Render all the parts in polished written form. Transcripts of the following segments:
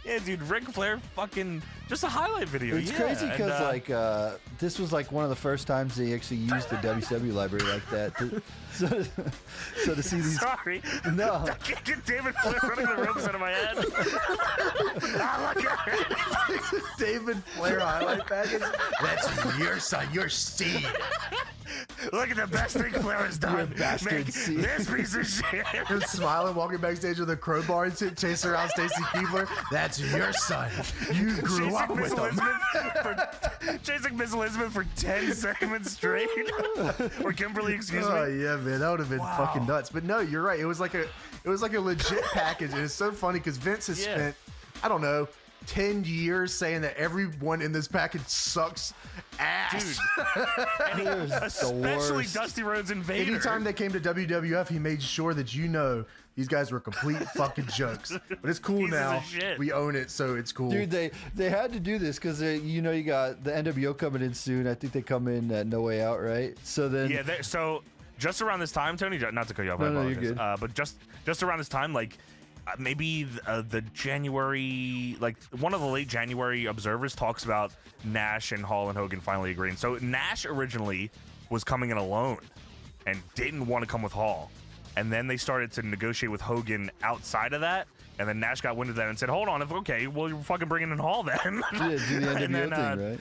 Yeah, dude, Ric Flair fucking just a highlight video. It's crazy because like this was like one of the first times they actually used the WCW library like that. So to see these. Sorry. No. I can't get David Flair running the ropes out of my head. Ah, look at it. David Flair highlight package. That's your son, your seed. Look at the best thing Flair has done. bastard seed. This piece of shit. Him smiling, walking backstage with a crowbar and chasing around Stacy Keibler. That's your son. You grew up with him. Chasing Miss Elizabeth for 10 segments straight. Or Kimberly, excuse me. Oh yeah, man, that would have been fucking nuts. But no, you're right. It was like a legit package, and it's so funny because Vince has spent, I don't know, 10 years saying that everyone in this package sucks ass. Dude. Especially Dusty Rhodes and Vader. Anytime they came to WWF, he made sure that these guys were complete fucking jokes. But it's cool now. We own it, so it's cool. Dude, they had to do this because you got the NWO coming in soon. I think they come in at No Way Out, right? So then so just around this time, Tony, not to cut you off, I apologize. You're good. But just around this time, like maybe the January, like one of the late January observers talks about Nash and Hall and Hogan finally agreeing. So Nash originally was coming in alone and didn't want to come with Hall. And then they started to negotiate with Hogan outside of that. And then Nash got wind of that and said, hold on, okay, well, you're fucking bringing in Hall then. Yeah, do the NWO thing, right?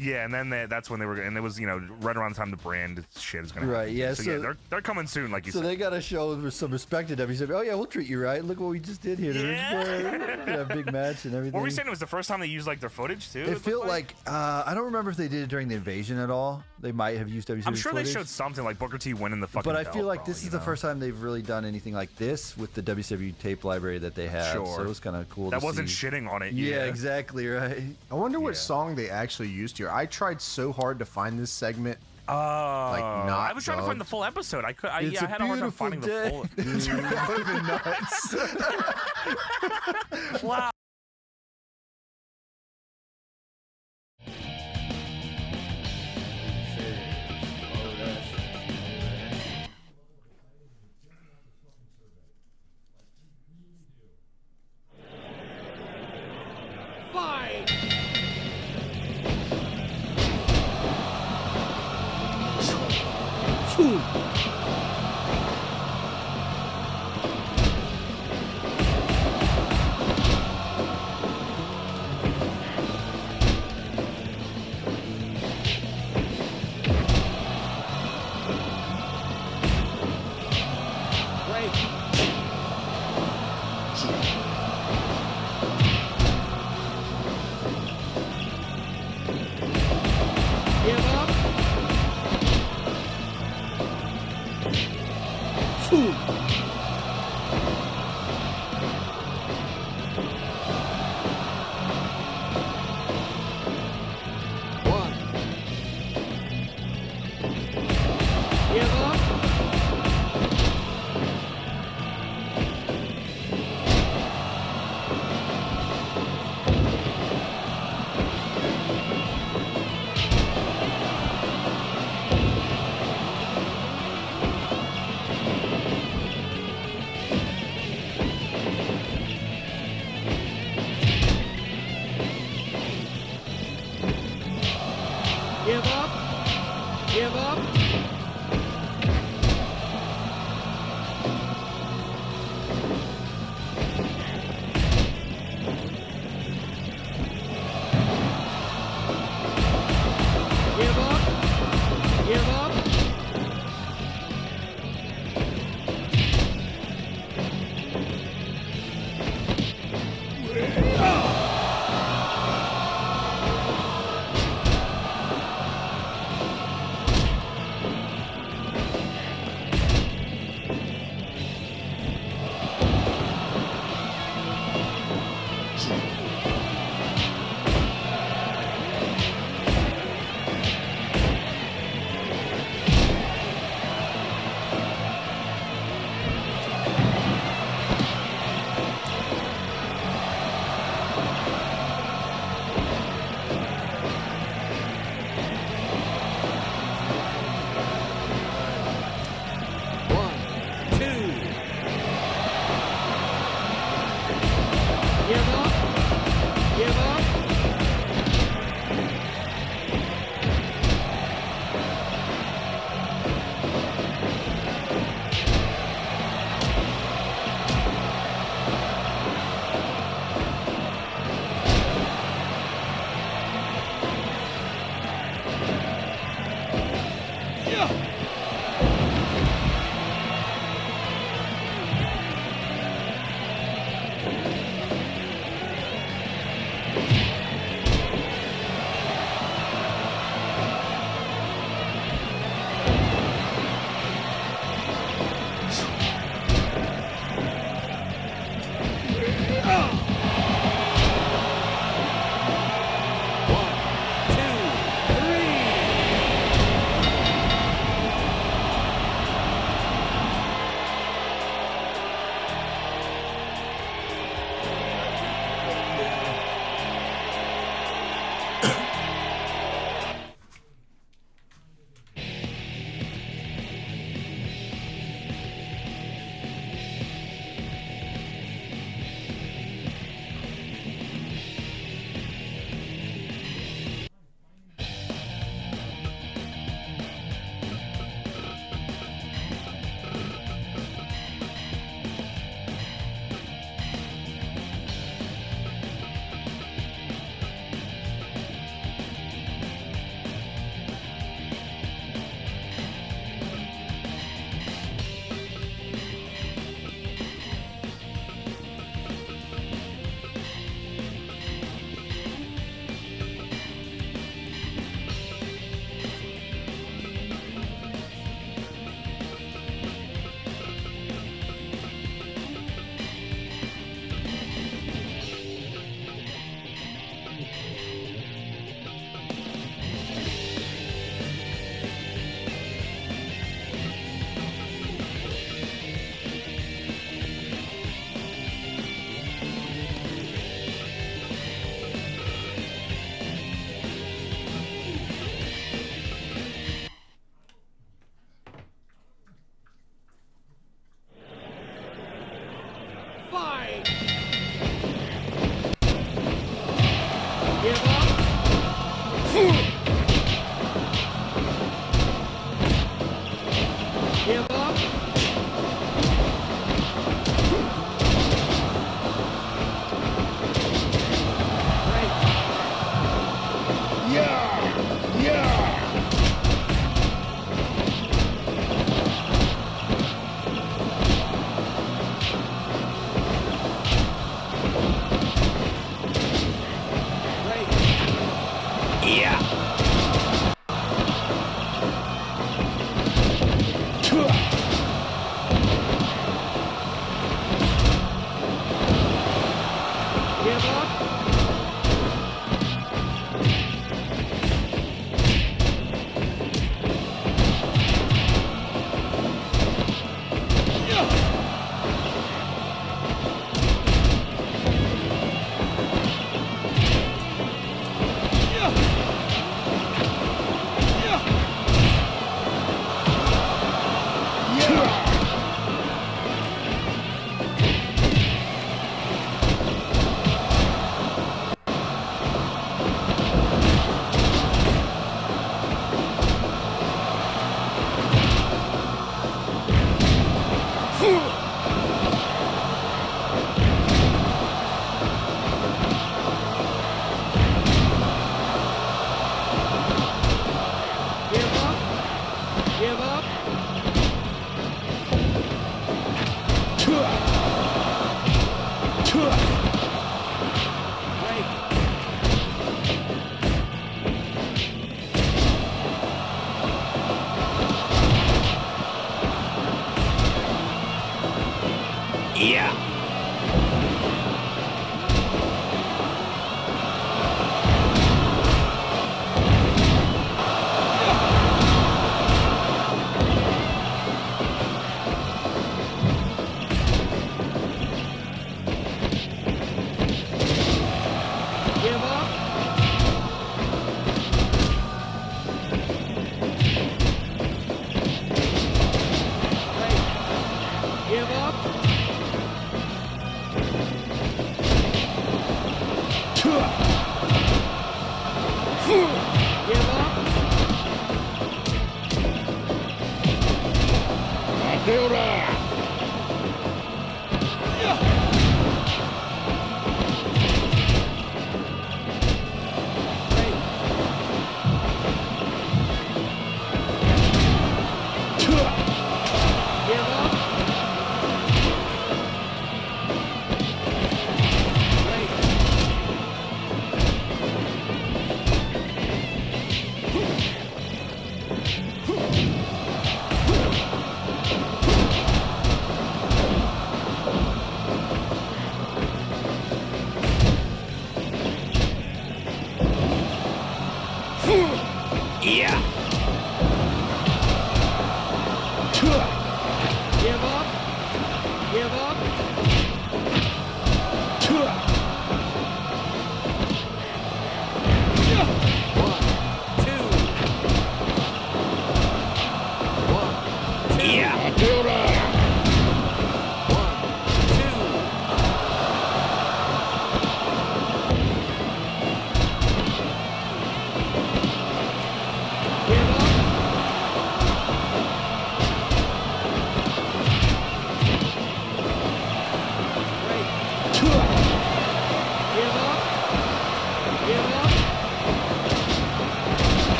Yeah, and then that's when they were, and it was, right around the time the brand shit is going to happen. Right, yeah. So yeah, they're coming soon, like you said. So they got to show some respect to WCW. Oh, yeah, we'll treat you right. Look what we just did here. Yeah. A big match and everything. What were you saying? It was the first time they used, like, their footage, too? It felt like I don't remember if they did it during the invasion at all. They might have used WCW I'm sure footage. they showed something, like Booker T winning the fucking But I belt, feel like probably, this is the first time they've really done anything like this with the WCW tape library that they have. Sure. So it was kind of cool that to wasn't see. shitting on it. Yeah, exactly, right. I wonder what song they actually used here. I tried so hard to find this segment. I was trying to find the full episode. I had a hard time finding the full. That would have been nuts. Wow.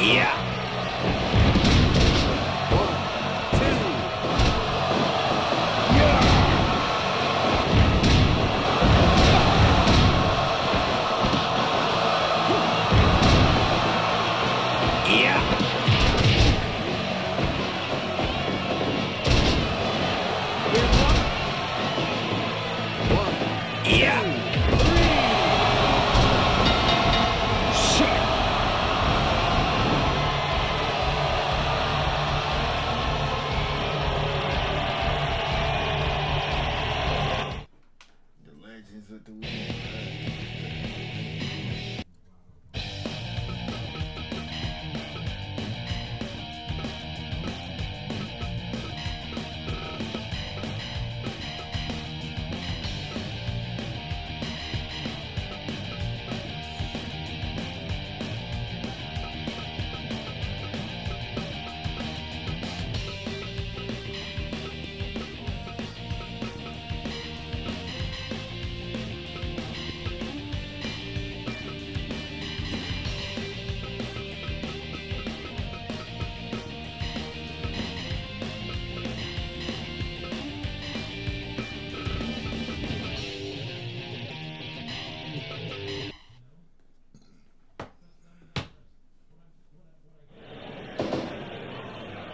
Yeah. 1, 2. Yeah. Yeah. Shit. The legends of the weekend.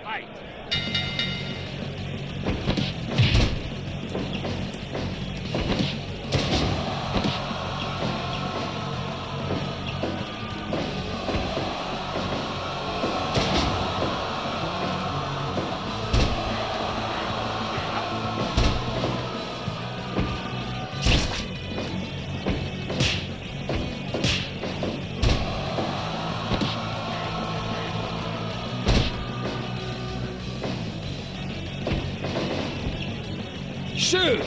Fight. Shoot!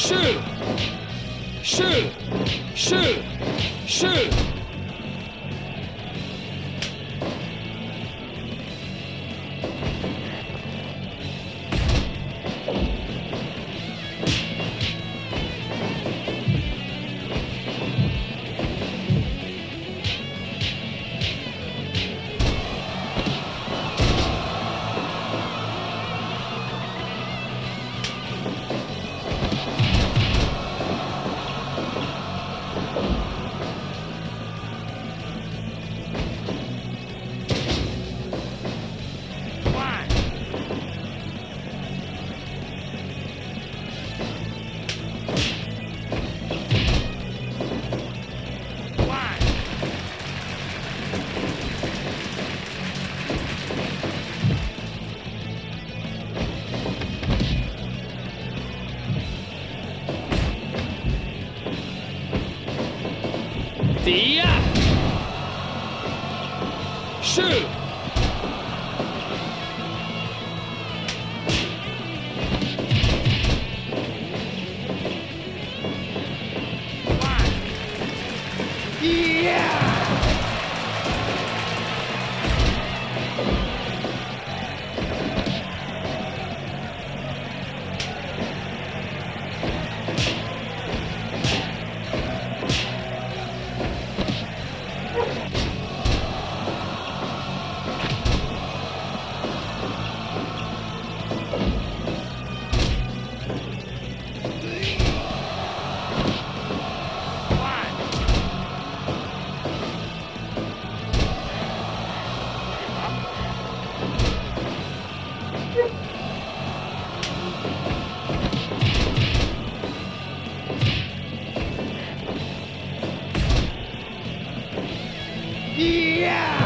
Shoot! Shoot! Shoot! Shoot! Yeah! Shoot! Yeah! Yeah!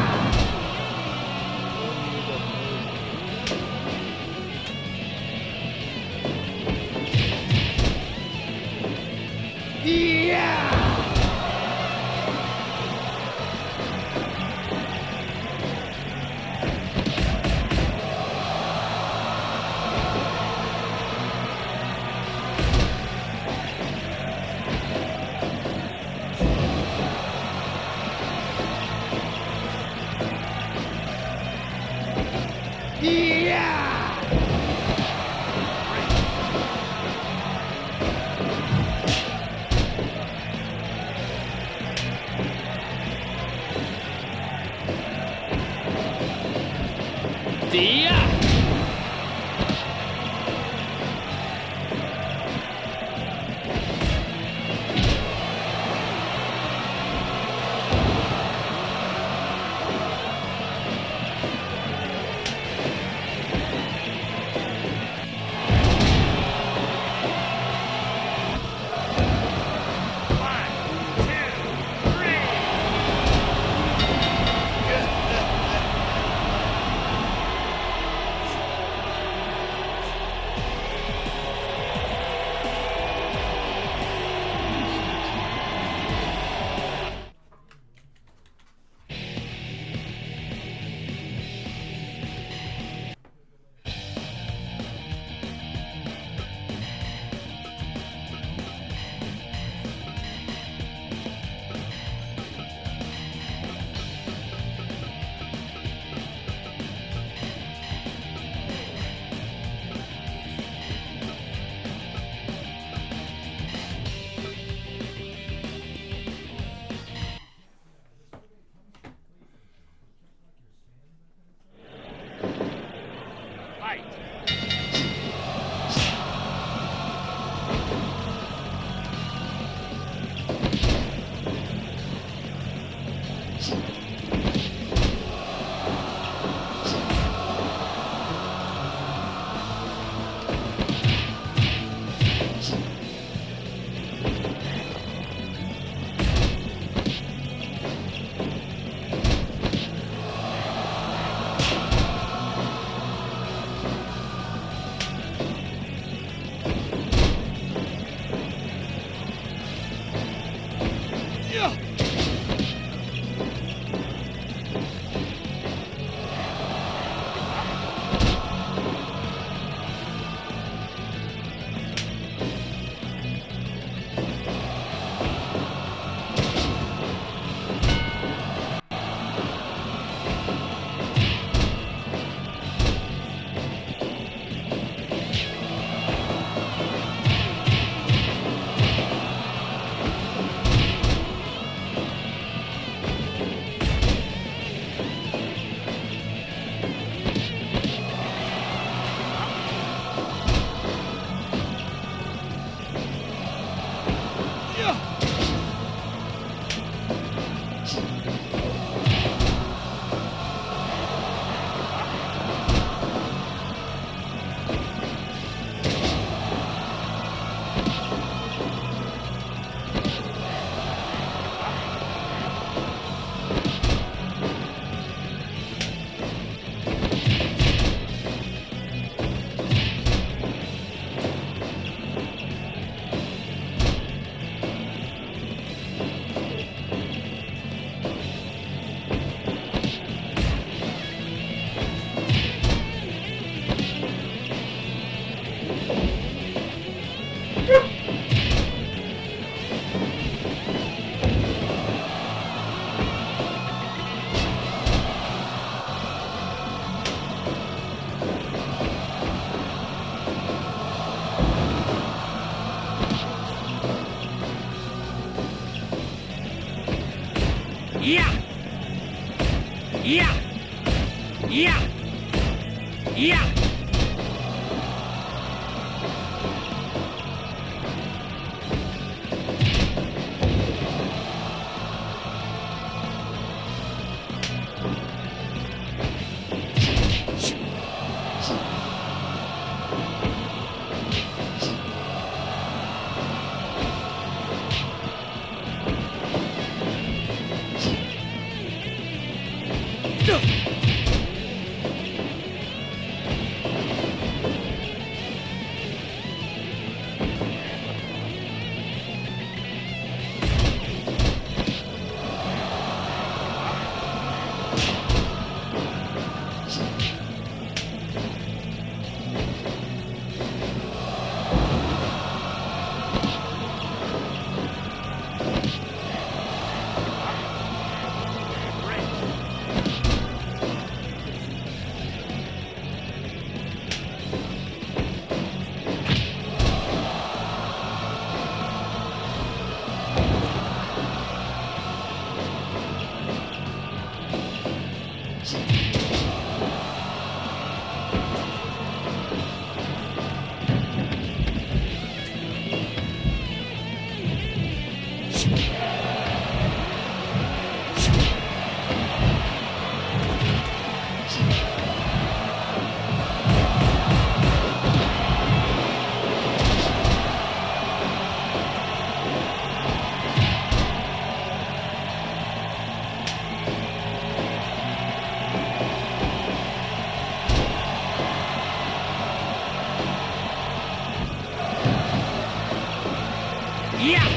Yeah! Yeah! Yeah! Yeah.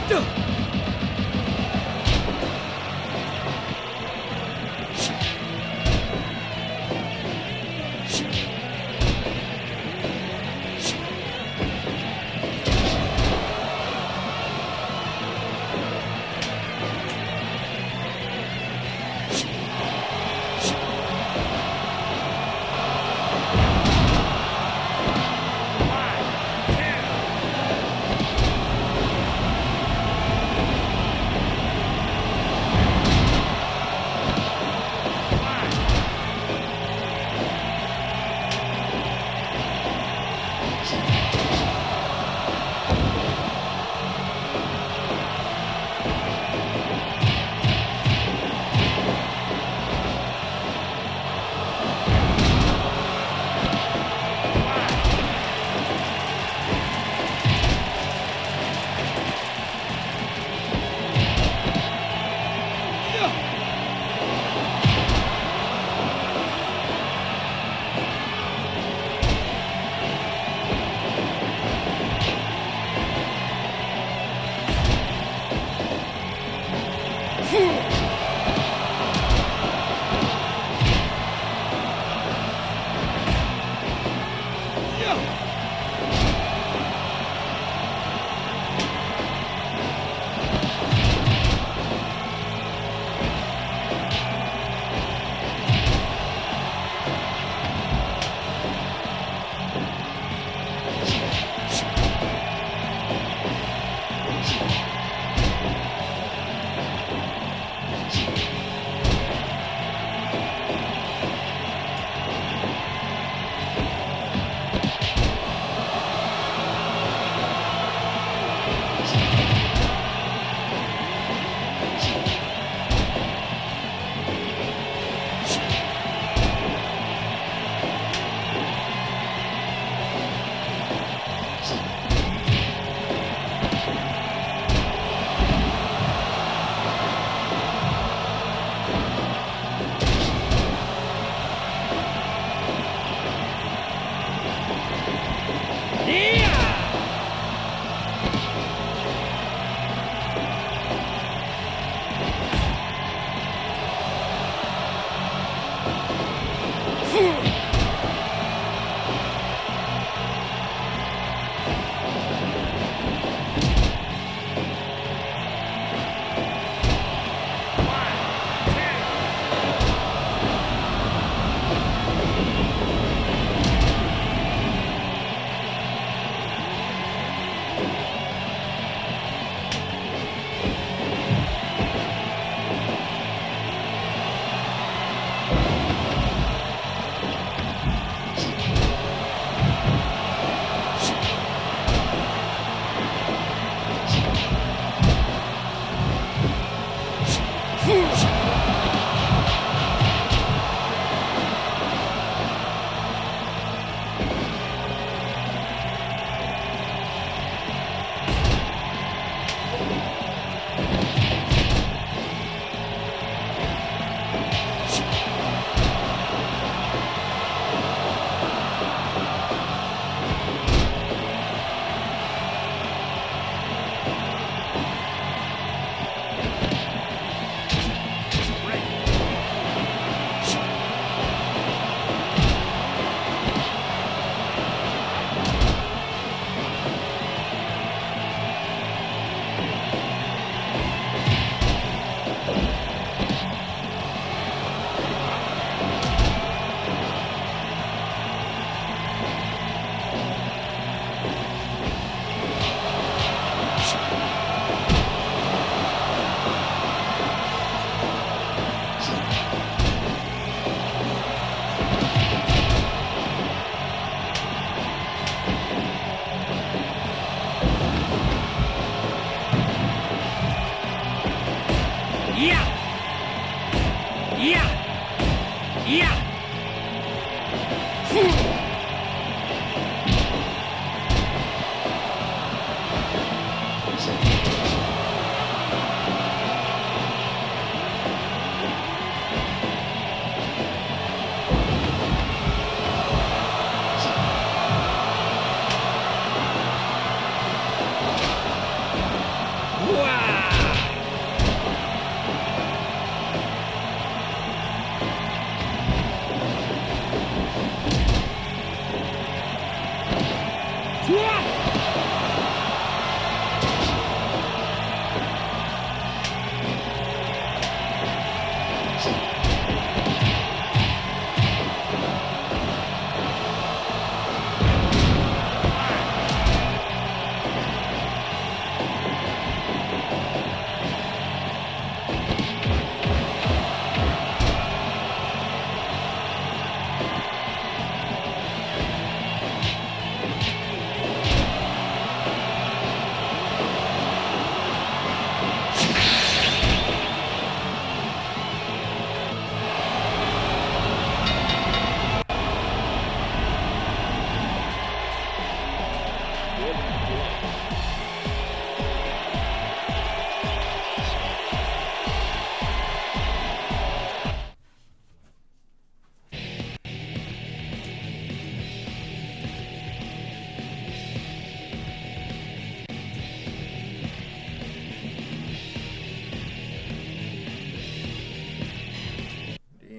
Yeah.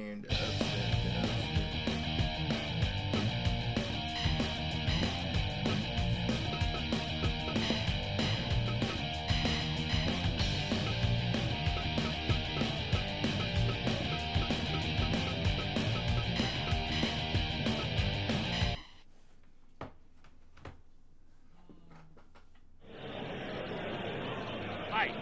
And upset. Fight.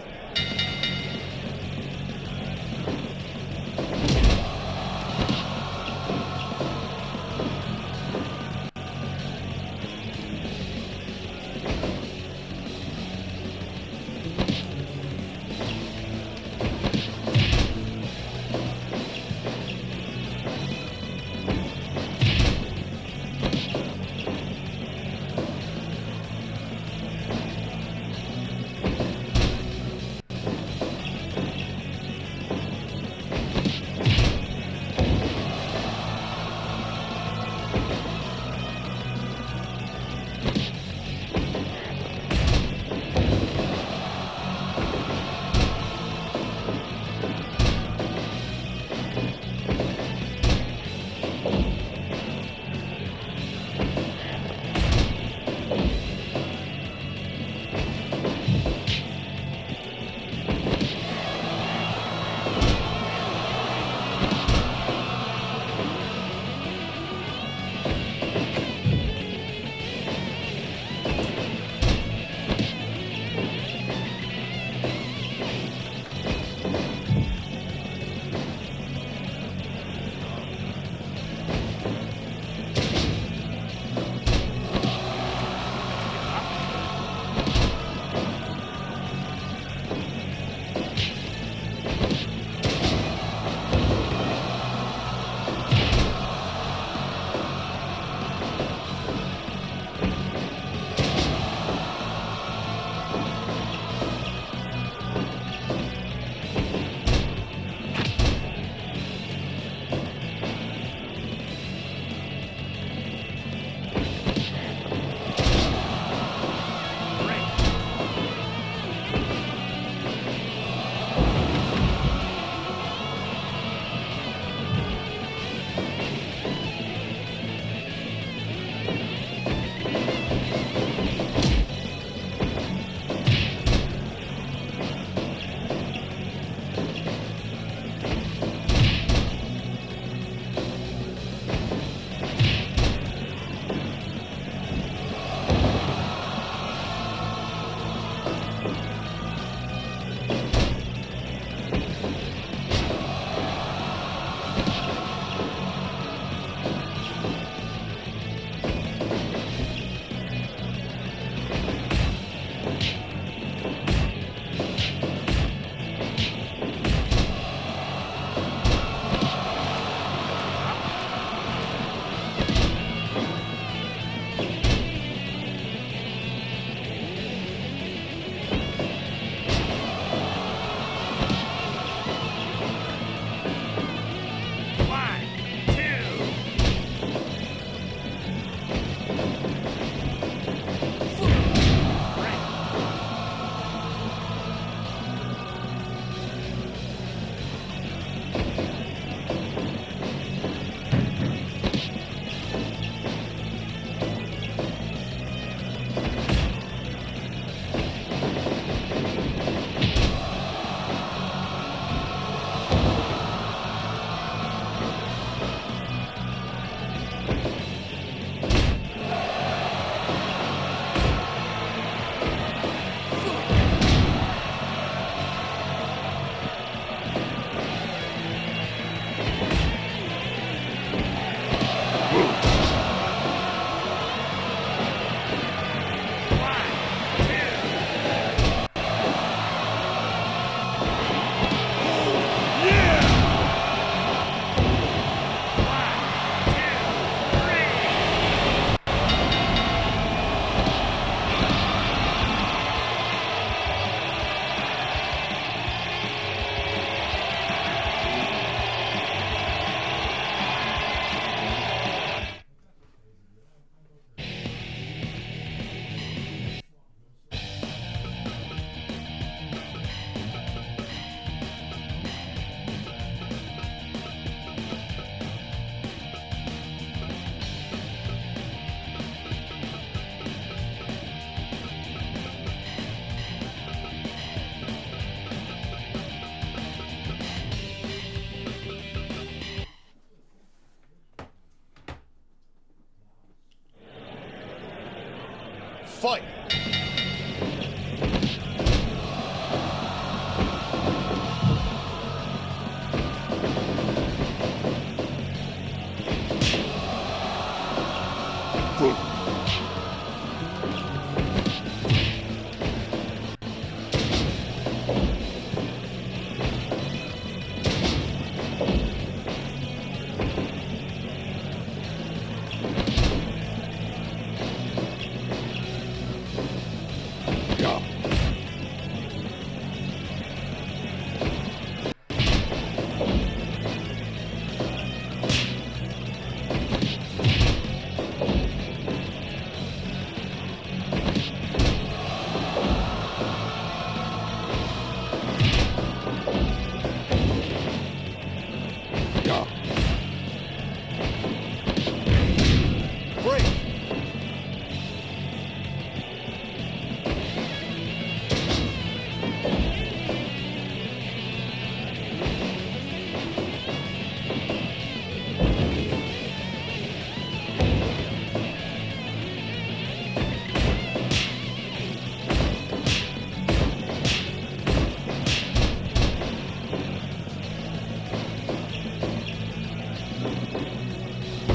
Fight!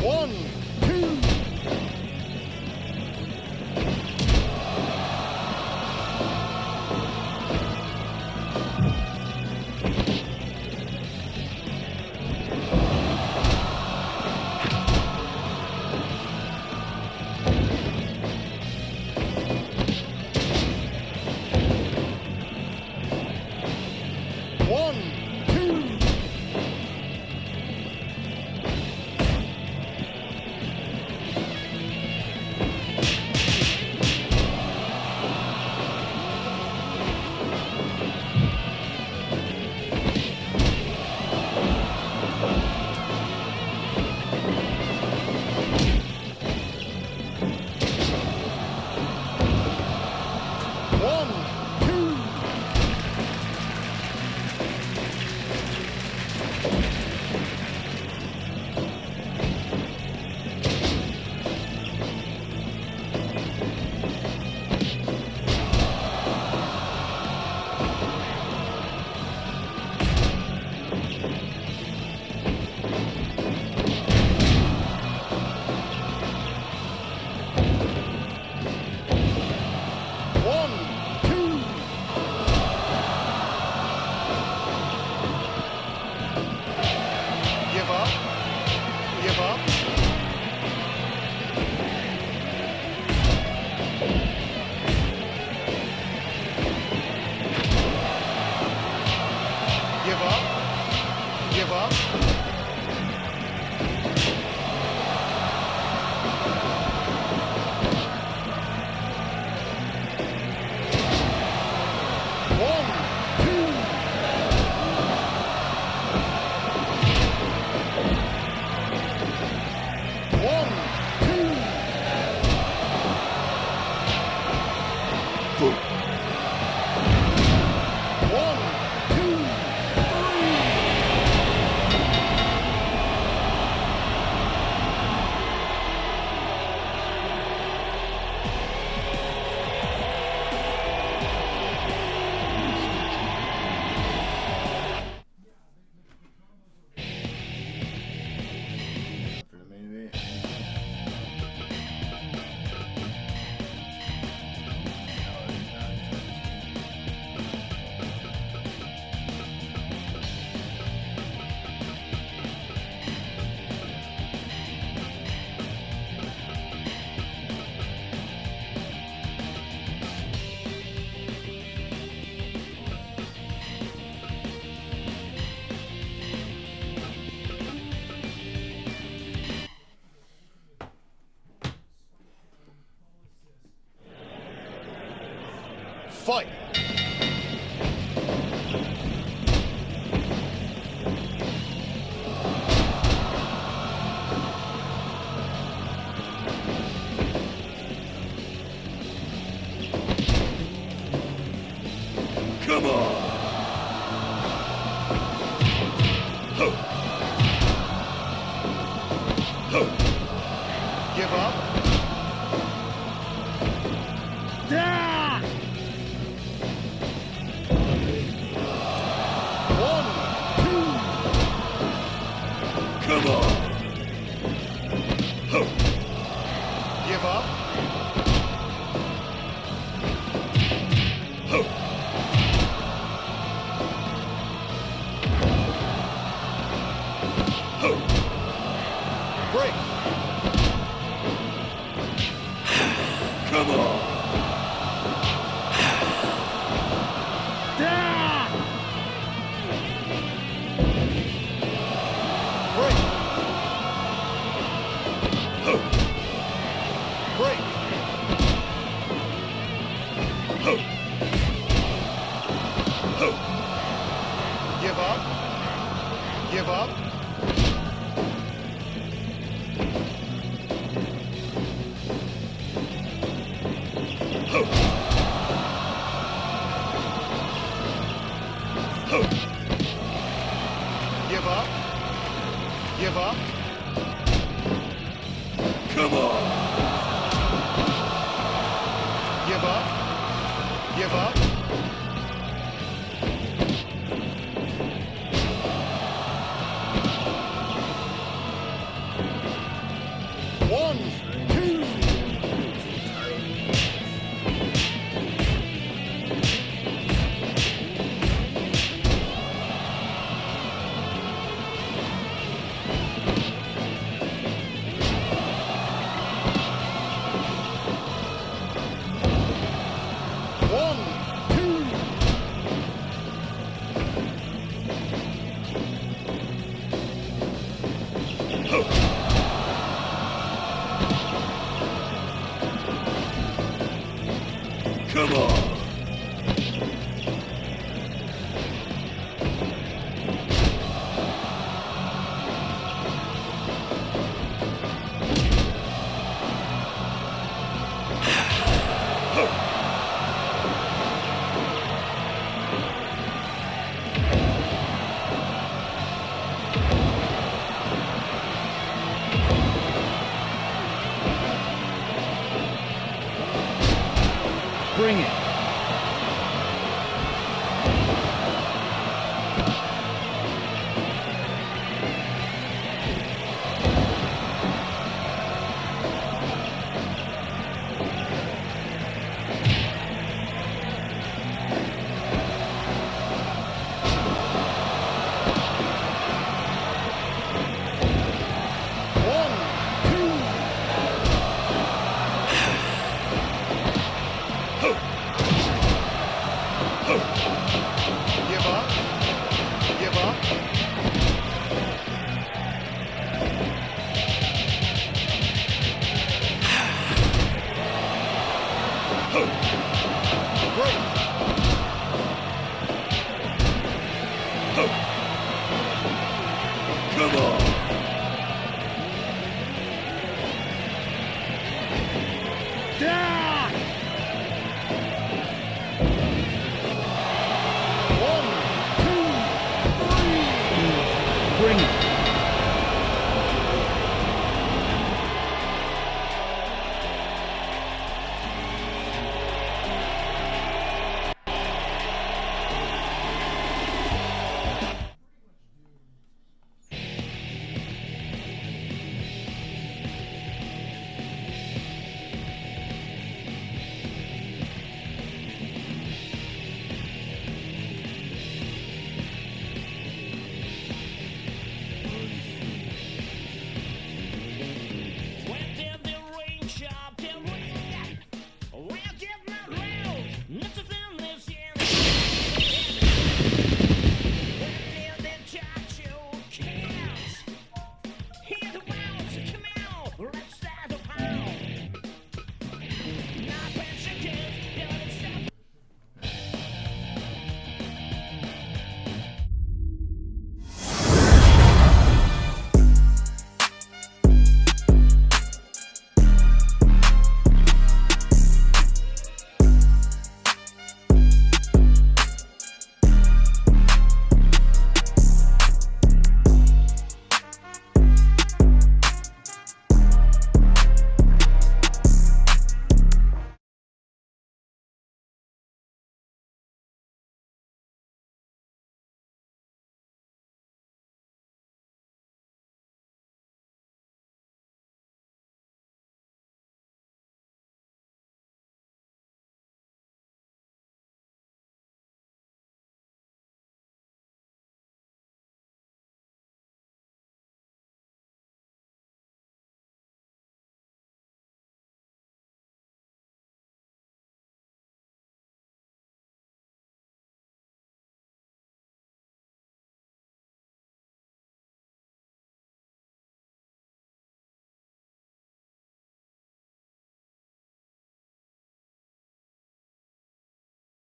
One, two. One, two. One, two. One, two. Give up. Give up. Give up. Give up. One, two. One, two. One, two, For the main event. Fight! Come on! Ho! Ho! Give up. Break. Come on. Down. Break. Break. Give up. Give up. Give up. Give up. Come on. Give up. Give up. One, two. One, two. Come on. Bring it. One, two. Give up. Give up. Break. Come on. Down. One, two, three. Bring it.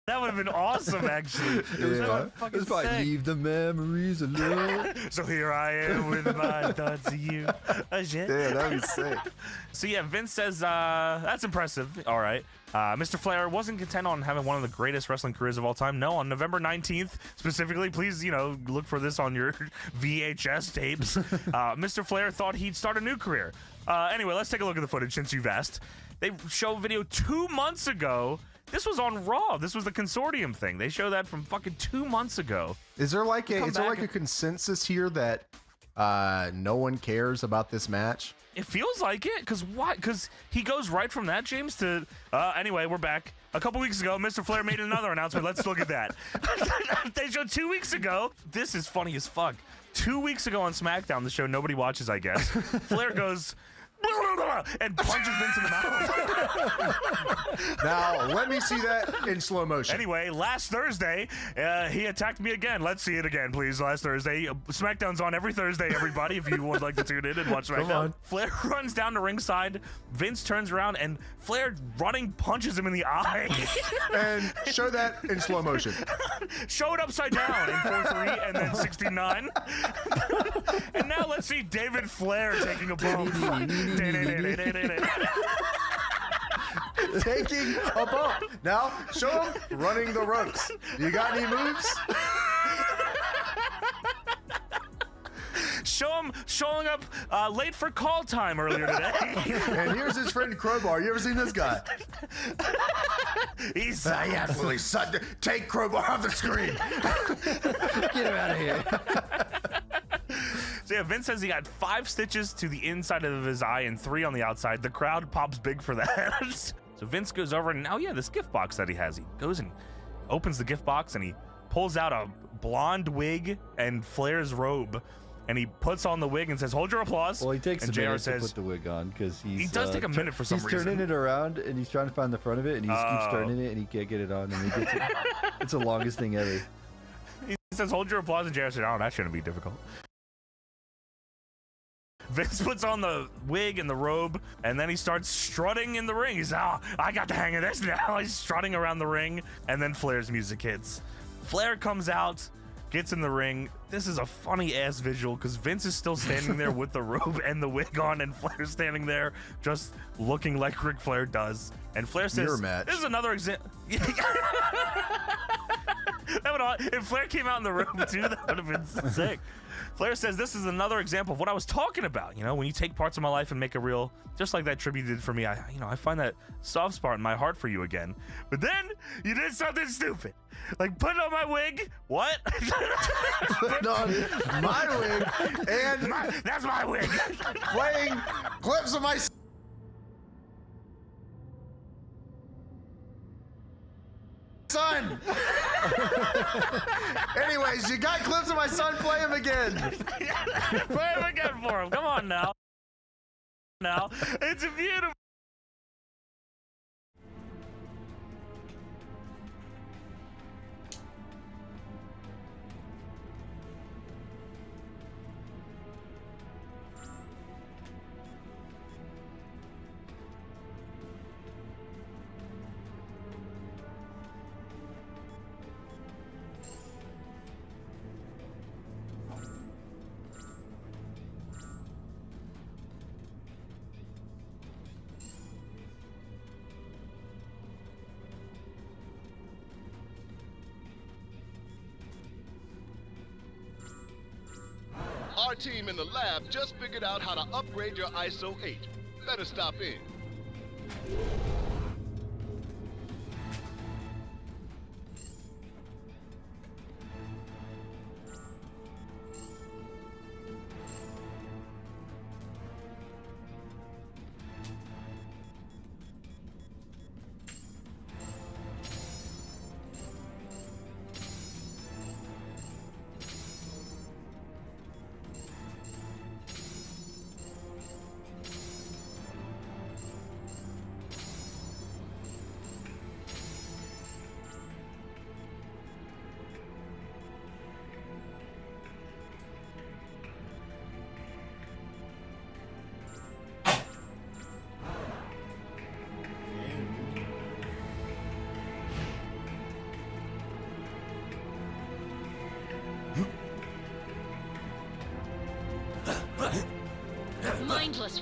That would have been awesome, actually. It was fucking It's probably sick. leave the memories alone. So here I am with my thoughts of you. Oh, shit. Yeah, that'd be sick. So yeah, Vince says that's impressive. All right. Mr. Flair wasn't content on having one of the greatest wrestling careers of all time. No, on November 19th, specifically, please, look for this on your VHS tapes. Mr. Flair thought he'd start a new career. Anyway, let's take a look at the footage since you've asked. They show a video 2 months ago. This was on Raw. This was the consortium thing. They show that from fucking 2 months ago. Is there like Come a consensus here that no one cares about this match? It feels like it, because why? Because he goes right from that, James, to anyway, we're back. A couple weeks ago, Mr. Flair made another announcement. Let's look at that. They showed 2 weeks ago. This is funny as fuck. 2 weeks ago on SmackDown, the show nobody watches, I guess. Flair goes and punches Vince in the mouth. Now, let me see that in slow motion. Anyway, last Thursday, he attacked me again. Let's see it again, please. Last Thursday. SmackDown's on every Thursday, everybody, if you would like to tune in and watch SmackDown. on. Flair runs down to ringside. Vince turns around, and Flair running punches him in the eye. And show that in slow motion. Show it upside down in 4-3 and then 69. And now let's see David Flair taking a bump. Taking a bump. Now, show him running the ropes. You got any moves? Show him showing up late for call time earlier today. And here's his friend Crowbar. You ever seen this guy? He's I absolutely sucked. Take Crowbar off the screen. Get him out of here. So yeah, Vince says he got 5 stitches to the inside of his eye and 3 on the outside. The crowd pops big for that. So Vince goes over and now, yeah, this gift box that he has. He goes and opens the gift box and he pulls out a blonde wig and Flair's robe. And he puts on the wig and says, "Hold your applause." Well, he takes and a JR minute says, to put the wig on because he does take a minute for some reason. reason. He's turning it around and he's trying to find the front of it and he just keeps turning it and he can't get it on and he gets it. It's the longest thing ever. He says, "Hold your applause," and JR says, "Oh, that shouldn't be difficult." Vince puts on the wig and the robe, and then he starts strutting in the ring. He's, "Oh, I got the hang of this now." He's strutting around the ring, and then Flair's music hits. Flair comes out, gets in the ring. This is a funny ass visual because Vince is still standing there with the robe and the wig on, and Flair's standing there just looking like Ric Flair does. And Flair says, Mirror match. "This is another example." If Flair came out in the robe too, that would have been sick. Flair says, "This is another example of what I was talking about. When you take parts of my life and make a real, just like that tribute did for me. I find that soft spot in my heart for you again. But then you did something stupid, like putting on my wig. What? Putting on my wig and That's my wig. playing clips of my son. Anyways, you got clips of my son. Play him again. Play him again for him. Come on now. It's a beautiful. Our team in the lab just figured out how to upgrade your ISO 8. Better stop in.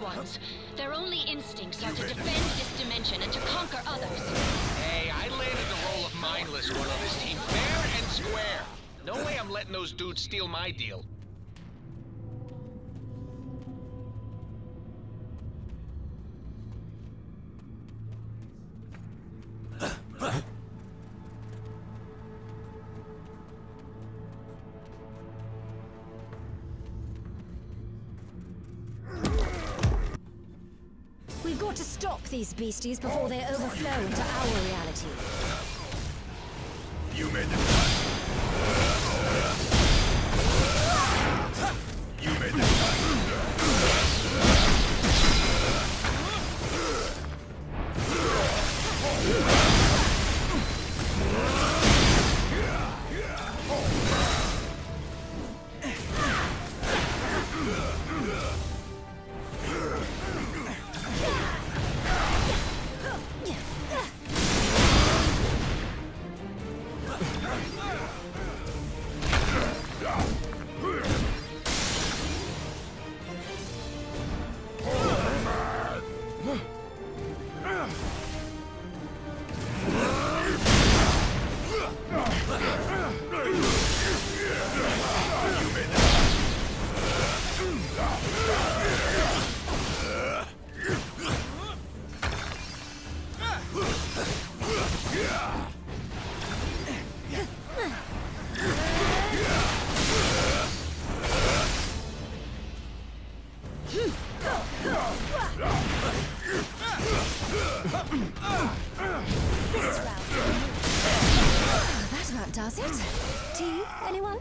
ones. Their only instincts are to defend this dimension and to conquer others. Hey, I landed the role of mindless one on this team fair and square. No way I'm letting those dudes steal my deal. We've got to stop these beasties before they overflow into our reality. You made the cut. You made the That about does it. Tea, anyone?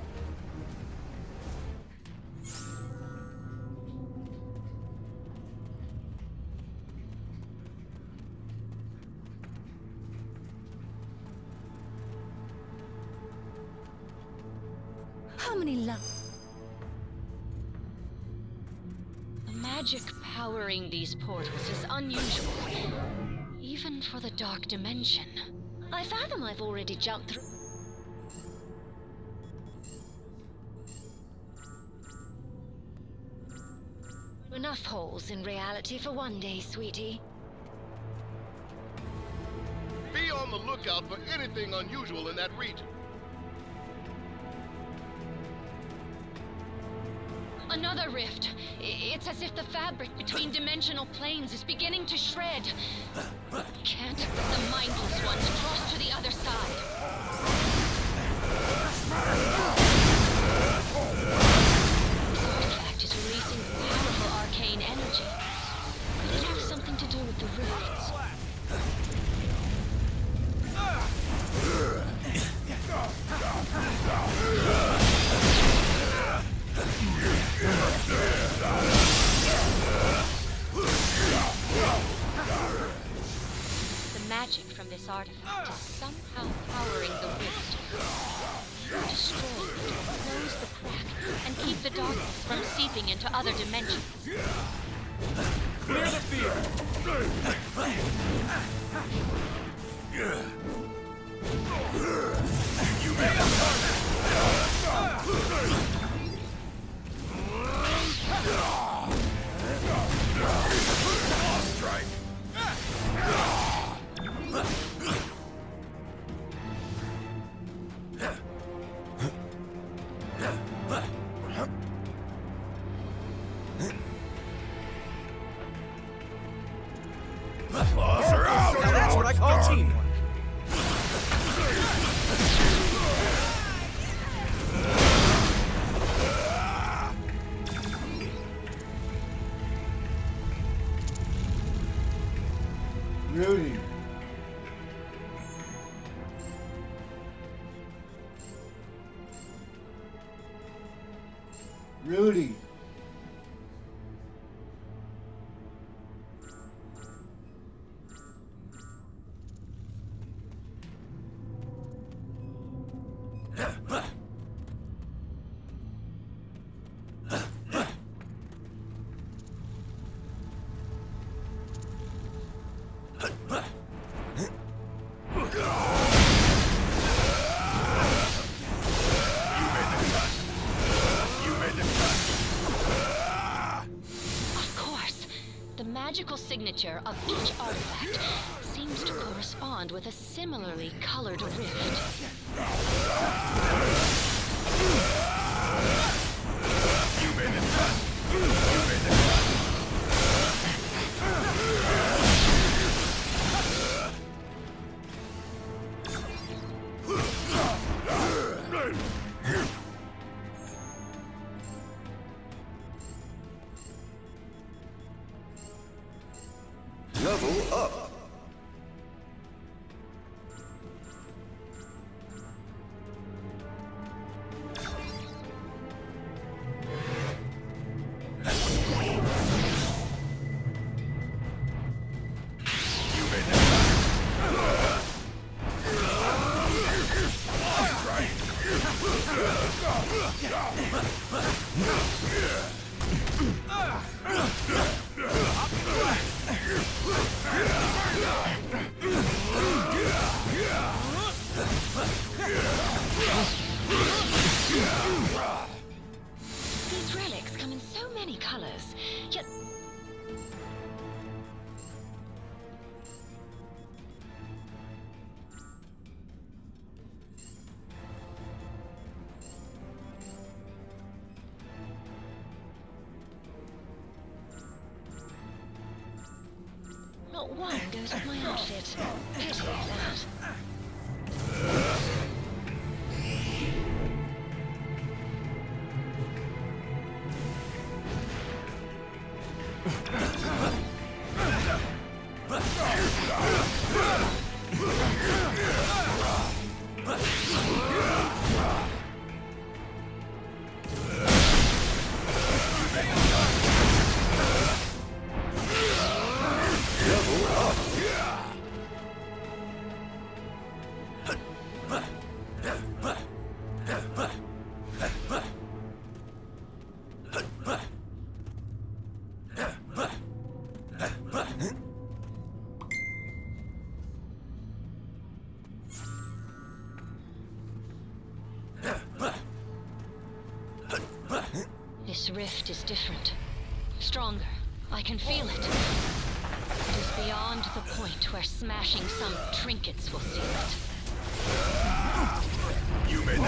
How many The magic powering these portals is unusual, even for the dark dimension. I fathom I've already jumped through. Enough holes in reality for one day, sweetie. Be on the lookout for anything unusual in that region. Another rift. It's as if the fabric between dimensional planes is beginning to shred. Can't let the mindless ones cross to the other side. This artifact is releasing powerful arcane energy. Could it have something to do with the rifts? The magic from this artifact is somehow powering the rift. Destroy it to close the crack and keep the darkness from seeping into other dimensions. Clear the field. You made a strike. Now that's what I call teamwork. Rudy. Rudy. You made the cut. signature of each artifact seems to correspond with a similarly colored rift. You made it, son. You made it. Level up. These relics come in so many colors, yet... Not one goes with my outfit. Pity that. This rift is different. Stronger. I can feel it. It is beyond the point where smashing some trinkets will seal it. You made it.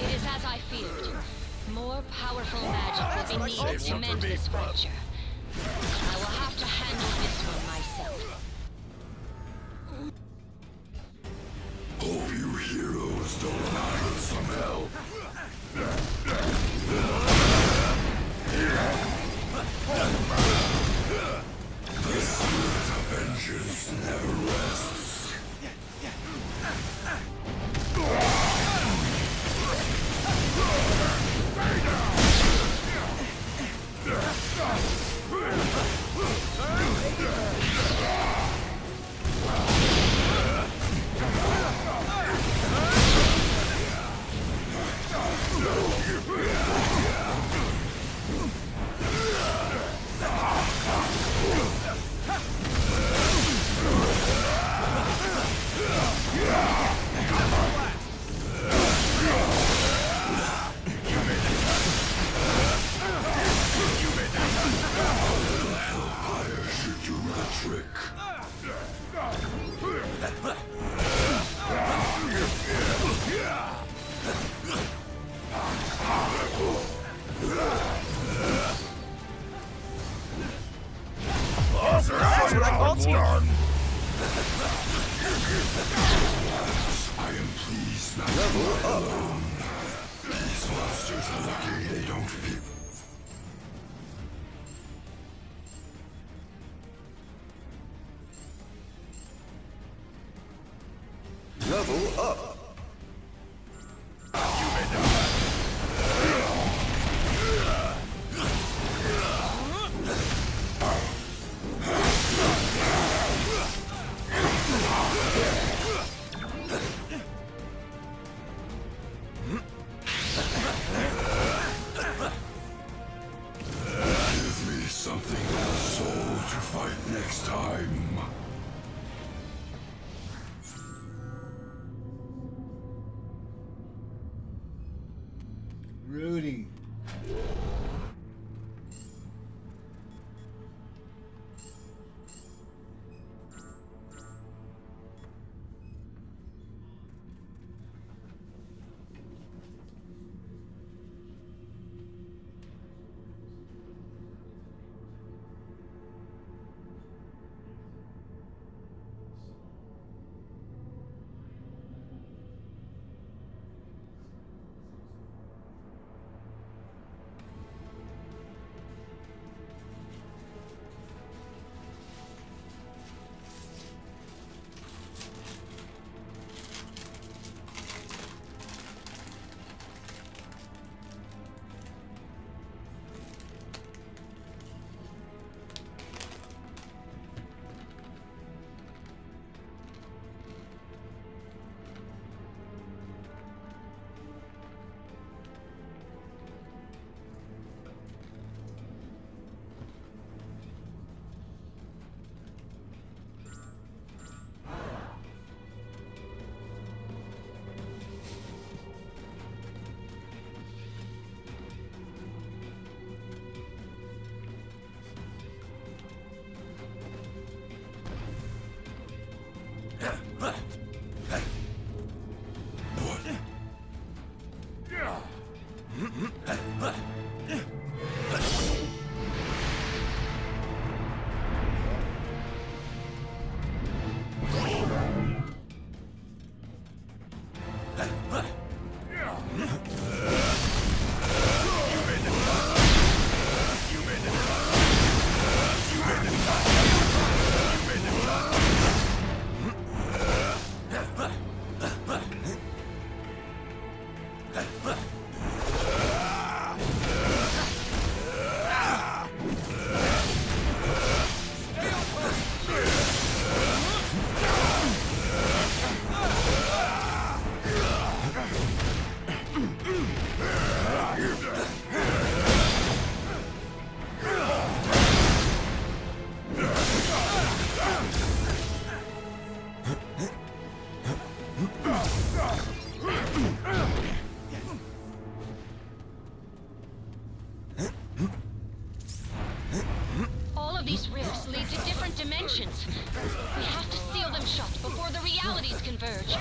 It is as I feared. More powerful magic will be needed to mend this fracture. I will have to handle this one myself. Hope you heroes don't mind some help. The spirit of vengeance never rests. That's what I called you. I am pleased not to die alone. These monsters are lucky they don't feel. Level up. Rudy. All of these rifts lead to different dimensions. We have to seal them shut before the realities converge.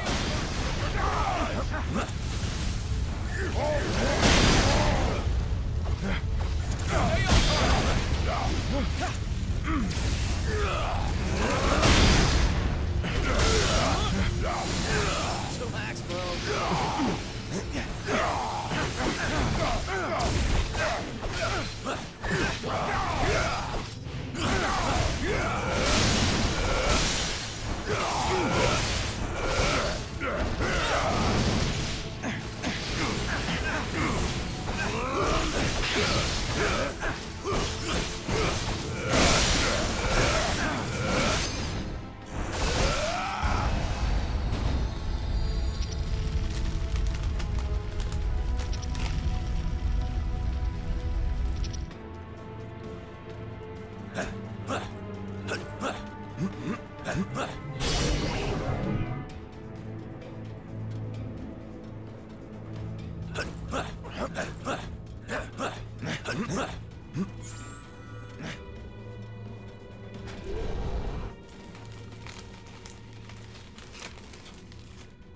Relax, bro.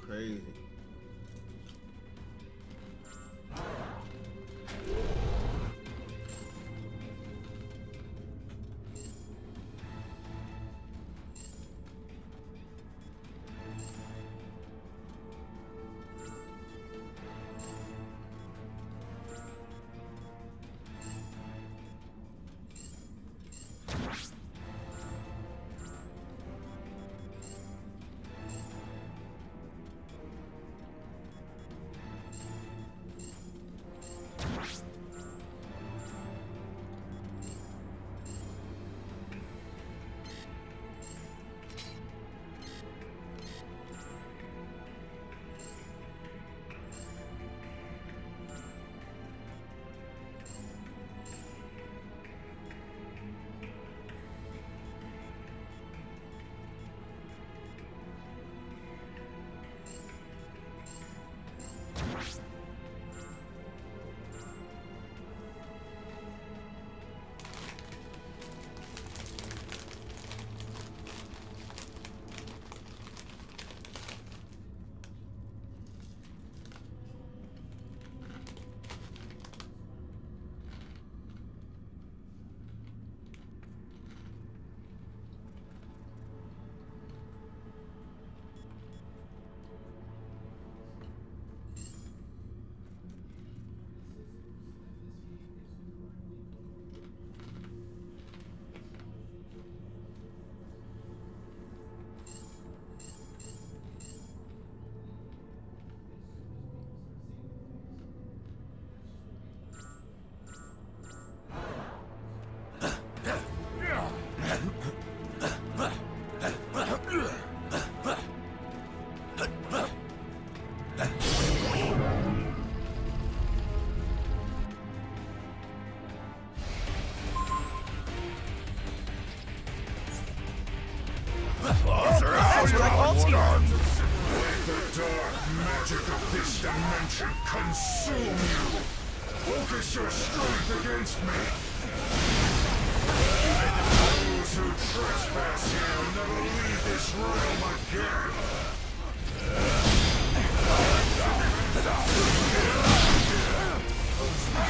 Crazy. consume you. Focus your strength against me. Those who trespass here will never leave this realm again. My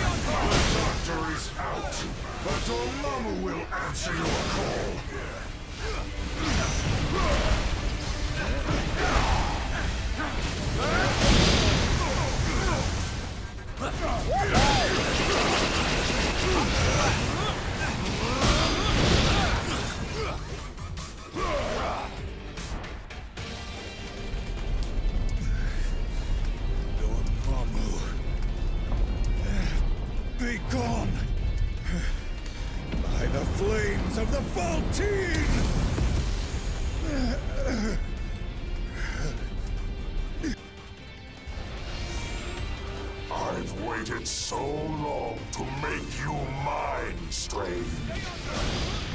doctor is out, but Dormammu will answer your call. Dormammu, be gone by the flames of the Faultine! I've waited so long to make you mine, Strange.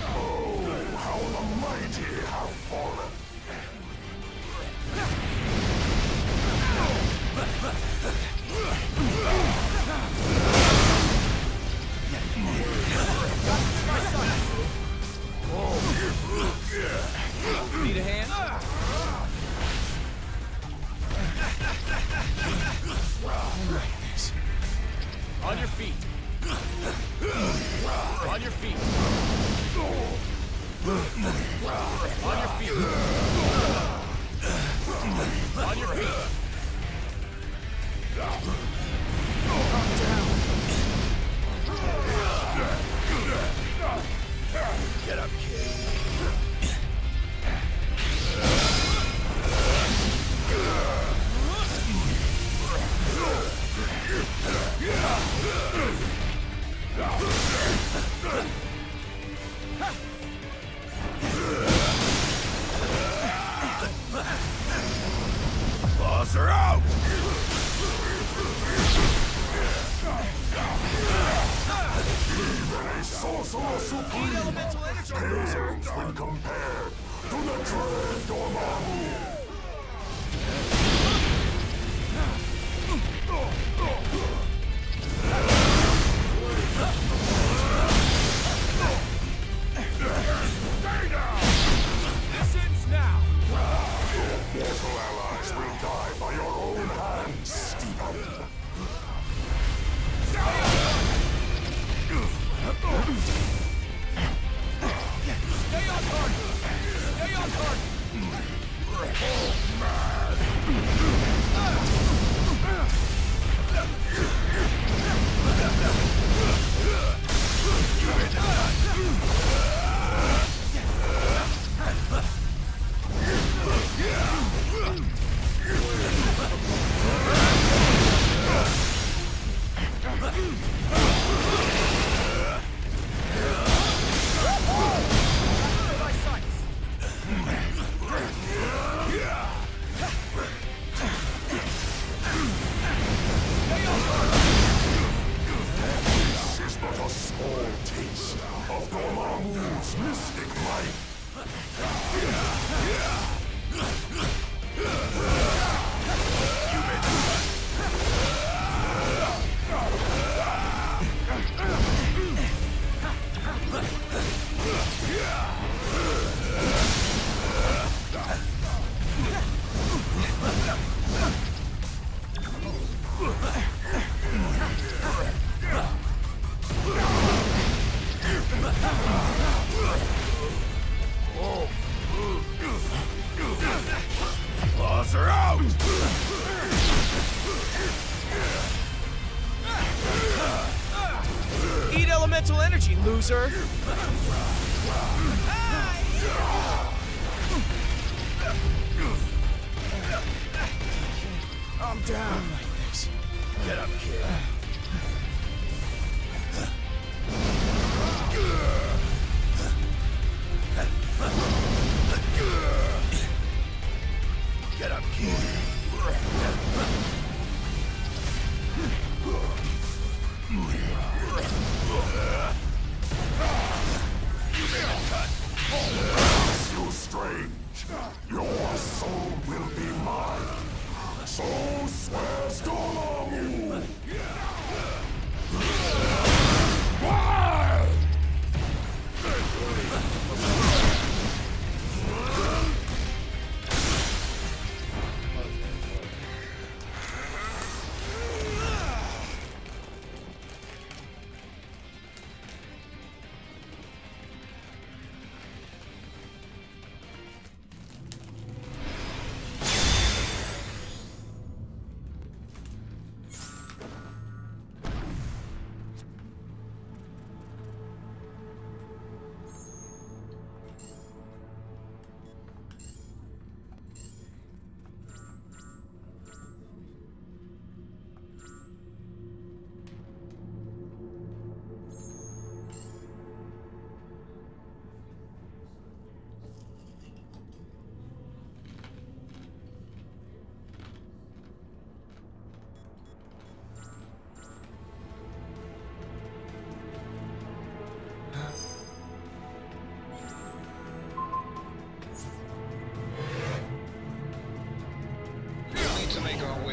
Oh, how the mighty have fallen. Need a hand? On your feet. On your feet. On your feet. On your feet. Get up, kid. Claws are out! Even a sorcerer supreme pales when compared to the dread Dormammu! This ends now. Your mortal allies will die by your own hands, Stephen. Stay on target. Stay on target. This is but a small taste of Dormammu's mystic might. Claws are out! Eat elemental energy, loser. I'm down like this. Get up, kid. Get up, kid. You strange. Your soul will be mine. So swears Dormammu.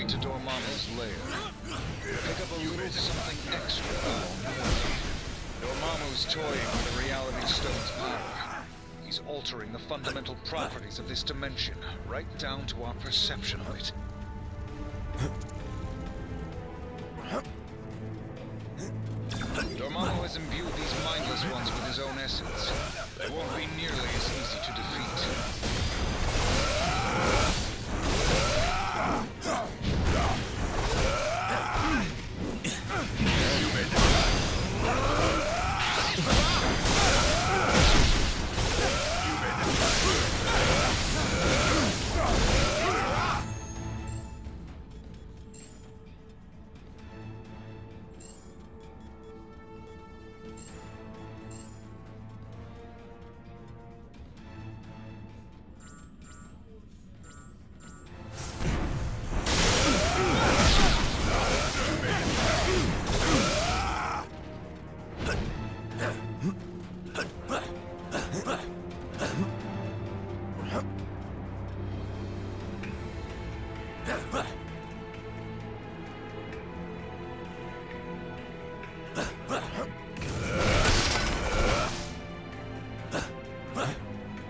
to Dormammu's lair. Pick up a little something extra along the way. Dormammu's toying with the Reality Stone's power. He's altering the fundamental properties of this dimension, right down to our perception of it. Dormammu has imbued these mindless ones with his own essence. They won't be nearly as easy to defeat.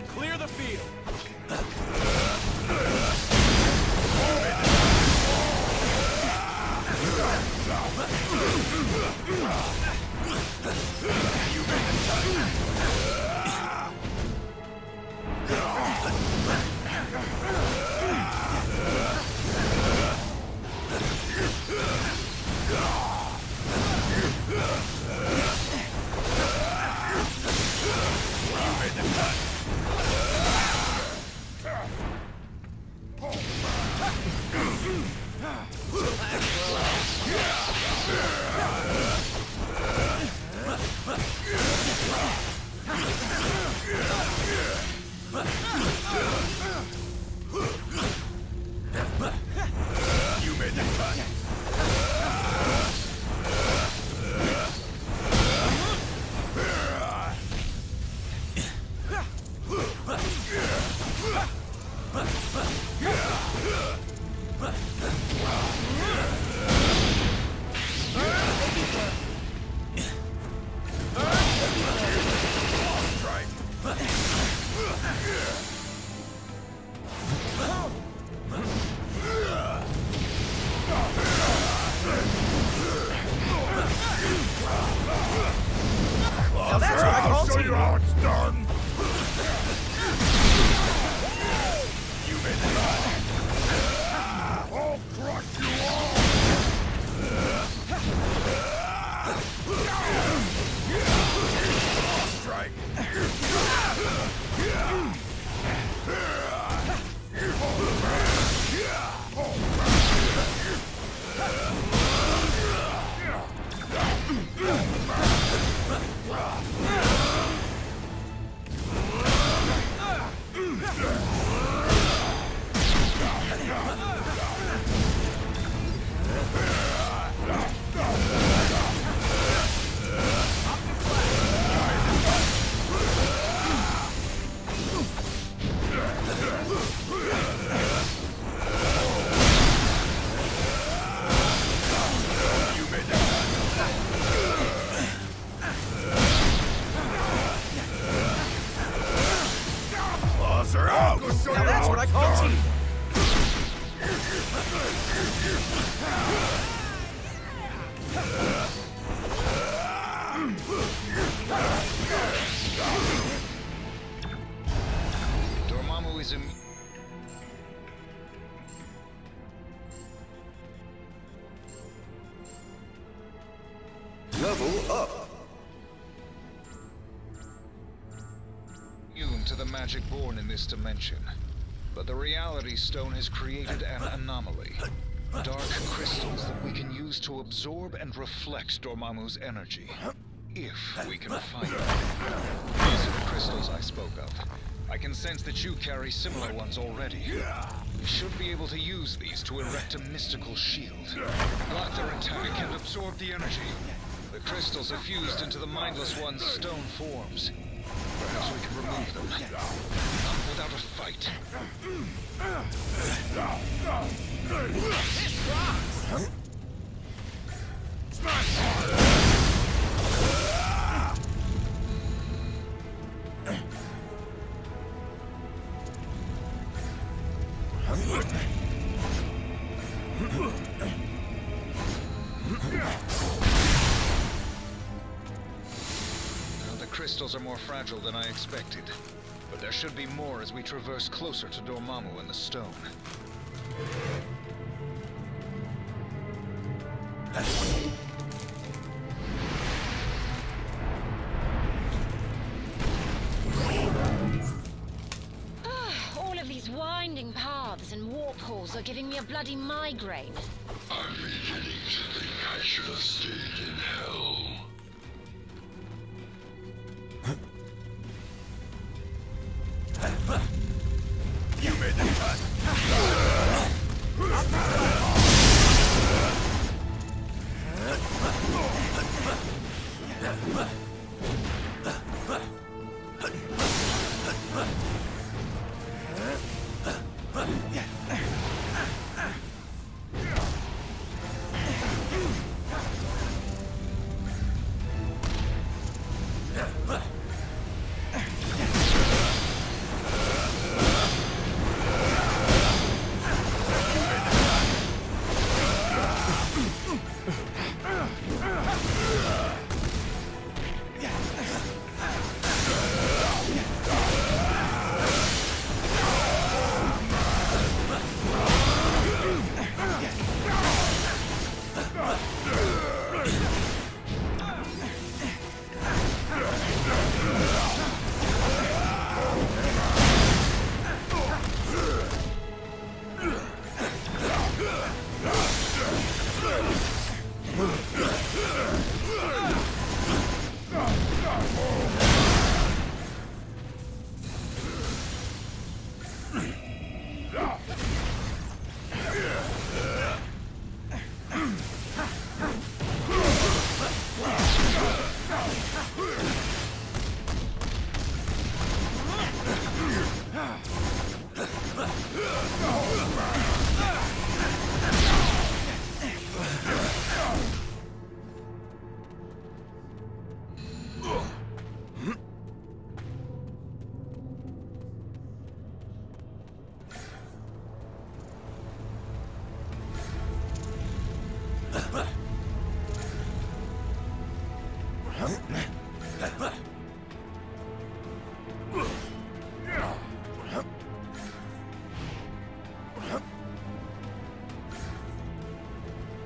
Clear the field. Now that's what I call teamwork. How it's done. You made it. I'll crush you all. Strike. Now that's what I call teamwork. Dormammu is Level up. immune to the magic born in this dimension. But the Reality Stone has created an anomaly. Dark crystals that we can use to absorb and reflect Dormammu's energy. If we can find them. These are the crystals I spoke of. I can sense that you carry similar ones already. We should be able to use these to erect a mystical shield. Block their attack and absorb the energy. The crystals are fused into the Mindless One's stone forms. Perhaps we can remove them. Not without a fight. This rocks! The crystals are more fragile than I expected, but there should be more as we traverse closer to Dormammu and the stone. All of these winding paths and warp holes are giving me a bloody migraine. I'm beginning to think I should have stayed in hell. You made the cut!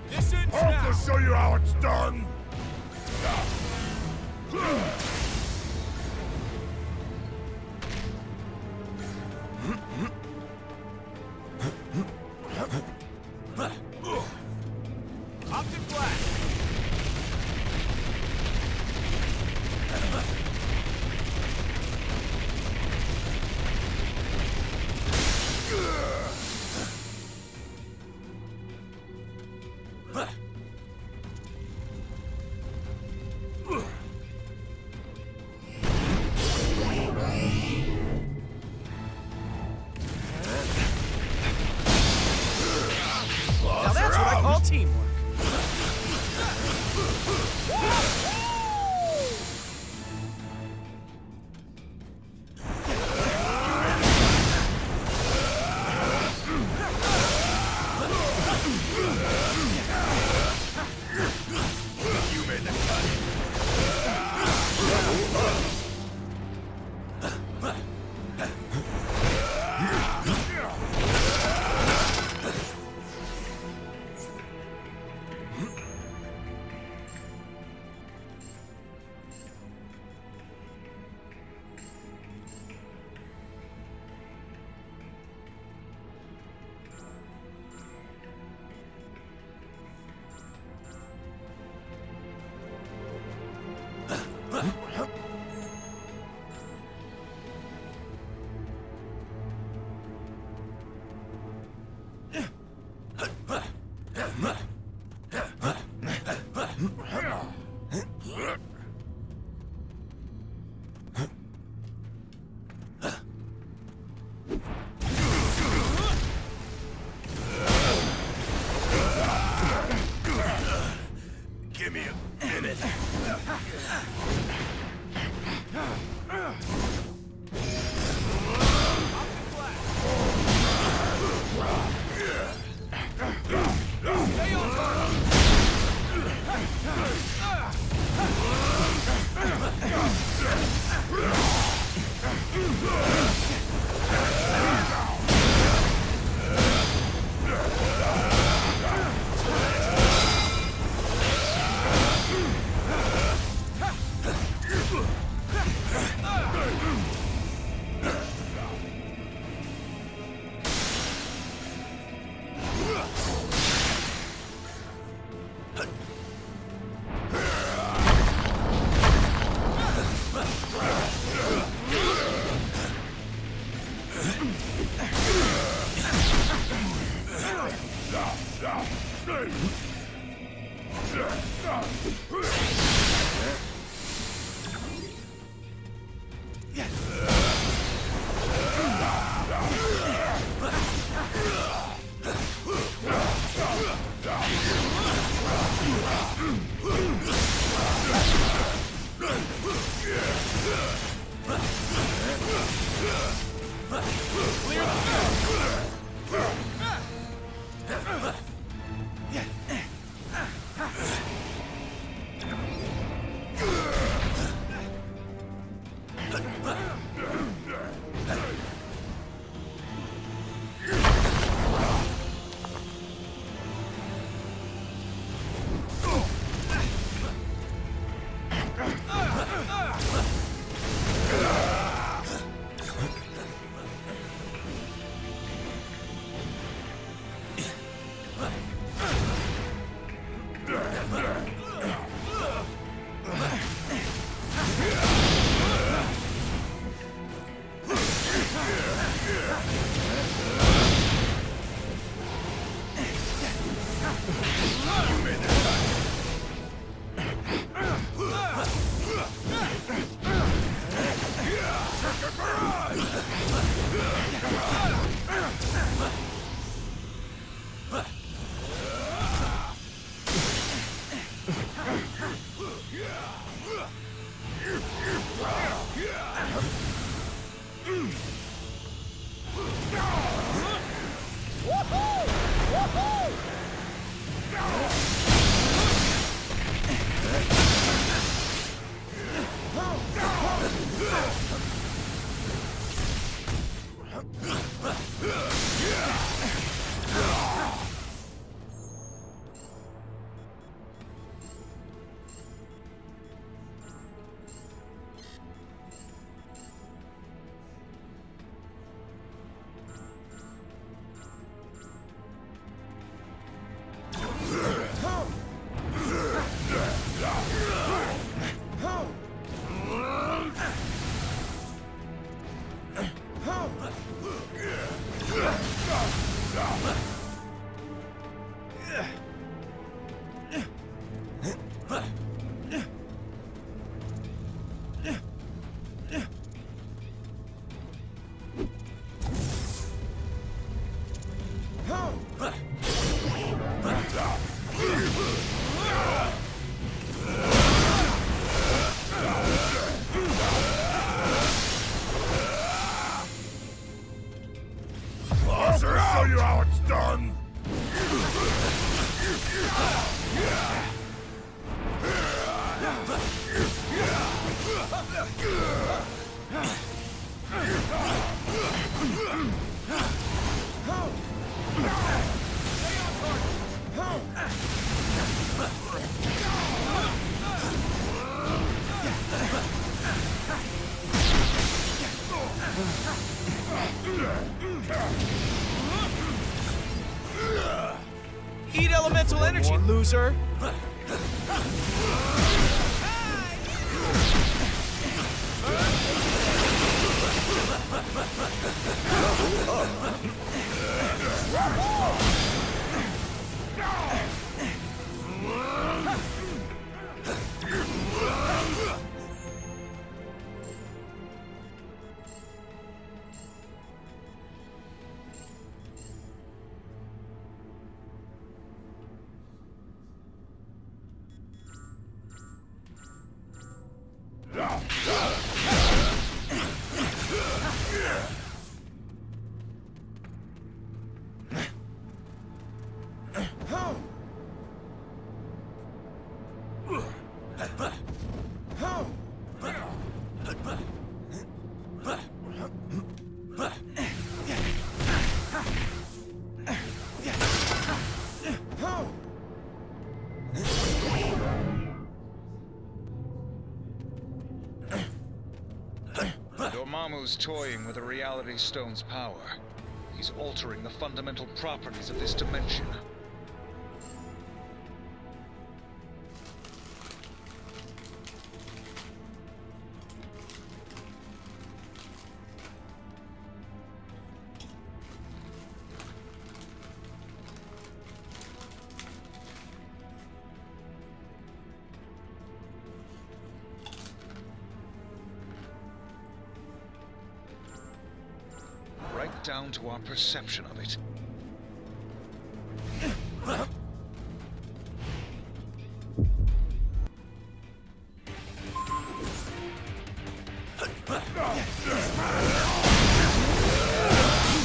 This ends now! I'll show you how it's done! Optic Black! Now that's what I call teamwork. You made the cut! Stay on target. Show you how it's done. Eat elemental energy, loser! Dormammu's toying with the Reality Stone's power. He's altering the fundamental properties of this dimension. Right down to our perception of it.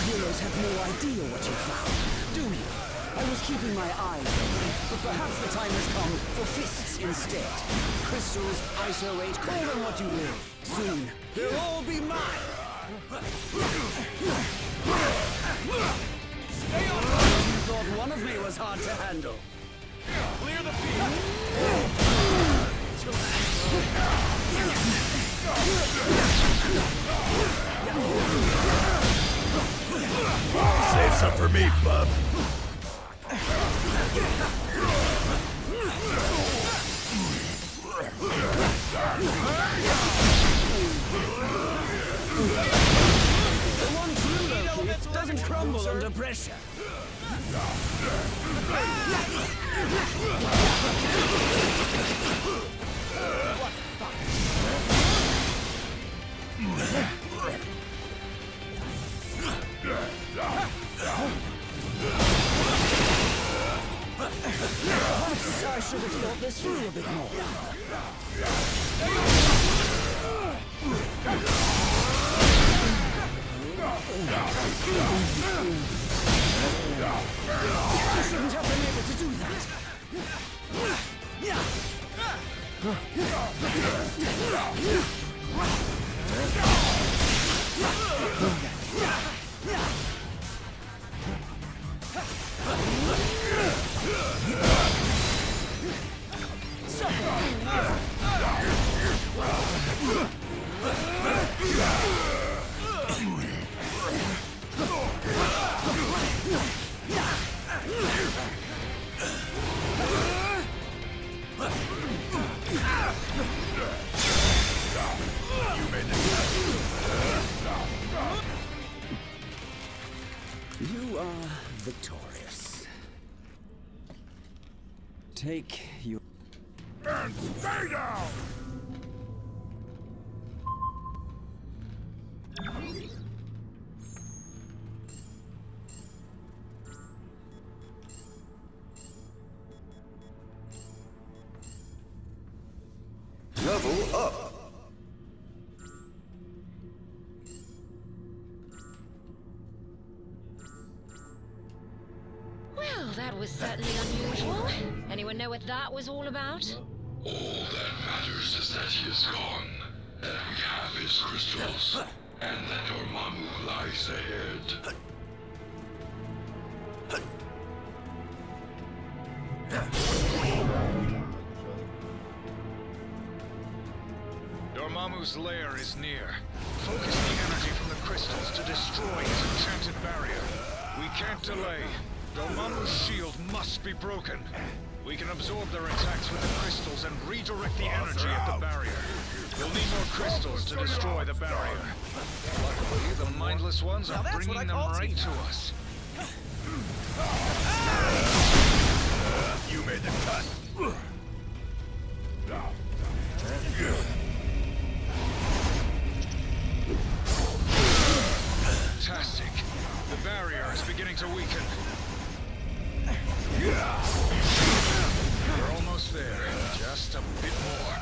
Heroes have no idea what you found, do you? I was keeping my eyes open, but perhaps the time has come for fists instead. Crystals, ISO 8, call them what you will. Soon, they'll all be mine! Stay on! You thought one of me was hard to handle. Clear the field! Save some for me, bub. The one true Loki doesn't crumble under pressure. I should have thought this through a bit more. I shouldn't have been able to do that. You are victorious. Take your... And stay down! Level up! Well, that was certainly unusual. Anyone know what that was all about? All that matters is that he is gone, that we have his crystals, and that Dormammu lies ahead. Dormammu's lair is near. Focus the energy from the crystals to destroy his enchanted barrier. We can't delay. Dormammu's shield must be broken. We can absorb their attacks with the crystals and redirect the energy at the barrier. We'll need more crystals to destroy the barrier. Luckily, the mindless ones are bringing them right to us. You made the cut! Fantastic. The barrier is beginning to weaken. We're almost there. Just a bit more.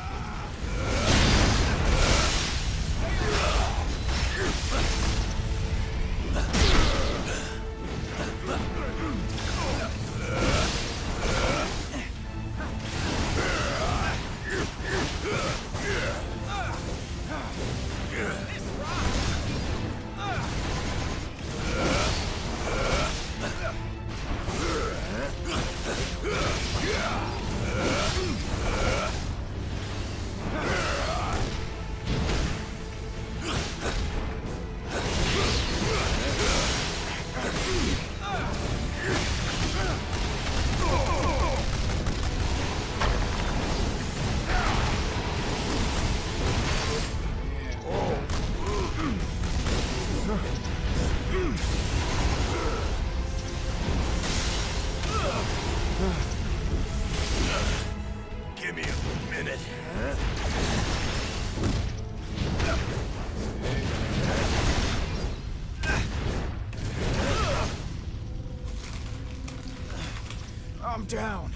I'm down.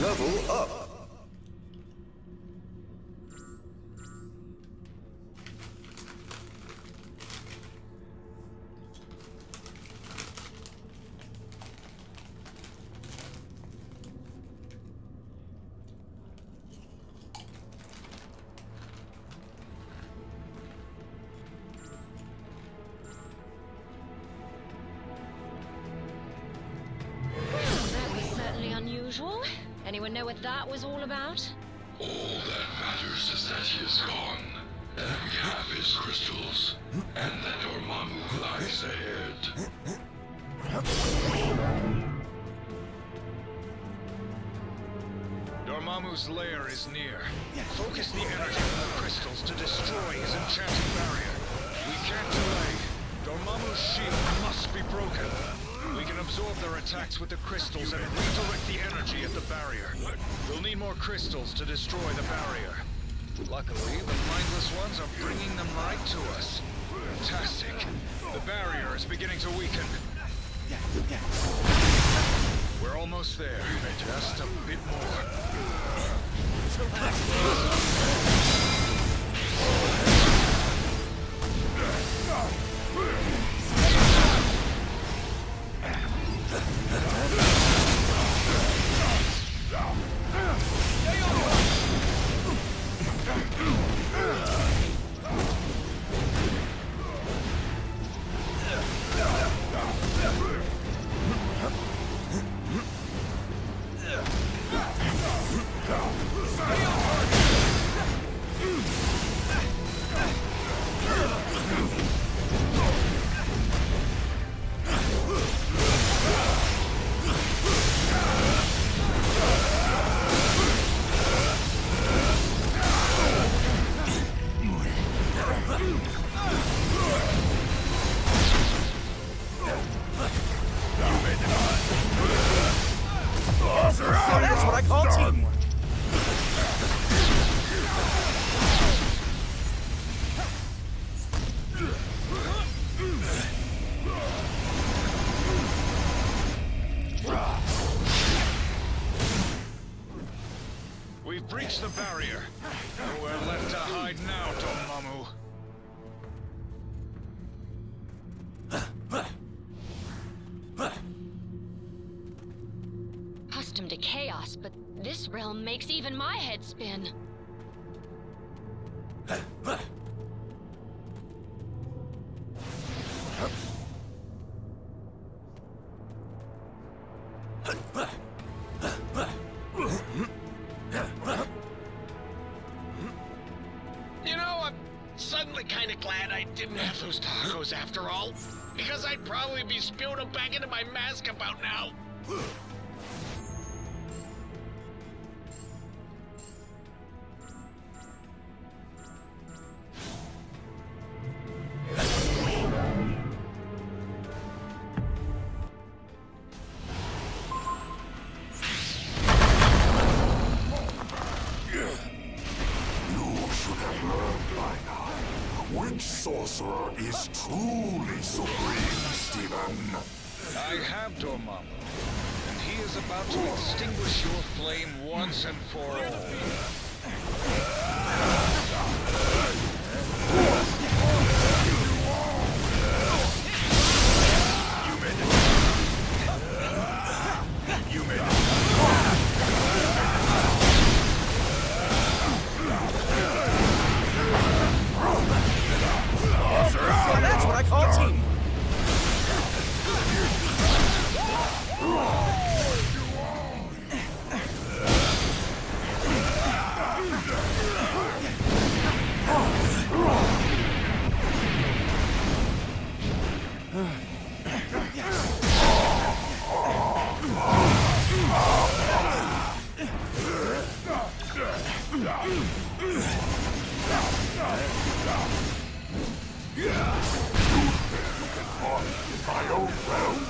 Level up. That was certainly unusual. Anyone know what that was all about? All that matters is that he is gone, that we have his crystals, and that Dormammu lies ahead. Dormammu's lair is near. Focus the energy from the crystals to destroy his enchanted barrier. We can't delay. Dormammu's shield must be broken. We can absorb their attacks with the crystals and redirect the energy at the barrier. We'll need more crystals to destroy the barrier. Luckily, the mindless ones are bringing them right to us. Fantastic. The barrier is beginning to weaken. We're almost there. Just a bit more. That's what I call teamwork. We've breached the barrier. Nowhere left to hide now, Dormammu. Accustomed to chaos, but this realm makes even my head spin. You know, I'm suddenly kind of glad I didn't have those tacos after all. Because I'd probably be spewing them back into my mask about now. Which sorcerer is truly supreme, Stephen? I have Dormammu, and he is about to extinguish your flame once and for all. That's what I call teamwork. My own realm?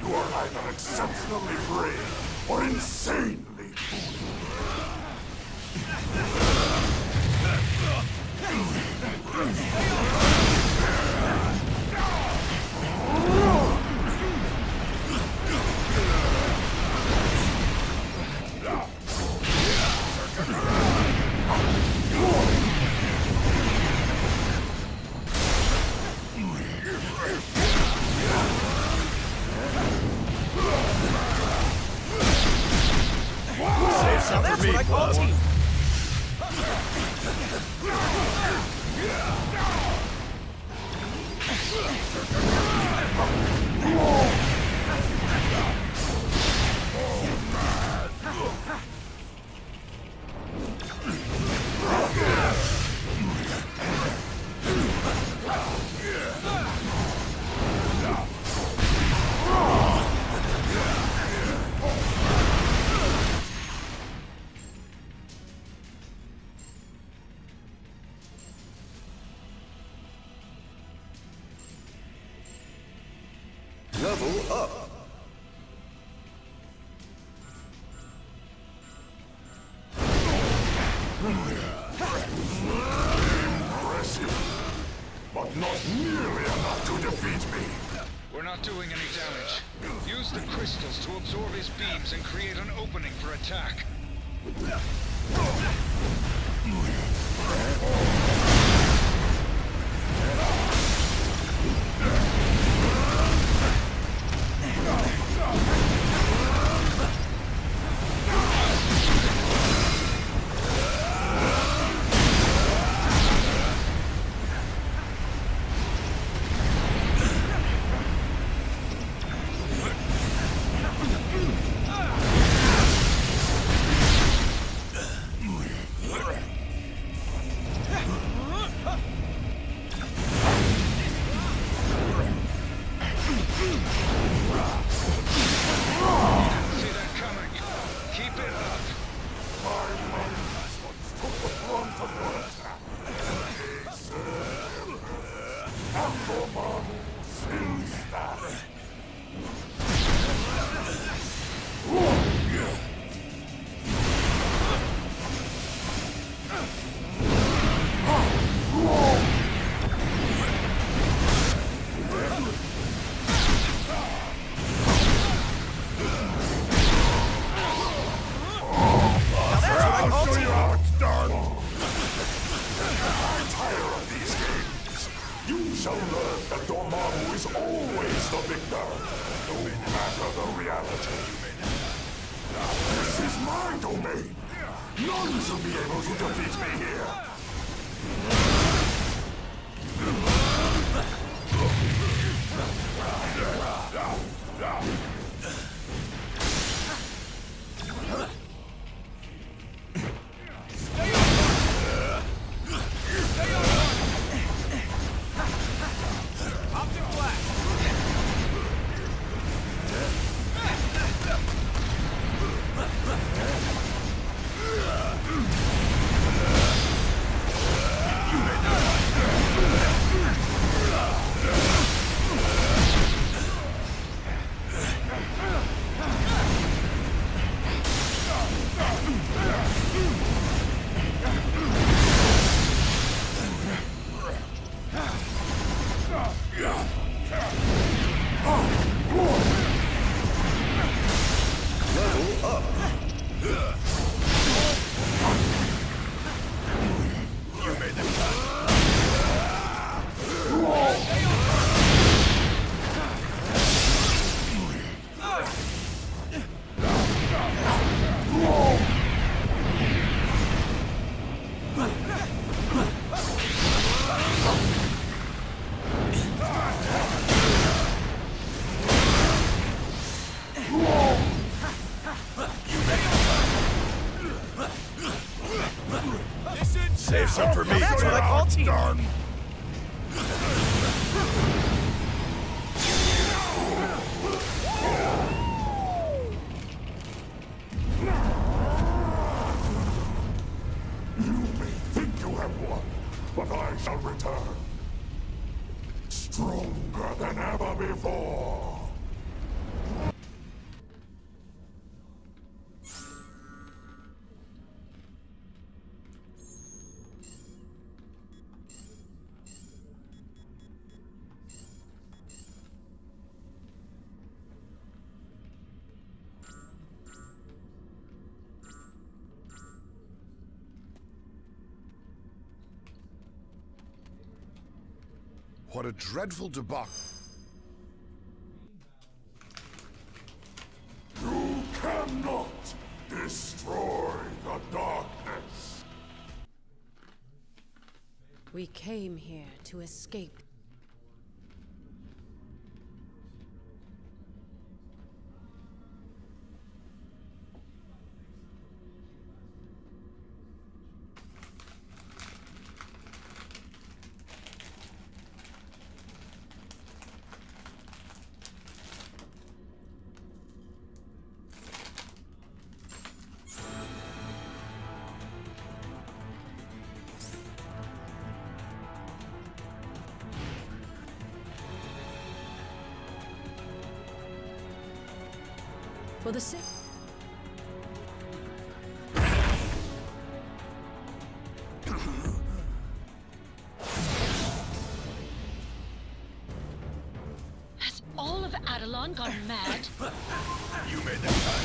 You are either exceptionally brave or insanely Now that's what I call team. Level up. impressive, but not nearly enough to defeat me. We're not doing any damage. Use the crystals to absorb his beams and create an opening for attack. Save some for me. That's what I call team. before. What a dreadful debacle. You cannot destroy the darkness. We came here to escape. For the sake. Has all of Adelon gone mad? You made that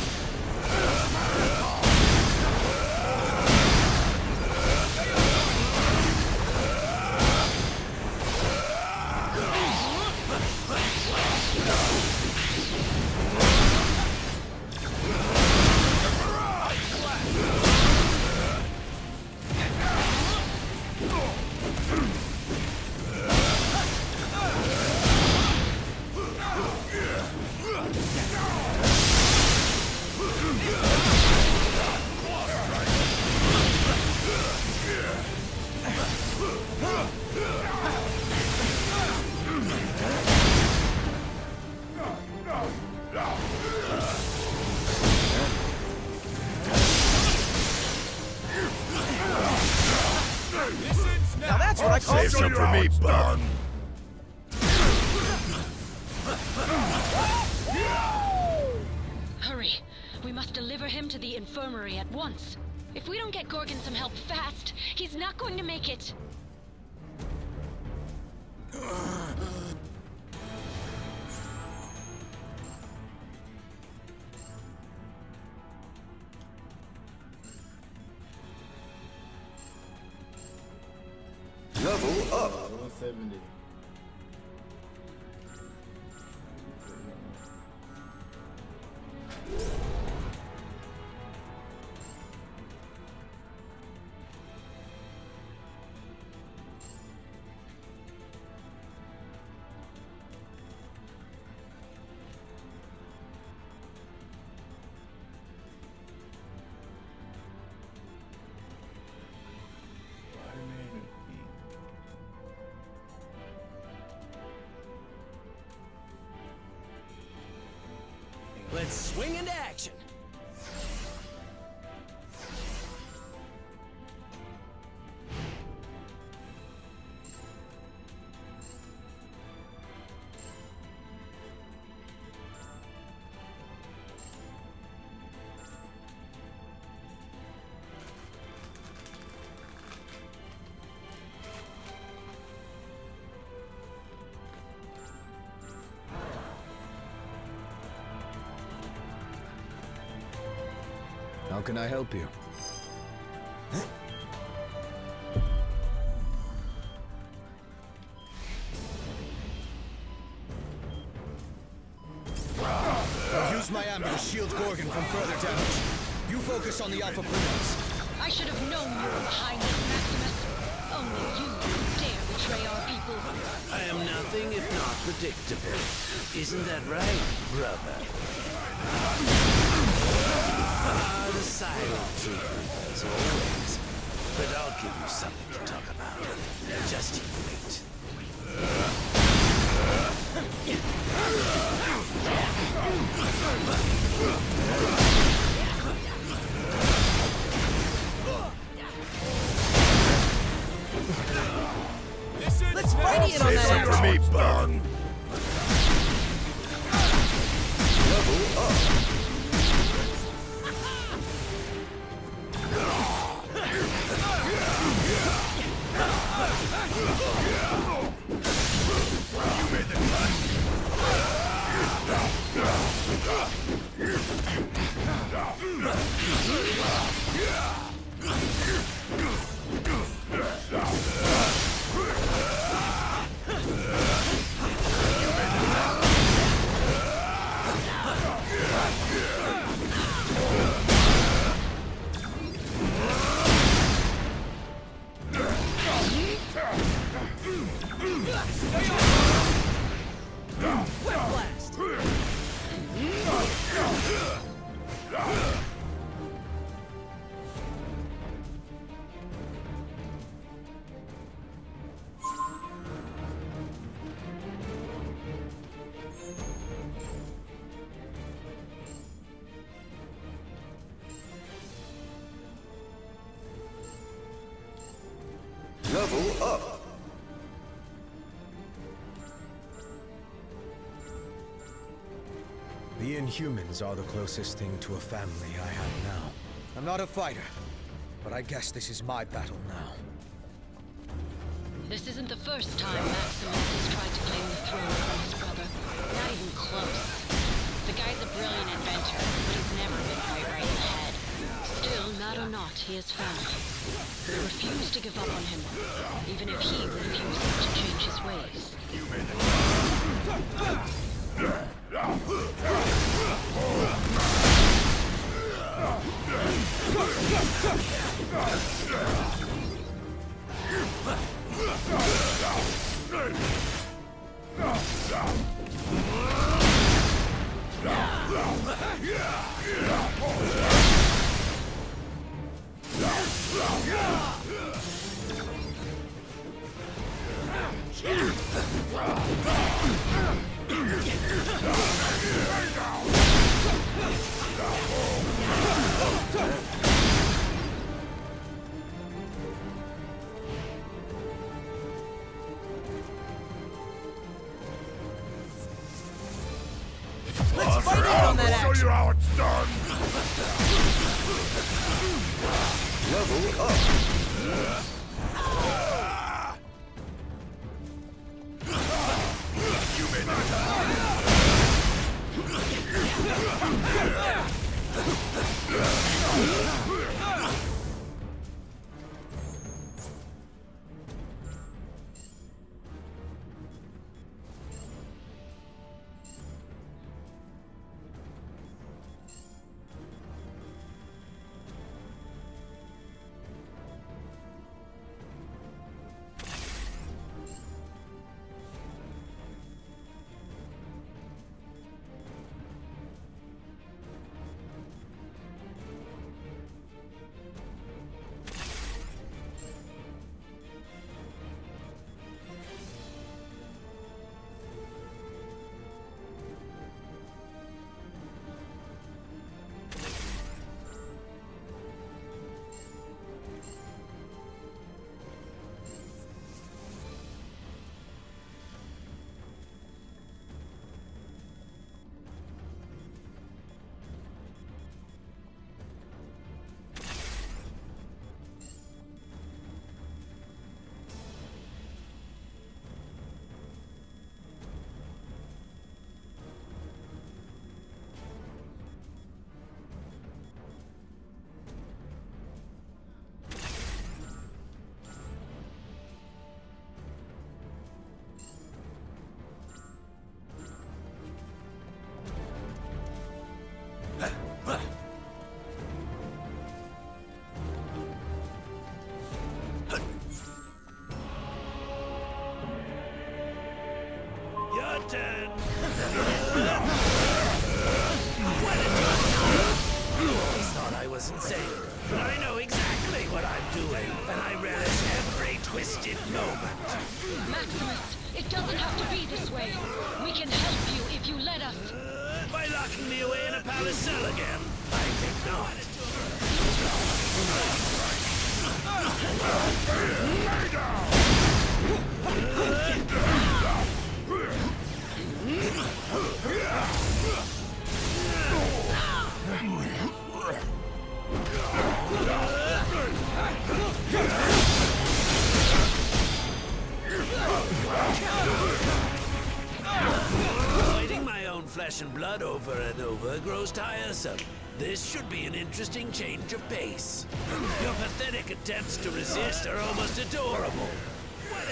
Now that's what I call Save some for me, bud. Hurry. We must deliver him to the infirmary at once. If we don't get Gorgon some help fast, he's not going to make it. Level up. 170. Let's swing into action. How can I help you? I'll use my amber to shield Gorgon from further damage. You focus on the Alpha Primitives. I should have known you were behind this, Maximus. Only you dare betray our people. I am nothing if not predictable. Isn't that right, brother? The silent treatment, as always. But I'll give you something to talk about. Just you wait. Let's fight in on Save that some for me, arrow. bud. The Inhumans are the closest thing to a family I have now. I'm not a fighter, but I guess this is my battle now. This isn't the first time Maximus has tried to claim the throne from his brother. Not even close. The guy's a brilliant inventor, but he's never been quite right in the head. Still, not or not, he has family. They refuse to give up on him, even if he refuses to change his ways. Let's fight it on that action. Show you how it's done. Level up. You made that. Your turn. Always thought I was insane, but I know exactly what I'm doing, and I relish every twisted moment. Maximus, it doesn't have to be this way. We can help you if you let us. By locking me away in a palace cell again? I think not. Lay down. Fighting my own flesh and blood over and over grows tiresome. This should be an interesting change of pace. Your pathetic attempts to resist are almost adorable. What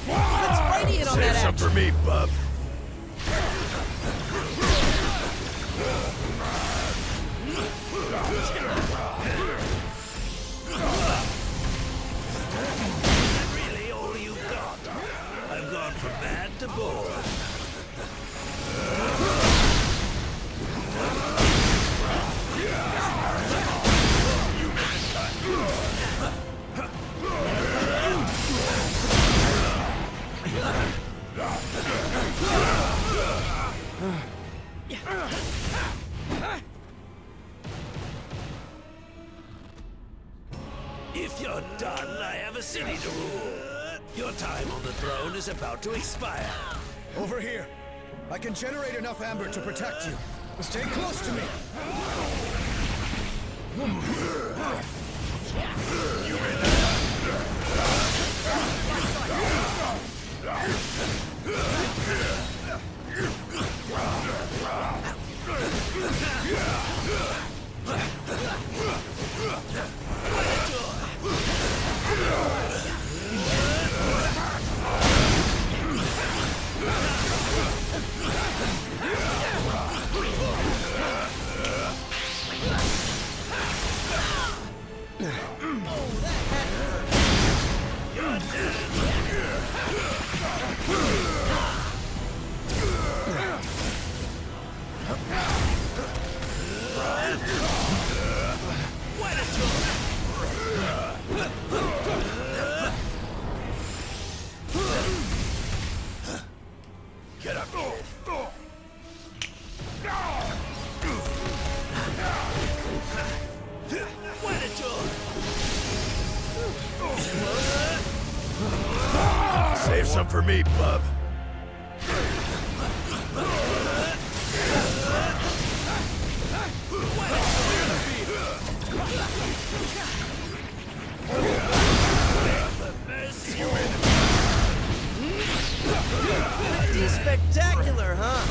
Let's fight it on that Save some for me, bub. If you're done, I have a city to rule. Your time on the throne is about to expire. Over here. I can generate enough amber to protect you. Stay close to me. Get up. Save some for me, bub. Pretty spectacular, huh?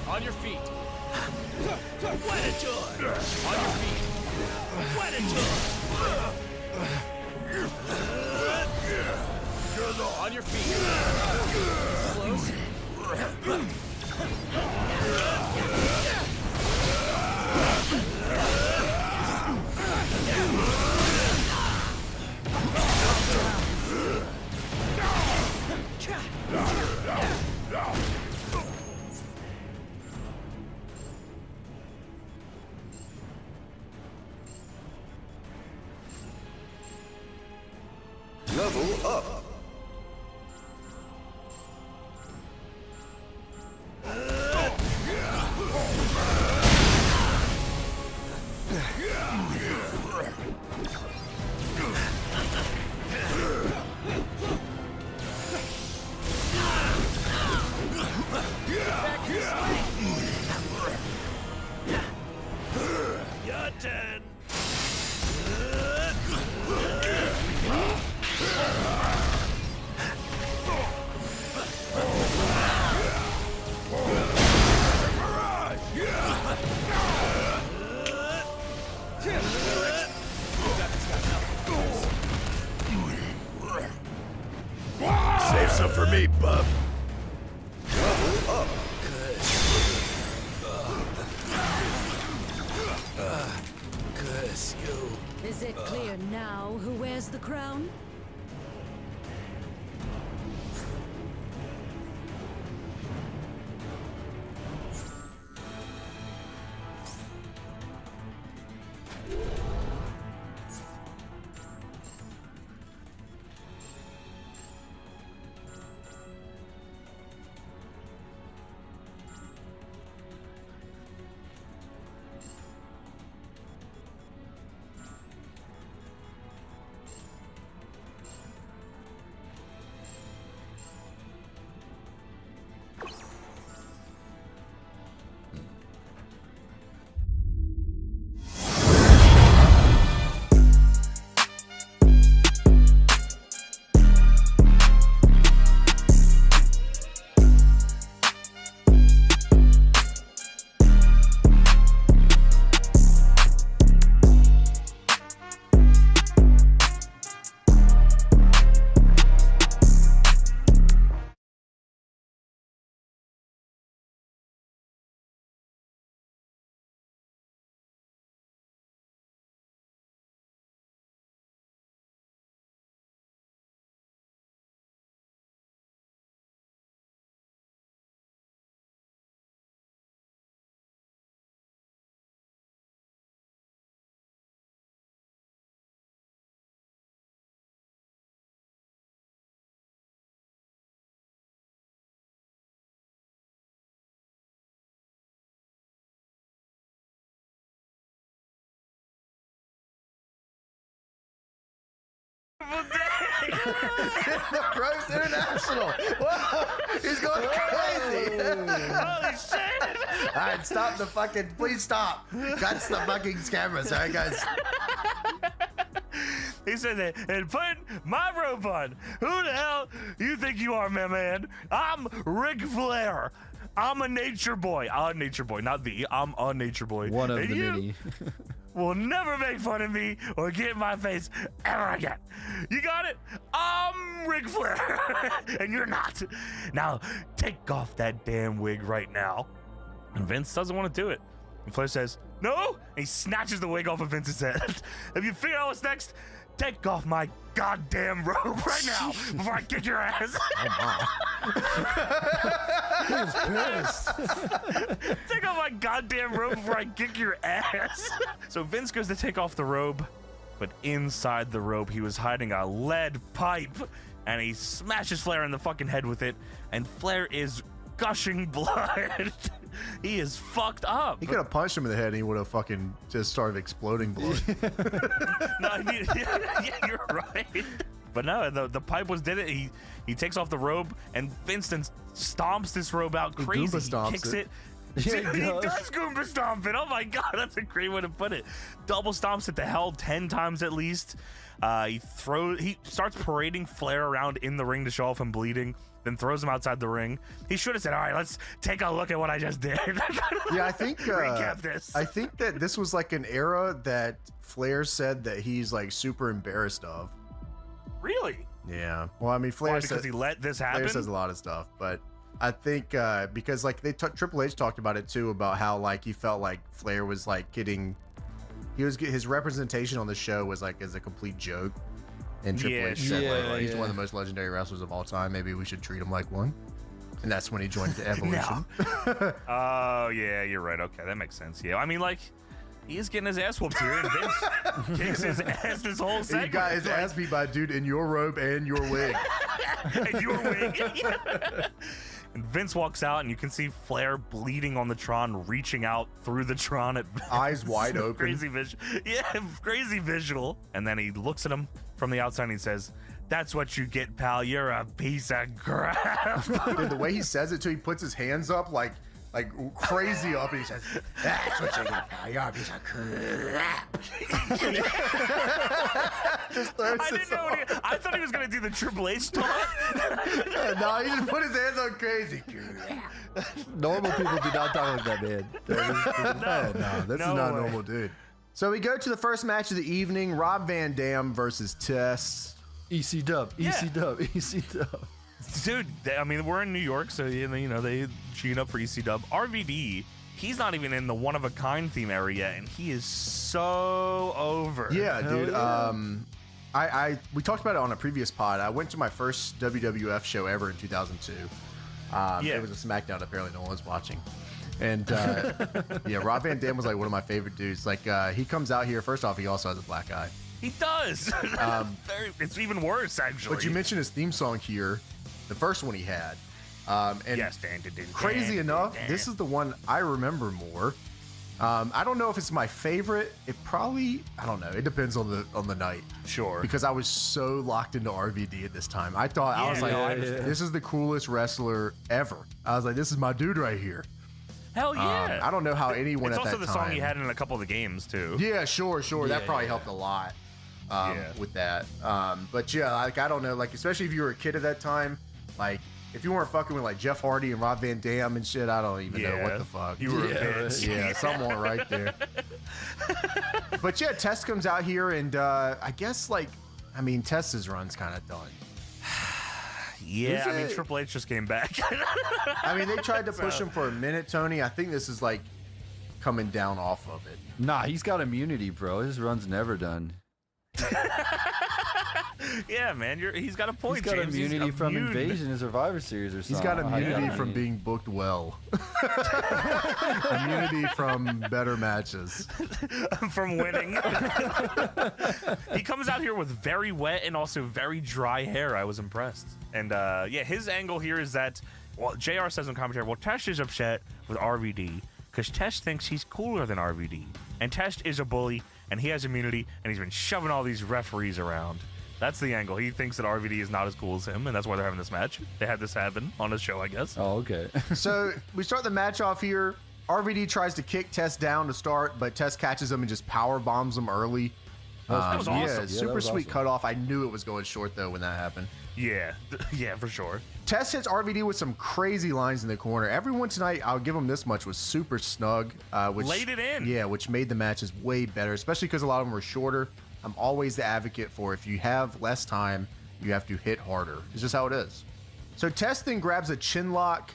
On your feet. What a joy! On your feet. What a joy! On your feet. Close. Level up. Your turn! Save some for me, bub. Level up. Curse you. Is it clear now who wears the crown? beautiful day. The Rose International. Whoa, he's going crazy. Holy shit. All right, stop the fucking. Please stop. That's the fucking cameras. All right, guys. He said that, and put my robe on. Who the hell you think you are, my man? I'm Ric Flair. I'm a nature boy. A nature boy, not the. I'm a nature boy. One of and the you many. will never make fun of me or get in my face ever again. You got it? I'm Ric Flair, and you're not. Now, take off that damn wig right now. And Vince doesn't want to do it. And Flair says, no, and he snatches the wig off of Vince's head. Have you figured out what's next? Take off my goddamn robe right now before I kick your ass. Take off my goddamn robe before I kick your ass. So Vince goes to take off the robe, but inside the robe he was hiding a lead pipe, and he smashes Flair in the fucking head with it, and Flair is gushing blood. He is fucked up. He could have punched him in the head and he would have fucking just started exploding blood. No, yeah, you're right. But no, the pipe did it. He takes off the robe, and Vincent stomps this robe out crazy. Goomba He kicks stomps it. Yeah, he does Goomba stomp it. Oh my god, that's a great way to put it. Double stomps it to hell 10 times at least. He starts parading Flair around in the ring to show off him bleeding, then throws him outside the ring. He should have said, all right, let's take a look at what I just did. Yeah, I think recap this. I think that this was like an era that Flair said that he's like super embarrassed of. Really? Yeah. Well, I mean, Flair because he let this happen. Flair says a lot of stuff, but I think because like Triple H talked about it too, about how like he felt like Flair was like getting, his representation on the show was like as a complete joke. And Triple H said, like, he's one of the most legendary wrestlers of all time. Maybe we should treat him like one. And that's when he joined the Evolution. Oh, yeah, you're right. Okay, that makes sense. Yeah, I mean, like, he's getting his ass whooped here, and Vince kicks his ass this whole segment. He got his ass beat by a dude in your robe and your wig. And your wig. And Vince walks out, and you can see Flair bleeding on the Tron, reaching out through the Tron at eyes wide open. Crazy visual. Yeah, crazy visual. And then he looks at him from the outside, and he says, "That's what you get, pal. You're a piece of crap." Dude, the way he says it too, he puts his hands up like crazy up, and he says, "That's what you get, pal. You're a piece of crap." Just throws I thought he was gonna do the Triple H taunt. No, he just put his hands on crazy. Normal people do not talk like that, man. No, this is not normal, dude. So we go to the first match of the evening: Rob Van Dam versus Test. EC Dub, EC Dub, EC Dub. Dude, I mean, we're in New York, so you know they gene up for EC Dub. RVD, he's not even in the One of a Kind theme area, and he is so over. Yeah, dude. Yeah. We talked about it on a previous pod. I went to my first WWF show ever in 2002. It was a SmackDown. Apparently, no one was watching. And yeah, Rob Van Dam was like one of my favorite dudes. Like he comes out here. First off, he also has a black eye. He does. It's even worse, actually. But you mentioned his theme song here, the first one he had. And yes, crazy enough, this is the one I remember more. I don't know if it's my favorite. It probably, I don't know. It depends on the night. Sure. Because I was so locked into RVD at this time. I thought I was like, this is the coolest wrestler ever. I was like, this is my dude right here. Hell yeah. I don't know how anyone it's at that time. It's also the song he had in a couple of the games too. Yeah, sure. That probably helped a lot with that. But yeah, like I don't know, like especially if you were a kid at that time, like if you weren't fucking with like Jeff Hardy and Rob Van Dam and shit, I don't even know what the fuck. You were a bitch. Yeah, someone right there. But yeah, Test comes out here and I guess like, I mean, Test's run's kind of done. Yeah, I mean, Triple H just came back. I mean, they tried to push him for a minute, Tony. I think this is like coming down off of it. Nah, he's got immunity, bro. His run's never done. Yeah, man, he's got a point. He's got James. immunity from Invasion and Survivor Series or something. He's got immunity from being booked well. Immunity from better matches. From winning. He comes out here with very wet and also very dry hair. I was impressed. And yeah, his angle here is that, well, JR says in commentary, well, Tesh is upset with RVD because Tesh thinks he's cooler than RVD. And Tesh is a bully, and he has immunity, and he's been shoving all these referees around. That's the angle. He thinks that RVD is not as cool as him, and that's why they're having this match. They had this happen on his show, I guess. Oh, okay. So we start the match off here. RVD tries to kick Test down to start, but Test catches him and just power bombs him early. That was awesome. Yeah, super sweet cutoff. I knew it was going short though when that happened. Yeah, yeah, for sure. Test hits RVD with some crazy lines in the corner. Everyone tonight, I'll give them this much, was super snug. Which laid it in. Yeah, which made the matches way better, especially because a lot of them were shorter. I'm always the advocate for if you have less time, you have to hit harder. It's just how it is. So Test then grabs a chin lock.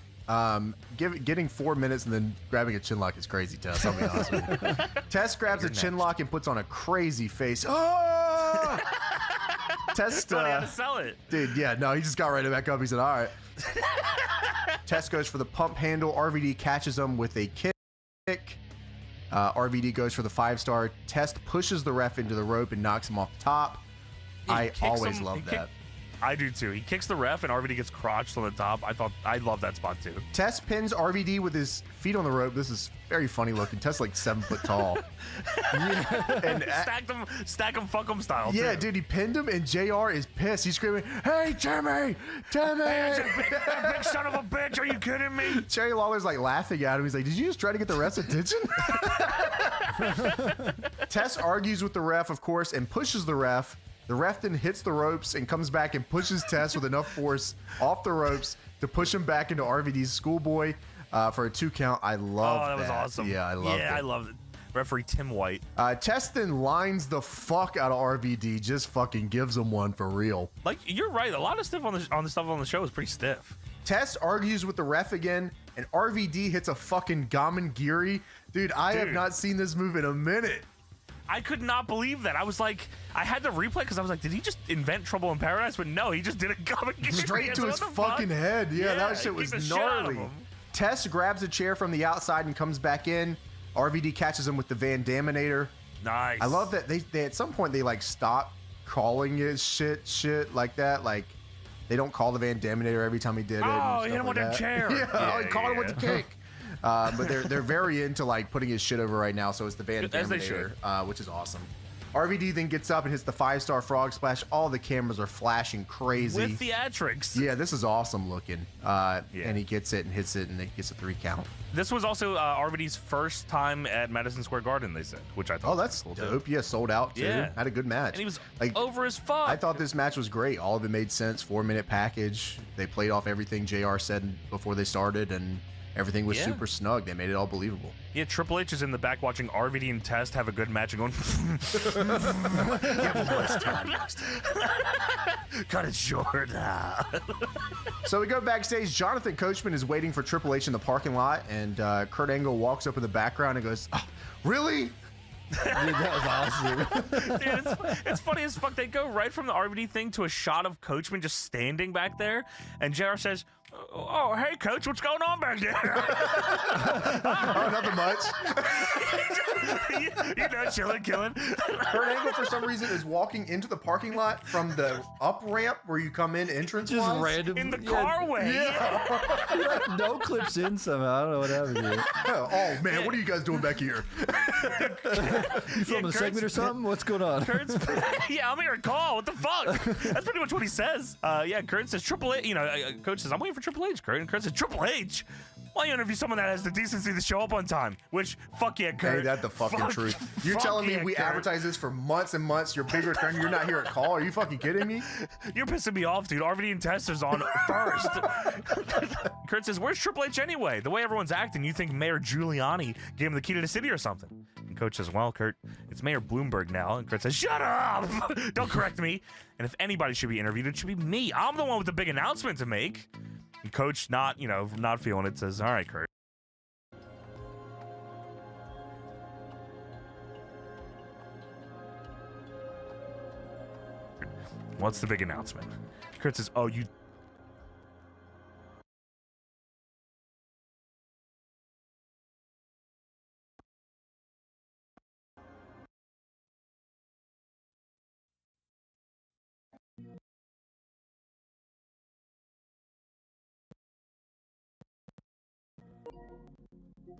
Getting 4 minutes and then grabbing a chin lock is crazy, Tess. I'll be honest with you. Tess grabs a chin lock and puts on a crazy face. Oh! Tess, how to sell it. Dude, yeah, no, he just got right back up. He said, all right. Tess goes for the pump handle. RVD catches him with a kick. RVD goes for the 5-star. Test pushes the ref into the rope and knocks him off the top. I always love that. I do too. He kicks the ref and RVD gets crotched on the top. I love that spot too. Tess pins RVD with his feet on the rope. This is very funny looking. Tess like 7 foot tall. And stack him, fuck him style. Yeah, too. dude, he pinned him and JR is pissed. He's screaming, "Hey, Timmy! Timmy! Hey, big son of a bitch! Are you kidding me?" Jerry Lawler's like laughing at him. He's like, "Did you just try to get the ref's attention?" Tess argues with the ref, of course, and pushes the ref. The ref then hits the ropes and comes back and pushes Tess with enough force off the ropes to push him back into RVD's schoolboy for a 2 count. I love that. Oh, that was awesome. Yeah, I loved it. Yeah, I loved it. Referee Tim White. Tess then lines the fuck out of RVD, just fucking gives him one for real. Like, you're right. A lot of stuff on the stuff on the show is pretty stiff. Tess argues with the ref again, and RVD hits a fucking Gamengiri. Dude, I have not seen this move in a minute. I could not believe that. I was like, I had to replay because I was like, did he just invent Trouble in Paradise? But no, he just did a Gamengiri. Straight to his fucking head. Yeah, that shit was gnarly. Tess grabs a chair from the outside and comes back in. RVD catches him with the Van Daminator. Nice. I love that they at some point they like stop calling it shit like that. Like they don't call the Van Daminator every time he did it. Oh, he hit him with a chair. Yeah, he caught him with the kick. But they're very into like putting his shit over right now, so it's the Van Daminator, which is awesome. RVD then gets up and hits the 5-star frog splash. All the cameras are flashing crazy. With theatrics. Yeah, this is awesome looking. And he gets it and hits it, and it gets a 3 count. This was also RVD's first time at Madison Square Garden, they said, which I thought that's was cool dope. too. Yeah, sold out too. Yeah. Had a good match. And he was like over as fuck. I thought this match was great. All of it made sense. 4-minute package. They played off everything JR said before they started, and everything was super snug. They made it all believable. Yeah, Triple H is in the back watching RVD and Test have a good match and going, cut it short. So we go backstage. Jonathan Coachman is waiting for Triple H in the parking lot, and Kurt Angle walks up in the background and goes, "Oh, really?" Dude, that was awesome. Dude, it's funny as fuck. They go right from the RVD thing to a shot of Coachman just standing back there, and JR says, "Oh, hey, Coach, what's going on back there?" Oh, nothing much. you know, chilling, killing. Kurt Angle, for some reason, is walking into the parking lot from the up ramp where you come in entrance. Just random in the carway. Yeah. No clips in somehow. I don't know what happened here. Oh man, what are you guys doing back here? You filming a segment or something? What's going on? Kurt's, yeah, I'm here to call. What the fuck? That's pretty much what he says. Yeah, Kurt says Triple H. You know, Coach says, "I'm waiting for Triple H." Kurt, and Kurt says, "Triple H? Why you interview someone that has the decency to show up on time?" Which, fuck yeah, Kurt. Hey, that's the fucking truth. You're telling me we advertise this for months and months. You're bigger than you're not here at call. Are you fucking kidding me? You're pissing me off, dude. RVD and Tester's on first. Kurt says, "Where's Triple H anyway? The way everyone's acting, you think Mayor Giuliani gave him the key to the city or something." And Coach says, "Well, Kurt, it's Mayor Bloomberg now." And Kurt says, "Shut up! Don't correct me. And if anybody should be interviewed, it should be me. I'm the one with the big announcement to make." And Coach, not feeling it, says, "All right, Kurt." What's the big announcement? Kurt says, "Oh, you..."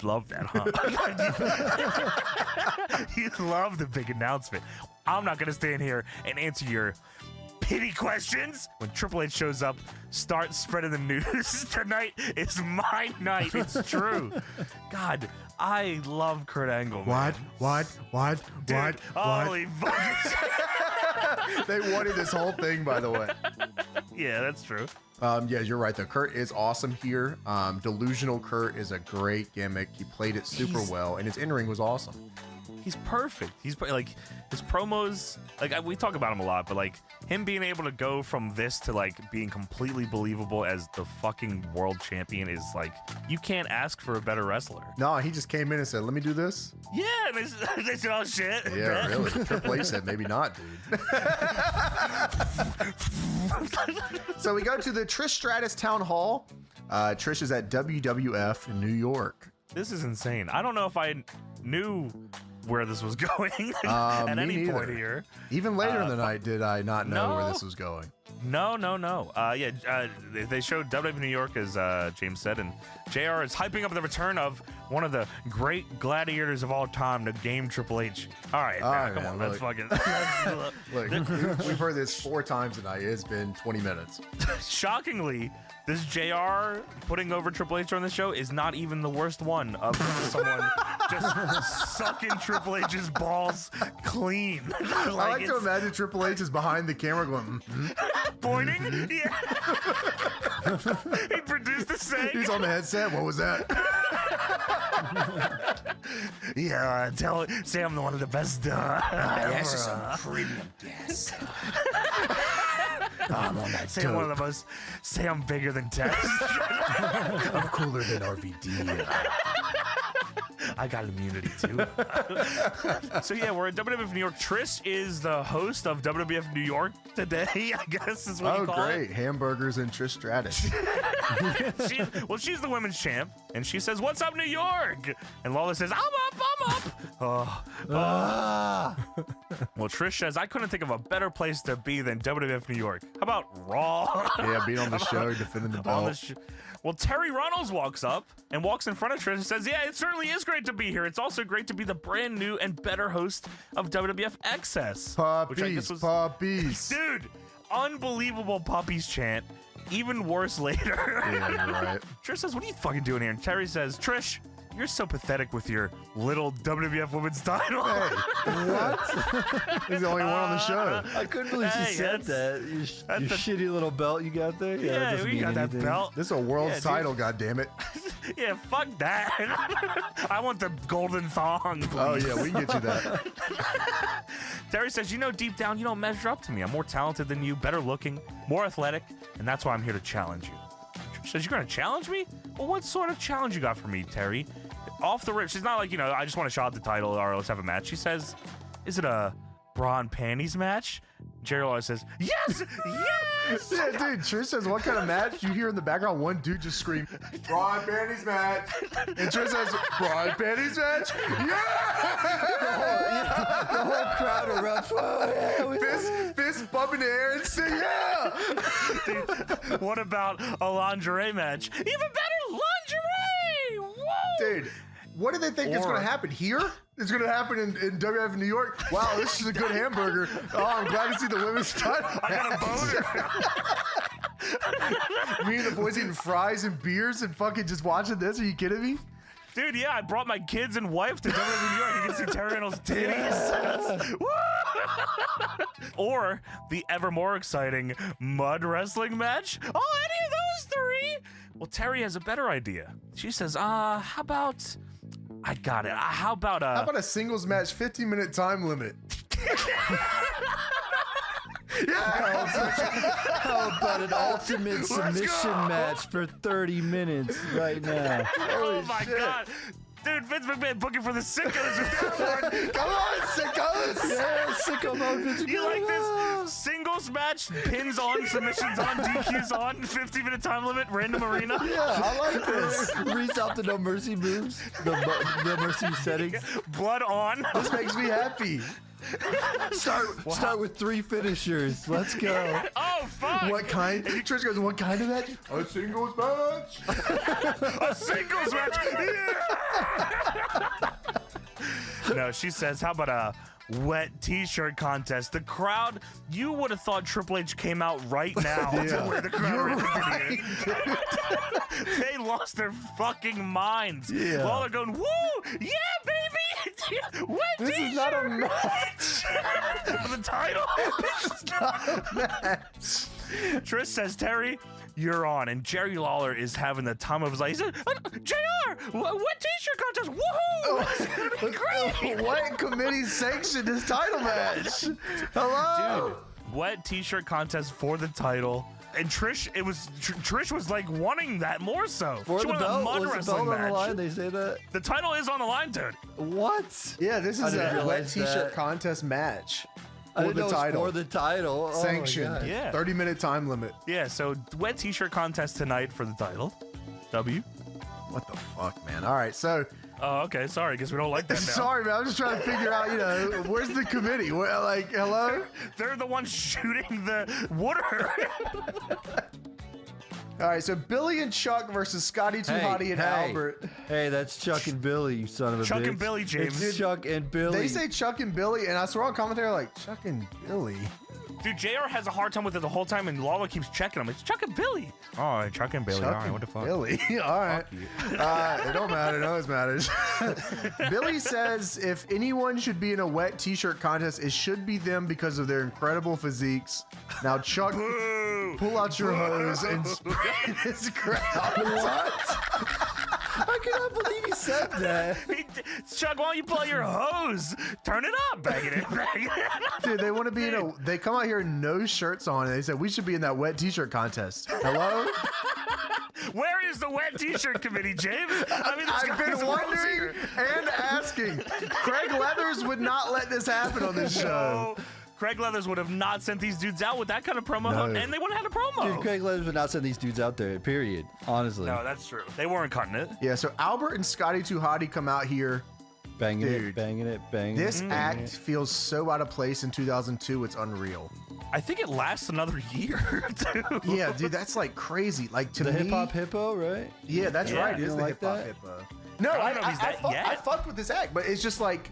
Love that, huh? You love the big announcement. I'm not gonna stand here and answer your Any questions? When Triple H shows up, start spreading the news. Tonight is my night. It's true. God, I love Kurt Angle. Man. What? Dude, holy fuck. They wanted this whole thing, by the way. Yeah, that's true. Yeah, you're right though. Kurt is awesome here. Delusional Kurt is a great gimmick. He played it super well, and his in-ring was awesome. He's perfect. He's like his promos. Like we talk about him a lot, but like him being able to go from this to like being completely believable as the fucking world champion is like you can't ask for a better wrestler. No, he just came in and said, "Let me do this." Yeah, and they said, "Oh shit." Yeah, really. Triple H said, "Maybe not, dude." So we go to the Trish Stratus Town Hall. Trish is at WWF in New York. This is insane. I don't know if I knew where this was going at Me any neither. point here. Even later in the night, did I not know where this was going? No. They showed WWE New York, as James said, and JR is hyping up the return of one of the great gladiators of all time to game Triple H. All right, come on, let's fucking. Look, we've heard this 4 times tonight. It's been 20 minutes. Shockingly, this JR putting over Triple H on the show is not even the worst one of someone just sucking Triple H's balls clean. I like to imagine Triple H is behind the camera going, pointing. Yeah. He produced the saying. He's on the headset. What was that? Yeah, say I'm one of the best. Yes, it's some premium gas. I'm on that Say I'm one of the most. Say I'm bigger than Test. I'm cooler than RVD. I got immunity too. So yeah, we're at WWF New York. Trish is the host of WWF New York today, I guess is what you call it. Oh, great. Hamburgers and Trish Stratus. She's the women's champ, and she says, "What's up, New York?" And Lawler says, I'm up. Well, Trish says, "I couldn't think of a better place to be than WWF New York. How about Raw?" Yeah, being on the show, defending the belt. Well, Terry Runnels walks up and walks in front of Trish and says, "Yeah, it certainly is great to be here. It's also great to be the brand new and better host of WWF Excess." Puppies. Dude, unbelievable puppies chant. Even worse later. Yeah, you're right. Trish says, "What are you fucking doing here?" And Terry says, "Trish, you're so pathetic with your little WWF Women's title." Hey, what? He's the only one on the show. I couldn't believe she said that. Your shitty little belt you got there. Yeah, doesn't we mean got that anything. belt. This is a world's title, goddammit. Yeah, fuck that. I want the golden thong, please. Oh, yeah, we can get you that. Terry says, deep down, you don't measure up to me. I'm more talented than you, better looking, more athletic, and that's why I'm here to challenge you. She says, "You're going to challenge me? Well, what sort of challenge you got for me, Terry?" Off the rip, she's not like, I just want to shot at the title or let's have a match. She says, "Is it a bra and panties match?" Jerry Lawler says, "Yes! Yes!" Yeah, dude, Trish says, "What kind of match?" You hear in the background one dude just scream, "Bra and panties match." And Trish says, "Bra and panties match?" Yeah! The whole crowd erupts. Oh, yeah, fist bump in the air and say, "Yeah!" Dude, what about a lingerie match? Even better, lingerie! Whoa! Dude, what do they think is going to happen here? It's going to happen in WWF New York. Wow, this is a good hamburger. Oh, I'm glad to see the women's title. I got a boner. Me and the boys eating fries and beers and fucking just watching this. Are you kidding me? Dude, yeah, I brought my kids and wife to WWF New York. You can see Terry Reynolds' titties. Or the ever more exciting mud wrestling match. Oh, any of those 3? Well, Terry has a better idea. She says, how about... I got it. How about a singles match, 15-minute time limit? How about an ultimate submission match for 30 minutes right now? Oh my God. Dude, Vince McMahon booking for the sickos with that one. Come on, sickos! Yeah, sicko mode, Vince McMahon. You like this? Singles match, pins on, submissions on, DQs on, 15-minute time limit, random arena. Yeah, I like this. Reads out the No Mercy moves, the Mercy settings. Blood on. This makes me happy. Start with 3 finishers. Let's go. Oh, fuck. What kind? Trish goes, "What kind of match?" "A singles match." A singles match. Yeah. No, she says, "How about a wet t-shirt contest. The crowd, you would have thought Triple H came out right now to where the crowd reacted here. They lost their fucking minds. Yeah. While they're going, woo! Yeah, baby! Wet This t-shirt! is not a match. For the title? This is not a match. Trish says, Terry, you're on. And Jerry Lawler is having the time of his life. He said, JR, what t-shirt contest? Woohoo! It's gonna be great. What committee sanctioned this title match? Hello? Dude, what t-shirt contest for the title? And Trish, Trish was like wanting that more so. For She the wanted a belt? mud Was the wrestling belt on the match. line? They say that? The title is on the line, dude. What? Yeah, this I is didn't a wet realize t-shirt that. contest match. I For didn't the know it was title. for the title. Oh my Sanctioned. God. Yeah. 30-minute time limit. Yeah, so wet t-shirt contest tonight for the title. W. What the fuck, man? All right, so... Oh, okay. Sorry, guess we don't like that now. Sorry, man. I'm just trying to figure out, where's the committee? Well, like, hello? They're the ones shooting the water. All right, so Billy and Chuck versus Scotty Too Hotty and Albert. Hey, that's Chuck and Billy, you son of a bitch. Chuck and Billy, James. It's Chuck and Billy. They say Chuck and Billy, and I saw on commentary like, Chuck and Billy? Dude, JR has a hard time with it the whole time, and Lawler keeps checking him. It's Chuck and Billy. All right, Chuck and Billy. Chuck All right, and what the fuck? Billy. All right. It don't matter. It always matters. Billy says if anyone should be in a wet t-shirt contest, it should be them because of their incredible physiques. Now, Chuck, pull out your hose and spray this crowd. What? I cannot believe he said that. Chuck, why don't you pull out your hose? Turn it up. Bang it in. Bang it in. Dude, they want to be in a. They come out here no shirts on, and they said we should be in that wet t-shirt contest. Hello? Where is the wet t-shirt committee, James? I mean, I've been wondering and asking. Craig Leathers would not let this happen on this show. No. Craig Leathers would have not sent these dudes out with that kind of promo, No. and they wouldn't have had a promo. Dude, Craig Leathers would not send these dudes out there, period. Honestly. No, that's true. They weren't cutting it. Yeah, so Albert and Scotty Too Hotty come out here. Banging Dude, it, banging it, banging it. This act feels so out of place in 2002, it's unreal. I think it lasts another year, too. Yeah, dude, that's like crazy. Like to the me, Hip Hop Hippo, right? Yeah, that's right. It You is don't the like Hip Hop that? Hippo. No, I don't know if he's that yet. I fucked with this act, but it's just like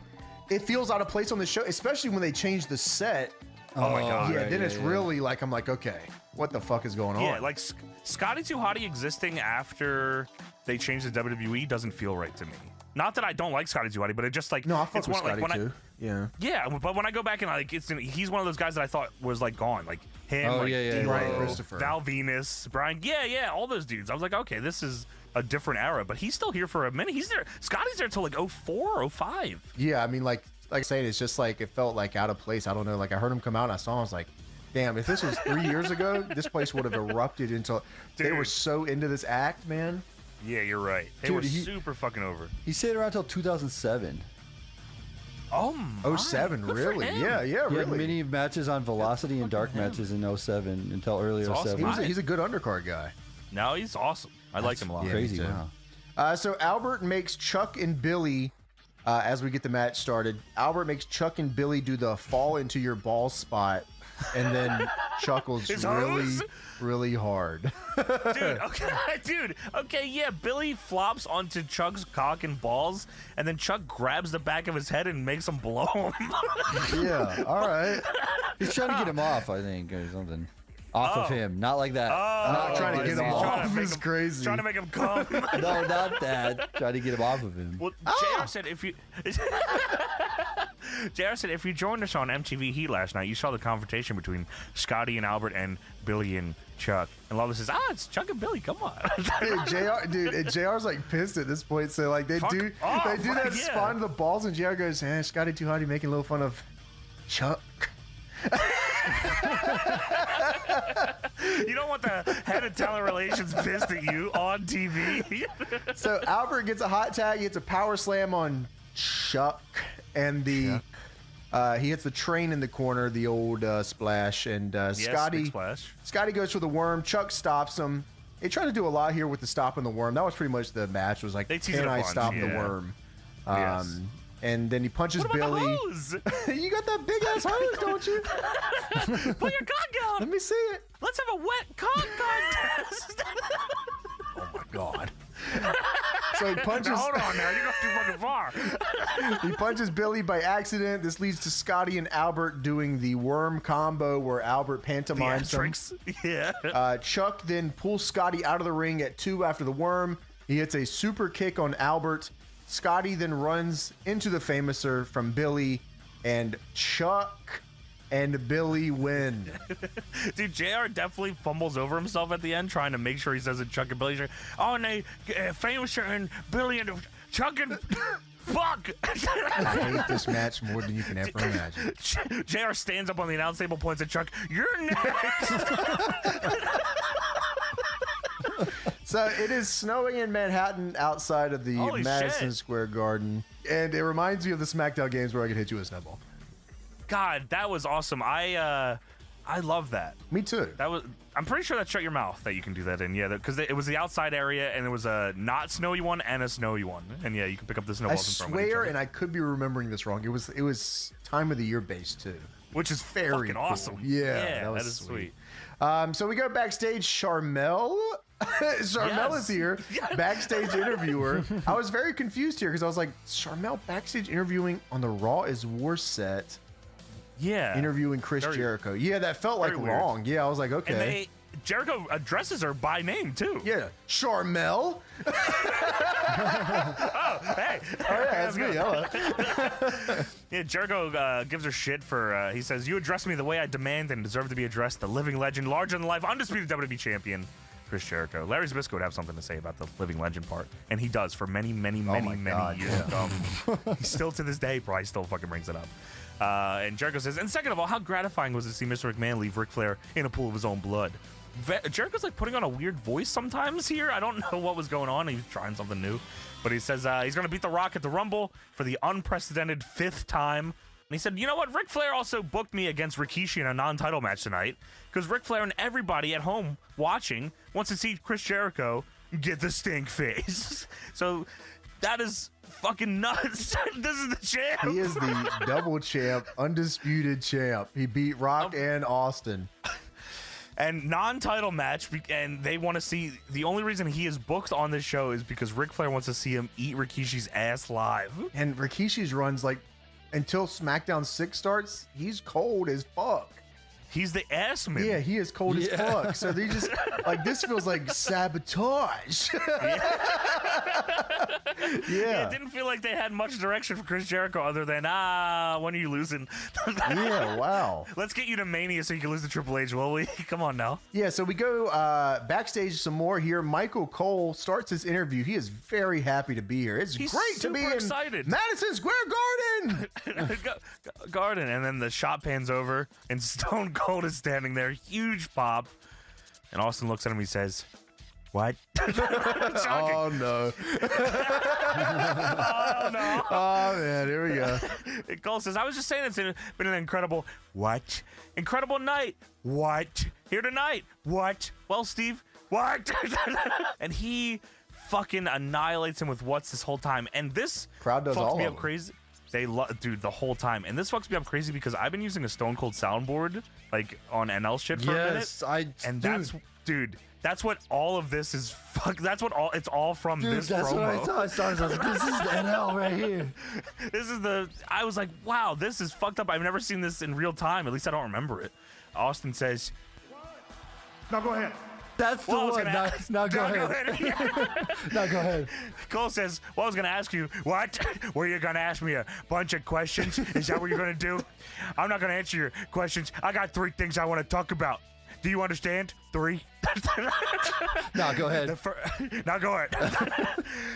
it feels out of place on the show, especially when they change the set. Oh my God. Yeah, right, then yeah, it's yeah. really like I'm like, okay, what the fuck is going on? Yeah, like Scotty Too Hotty existing after they changed the WWE doesn't feel right to me. Not that I don't like Scotty Too Hotty, but it just like no, I fuck it's with one, Scotty like, when too. Yeah. Yeah, but when I go back and like he's one of those guys that I thought was like gone, like him, Oh, like yeah, yeah, D-Lo, Brian Christopher. Val Venus, Brian, yeah, all those dudes. I was like, okay, this is a different era, but he's still here for a minute. He's there. Scotty's there till like 04, 05. Yeah, I mean, like I said, it's just like it felt like out of place. I don't know. Like I heard him come out, and I saw him. I was like, damn, if this was 3 years ago, this place would have erupted into. They were so into this act, man. Yeah, you're right. They Dude, were he- super fucking over. He stayed around till 2007. Oh my. 07, Good for really? him. Yeah, He had really. mini matches on Velocity and dark matches in 07 until early It's awesome. 07. He's a good undercard guy. No, he's awesome. I like him a lot. Yeah, Crazy, me too. wow. So Albert makes Chuck and Billy, as we get the match started, Albert makes Chuck and Billy do the fall into your ball spot, and then chuckles His really, hose? really hard. Dude, okay, yeah, Billy flops onto Chuck's cock and balls, and then Chuck grabs the back of his head and makes him blow him. Yeah, all right. He's trying to get him off, I think, or something. Off of him. Not like that. Not trying to get him He's trying to off make is him- crazy. Trying to make him come. No, not that. Trying to get him off of him. Well, JR said if you JR said if you joined us on MTV Heat last night, you saw the confrontation between Scotty and Albert and Billy and Chuck. And Lawler says, it's Chuck and Billy, come on. And JR's like pissed at this point, so like they Fuck do off, that yeah. spawn to the balls, and JR goes, Scotty Too Hotty making a little fun of Chuck. You don't want the head of talent relations pissed at you on TV. So Albert gets a hot tag, he hits a power slam on Chuck, and he hits the train in the corner, the old splash, and Scotty big splash. Scotty goes for the worm. Chuck stops him. They try to do a lot here with the stopping the worm. That was pretty much the match. Was like, They tease it can a I bunch, stop the yeah. worm? Yes. And then he punches What about Billy. the hose? You got that big ass hose, don't you? Pull your cock out. Let me see it. Let's have a wet cock contest. Oh my god. So he punches. Now, hold on now, you go too fucking far. He punches Billy by accident. This leads to Scotty and Albert doing the worm combo where Albert pantomimes him. Yeah. Chuck then pulls Scotty out of the ring at 2 after the worm. He hits a super kick on Albert. Scotty then runs into the Famouser from Billy, and Chuck and Billy win. Dude, JR definitely fumbles over himself at the end trying to make sure he says it Chuck and Billy. Oh, and they Famouser and Billy and Chuck and fuck. I hate this match more than you can ever imagine. JR stands up on the announce table, points at Chuck. You're next. So it is snowing in Manhattan outside of the Holy Madison shit. Square Garden. And it reminds me of the SmackDown games where I could hit you with a snowball. God, that was awesome. I love that. Me too. I'm pretty sure that's Shut Your Mouth that you can do that in. Yeah, because it was the outside area and it was a not snowy one and a snowy one. And yeah, you can pick up the I snowballs and throw them at each swear, other. and I could be remembering this wrong. It was time of the year based too. Which is very fucking cool. awesome. Yeah, that was is sweet. So we go backstage. Charmel is here, backstage interviewer. I was very confused here because I was like, Charmel backstage interviewing on the Raw is War set. Yeah. Interviewing Chris Jericho. Yeah, that felt like weird. wrong. Yeah, I was like, okay. And Jericho addresses her by name too. Yeah, Charmel. Oh, hey. Oh yeah, that's me. Hello. Yeah, Jericho gives her shit for, he says, you address me the way I demand and deserve to be addressed. The living legend, larger than life, undisputed WWE champion, Chris Jericho. Larry Zbyszko would have something to say about the living legend part. And he does for many, many, many, many years. He still to this day probably still fucking brings it up. And Jericho says, and second of all, how gratifying was it to see Mr. McMahon leave Ric Flair in a pool of his own blood? Jericho's like putting on a weird voice sometimes here. I don't know what was going on. He was trying something new. But he says he's going to beat The Rock at the Rumble for the unprecedented 5th time. And he said, you know what? Ric Flair also booked me against Rikishi in a non-title match tonight because Ric Flair and everybody at home watching wants to see Chris Jericho get the stink face. So that is fucking nuts. This is the champ. He is the double champ, undisputed champ. He beat Rock and Austin. And non-title match, and they want to see, the only reason he is booked on this show is because Ric Flair wants to see him eat Rikishi's ass live. And Rikishi's runs, like, until SmackDown 6 starts, he's cold as fuck. He's the ass man. Yeah, he is cold as fuck. So they just, like, this feels like sabotage. Yeah, it didn't feel like they had much direction for Chris Jericho other than, when are you losing? Yeah, wow. Let's get you to Mania so you can lose to Triple H, will we? Come on now. Yeah, so we go backstage some more here. Michael Cole starts his interview. He is very happy to be here. He's great to be excited. in Madison Square Garden. And then the shot pans over, and Stone Cold is standing there. Huge pop. And Austin looks at him and he says, what? Oh, no. Oh, no. Oh, man, here we go. Cole says, I was just saying it's been an incredible, what? Incredible night. What? Here tonight. What? Well, Steve, what? And he fucking annihilates him with what's this whole time. And this crowd does fucks all me of up them. crazy. They love, dude, the whole time. And this fucks me up crazy because I've been using a Stone Cold soundboard, like on NL shit for a minute. That's what all of this is. That's what all. It's all from this that's promo. what I thought. I started. I was like, this is the NL right here. This is the. I was like, wow, this is fucked up. I've never seen this in real time. At least I don't remember it. Austin says, Now go ahead. That's the one. Now go ahead. Now go ahead. Cole says, well, I was going to ask you, what? Were you going to ask me a bunch of questions? Is that what you're going to do? I'm not going to answer your questions. I got 3 things I want to talk about. Do you understand? 3? Now go ahead. Now go ahead.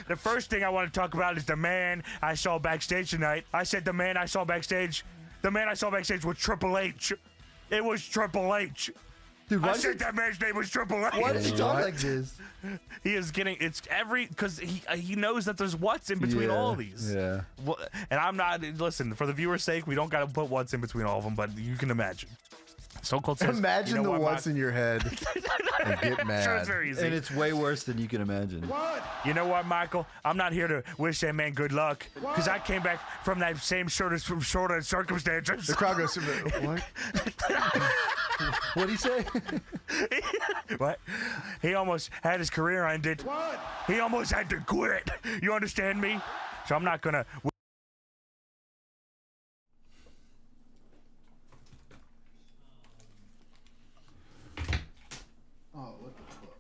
The first thing I want to talk about is the man I saw backstage tonight. I said the man I saw backstage. The man I saw backstage was Triple H. It was Triple H. Dude, I said that man's name was Triple H. Why did you talk like this? He is getting because he knows that there's what's in between all these. Yeah. Well, and I'm not. Listen, for the viewer's sake, we don't got to put what's in between all of them, but you can imagine. Stone Cold says, imagine you know the what, what's in your head and get mad. Sure, it's very easy. And it's way worse than you can imagine. What? You know what, Michael? I'm not here to wish that man good luck because I came back from that same sort of circumstances. The crowd goes, what? What'd he say? What? He almost had his career ended. What? He almost had to quit. You understand me? So I'm not gonna. Oh, what the fuck?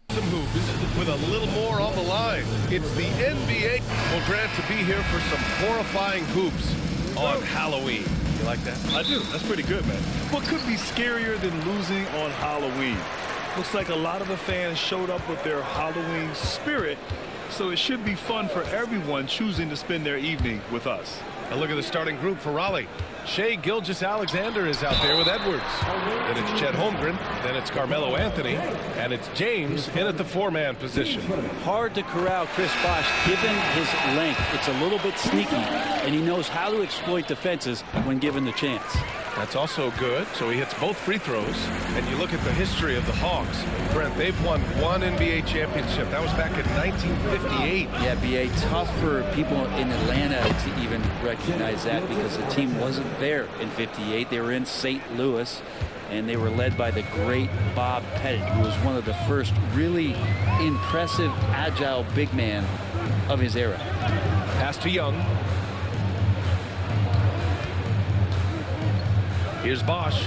Some hoops with a little more on the line. It's the NBA. Well, Grant, to be here for some horrifying hoops on Halloween. You like that? I do. That's pretty good, man. What could be scarier than losing on Halloween? Looks like a lot of the fans showed up with their Halloween spirit, so it should be fun for everyone choosing to spend their evening with us. And look at the starting group for Raleigh. Shea Gilgeous-Alexander is out there with Edwards. Then it's Chet Holmgren. Then it's Carmelo Anthony. And it's James in at the four-man position. Hard to corral Chris Bosh given his length. It's a little bit sneaky, and he knows how to exploit defenses when given the chance. That's also good. So he hits both free throws. And you look at the history of the Hawks. Brent, they've won one NBA championship. That was back in 1958. Yeah, B.A., tough for people in Atlanta to even recognize that because the team wasn't there in 58. They were in St. Louis, and they were led by the great Bob Pettit, who was one of the first really impressive, agile big man of his era. Pass to Young. Here's Bosh.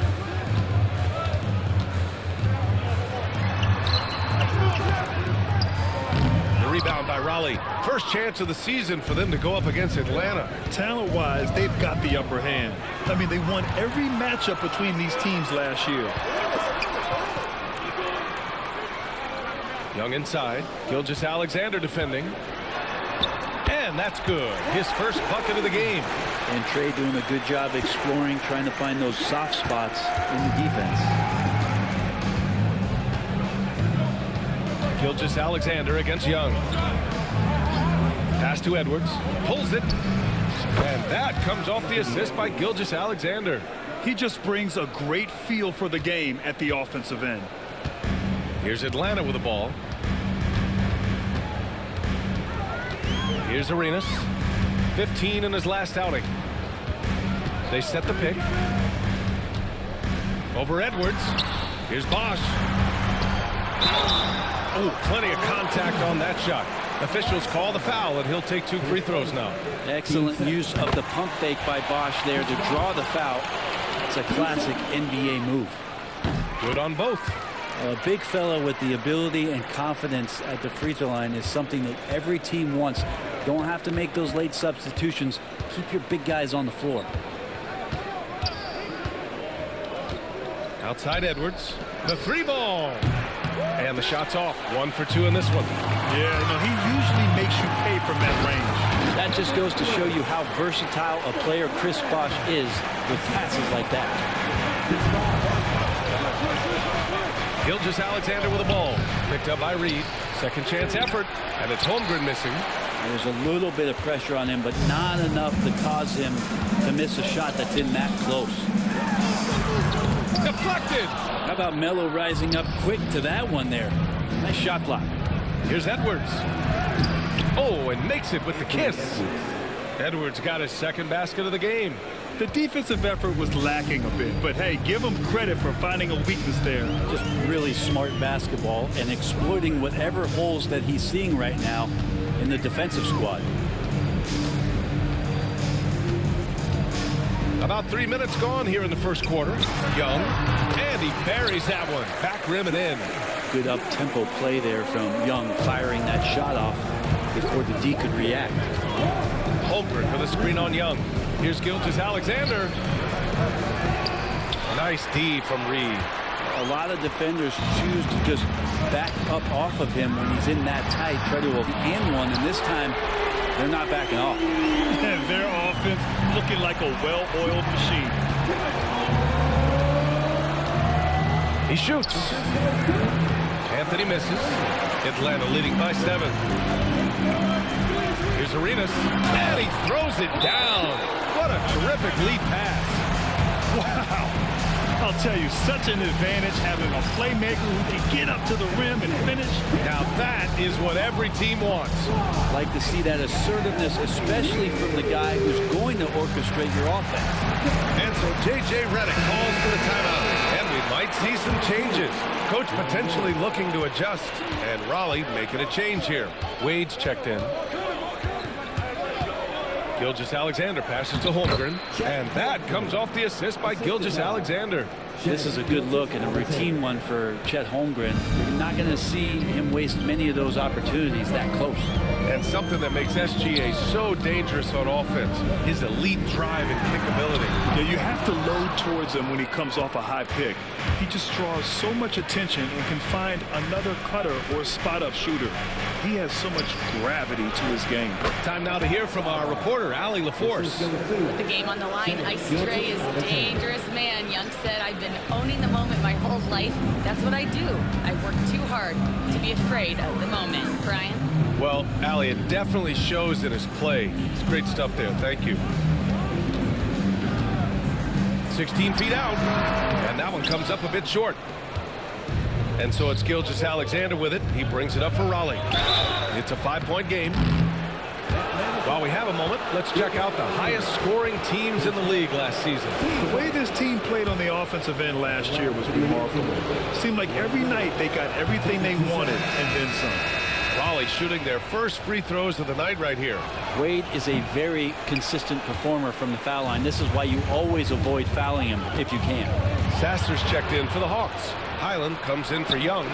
The rebound by Raleigh. First chance of the season for them to go up against Atlanta. Talent-wise, they've got the upper hand. I mean, they won every matchup between these teams last year. Young inside. Gilgeous-Alexander defending. And that's good. His first bucket of the game. And Trey doing a good job exploring, trying to find those soft spots in the defense. Gilgeous-Alexander against Young. Pass to Edwards. Pulls it. And that comes off the assist by Gilgeous-Alexander. He just brings a great feel for the game at the offensive end. Here's Atlanta with the ball. Here's Arenas. 15 in his last outing. They set the pick. Over Edwards. Here's Bosh. Oh, plenty of contact on that shot. Officials call the foul, and he'll take 2 free throws now. Excellent use of the pump fake by Bosh there to draw the foul. It's a classic NBA move. Good on both. A big fella with the ability and confidence at the free throw line is something that every team wants. Don't have to make those late substitutions. Keep your big guys on the floor. Outside Edwards. The 3 ball. And the shot's off. 1 for 2 in this one. Yeah, no, he usually makes you pay from that range. That just goes to show you how versatile a player Chris Bosh is with passes like that. Gilgeous-Alexander with the ball. Picked up by Reed. Second chance effort. And it's Holmgren missing. There's a little bit of pressure on him, but not enough to cause him to miss a shot that's in that close. Deflected. How about Melo rising up quick to that one there? Nice shot block. Here's Edwards. Oh, and makes it with the kiss. Edwards got his second basket of the game. The defensive effort was lacking a bit, but hey, give him credit for finding a weakness there. Just really smart basketball and exploiting whatever holes that he's seeing right now in the defensive squad. About 3 minutes gone here in the first quarter. Young, and he buries that one. Back rim and in. Good up-tempo play there from Young, firing that shot off before the D could react. Holmgren with a screen on Young. Here's Gilgeous-Alexander. Nice D from Reed. A lot of defenders choose to just back up off of him when he's in that tight, try to hand one, and this time they're not backing off. And their offense looking like a well-oiled machine. He shoots. Anthony misses. Atlanta leading by 7. Here's Arenas, and he throws it down. What a terrific lead pass. Wow. I'll tell you, such an advantage having a playmaker who can get up to the rim and finish. Now that is what every team wants. Like to see that assertiveness, especially from the guy who's going to orchestrate your offense. And so J.J. Redick calls for the timeout, and we might see some changes. Coach potentially looking to adjust, and Raleigh making a change here. Wade's checked in. Gilgeous-Alexander passes to Holmgren, and that comes off the assist by Gilgeous-Alexander. This is a good look and a routine one for Chet Holmgren. You're not going to see him waste many of those opportunities that close. And something that makes SGA so dangerous on offense, his elite drive and kickability. Yeah, you have to load towards him when he comes off a high pick. He just draws so much attention and can find another cutter or spot-up shooter. He has so much gravity to his game. Time now to hear from our reporter, Allie LaForce. With the game on the line, Ice Trey is a dangerous man. Young said, I've been owning the moment my whole life. That's what I do. I work too hard to be afraid of the moment. Brian? Well, Allie, it definitely shows in his play. It's great stuff there. Thank you. 16 feet out, and that one comes up a bit short. And so it's Gilgeous-Alexander with it. He brings it up for Raleigh. It's a 5-point game. While we have a moment, let's check out the highest scoring teams in the league last season. The way this team played on the offensive end last year was remarkable. Seemed like every night they got everything they wanted and then some. Raleigh shooting their first free throws of the night right here. Wade is a very consistent performer from the foul line. This is why you always avoid fouling him if you can. Sasser's checked in for the Hawks. Highland comes in for Young.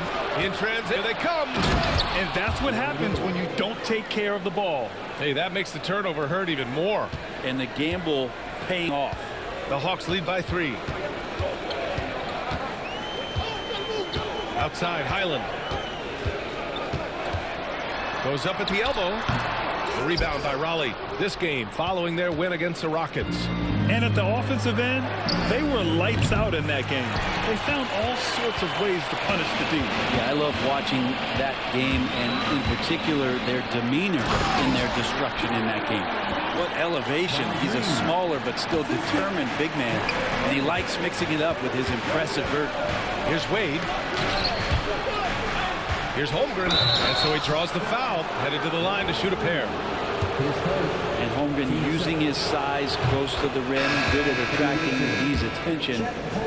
In transit, they come. And that's what happens when you don't take care of the ball. Hey, that makes the turnover hurt even more. And the gamble paying off. The Hawks lead by 3. Outside, Highland. Goes up at the elbow. The rebound by Raleigh. This game following their win against the Rockets. And at the offensive end, they were lights out in that game. They found all sorts of ways to punish the D. Yeah, I love watching that game, and in particular, their demeanor in their destruction in that game. What elevation. He's a smaller but still determined big man, and he likes mixing it up with his impressive vert. Here's Wade. Here's Holmgren, and so he draws the foul, headed to the line to shoot a pair. And Holmgren using his size close to the rim, good at attracting the D's attention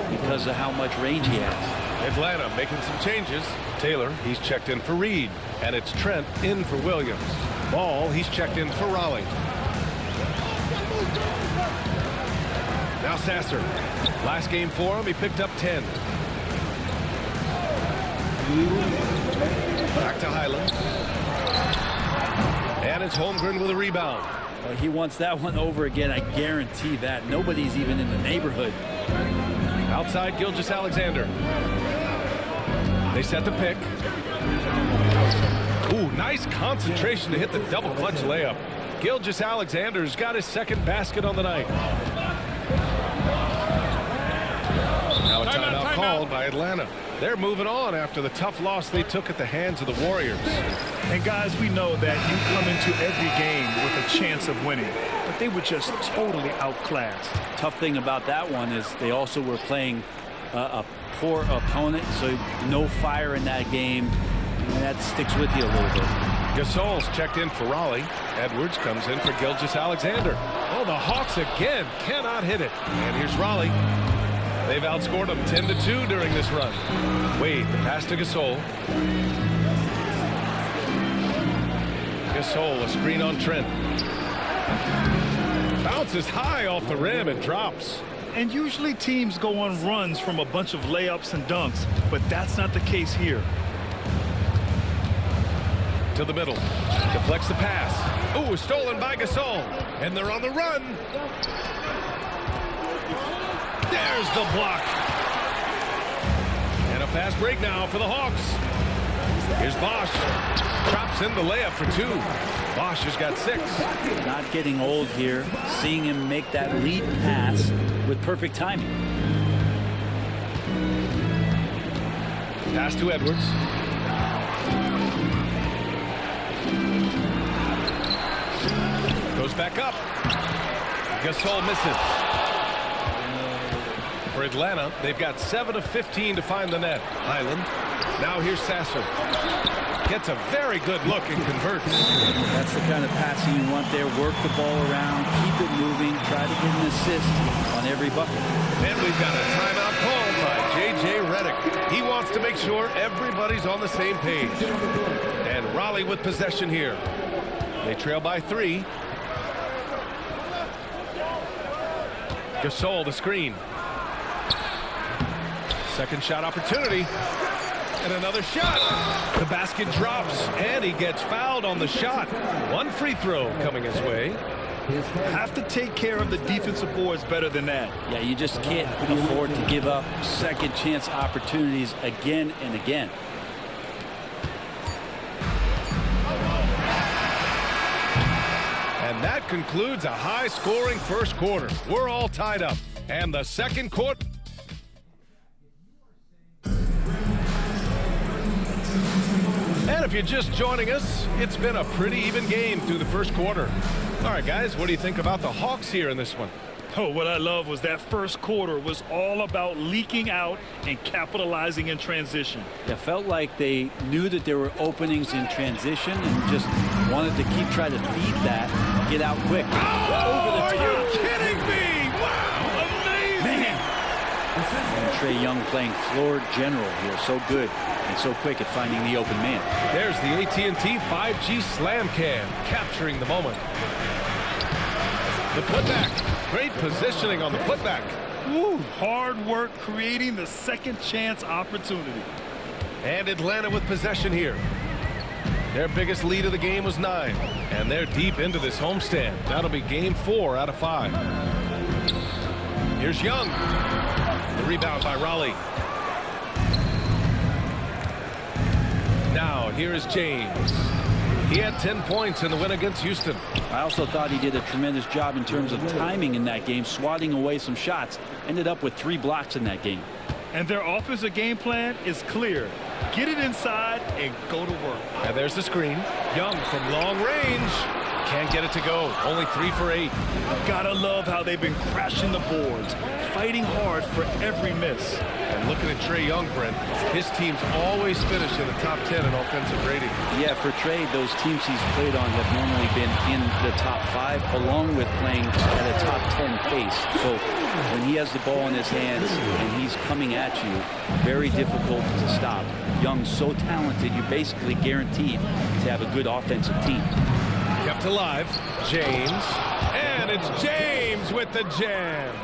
because of how much range he has. Atlanta making some changes. Taylor, he's checked in for Reed, and it's Trent in for Williams. Ball, he's checked in for Raleigh. Now Sasser. Last game for him, he picked up 10. Back to Highland. And it's Holmgren with a rebound. Well, he wants that one over again, I guarantee that. Nobody's even in the neighborhood. Outside, Gilgeous-Alexander. They set the pick. Ooh, nice concentration to hit the double clutch layup. Gilgeous-Alexander's got his second basket on the night. Now a timeout called by Atlanta. They're moving on after the tough loss they took at the hands of the Warriors. And guys, we know that you come into every game with a chance of winning, but they were just totally outclassed. Tough thing about that one is they also were playing a poor opponent, so no fire in that game, and that sticks with you a little bit. Gasol's checked in for Raleigh. Edwards comes in for Gilgeous-Alexander. Oh, the Hawks again cannot hit it. And here's Raleigh. They've outscored them 10-2 during this run. Wade, the pass to Gasol. Gasol, a screen on Trent. Bounces high off the rim and drops. And usually teams go on runs from a bunch of layups and dunks, but that's not the case here. To the middle. Deflects the pass. Ooh, stolen by Gasol. And they're on the run. There's the block. And a fast break now for the Hawks. Here's Bosch. Drops in the layup for 2. Bosch has got 6. Not getting old here. Seeing him make that lead pass with perfect timing. Pass to Edwards. Goes back up. Gasol misses. For Atlanta, they've got 7 of 15 to find the net. Highland. Now here's Sasser. Gets a very good look and converts. That's the kind of passing you want there. Work the ball around, keep it moving, try to get an assist on every bucket. And we've got a timeout called by J.J. Redick. He wants to make sure everybody's on the same page. And Raleigh with possession here. They trail by 3. Gasol the screen. Second shot opportunity. And another shot. The basket drops, and he gets fouled on the shot. One free throw coming his way. Have to take care of the defensive boards better than that. Yeah, you just can't afford to give up second chance opportunities again and again. And that concludes a high-scoring first quarter. We're all tied up. And the second quarter. And if you're just joining us, it's been a pretty even game through the first quarter. All right, guys, what do you think about the Hawks here in this one? Oh, what I love was that first quarter was all about leaking out and capitalizing in transition. It felt like they knew that there were openings in transition and just wanted to keep trying to feed that, get out quick. Oh, are you kidding me? Wow, amazing! Man. And Trae Young playing floor general here, so good and so quick at finding the open man. There's the AT&T 5G Slam Cam, capturing the moment. The putback. Great positioning on the putback. Woo, hard work creating the second chance opportunity. And Atlanta with possession here. Their biggest lead of the game was 9. And they're deep into this homestand. That'll be game 4 out of 5. Here's Young. The rebound by Raleigh. Now here is James. He had 10 points in the win against Houston. I also thought he did a tremendous job in terms of timing in that game, swatting away some shots. Ended up with 3 blocks in that game. And their offensive game plan is clear. Get it inside and go to work. And there's the screen. Young from long range. Can't get it to go. Only 3 for 8. Gotta love how they've been crashing the boards, fighting hard for every miss. And looking at Trae Young, Brent, his teams always finish in the top 10 in offensive rating. Yeah, for Trae, those teams he's played on have normally been in the top 5, along with playing at a top 10 pace. So when he has the ball in his hands and he's coming at you, very difficult to stop. Young's so talented, you're basically guaranteed to have a good offensive team. Kept alive, James, and it's James with the jam.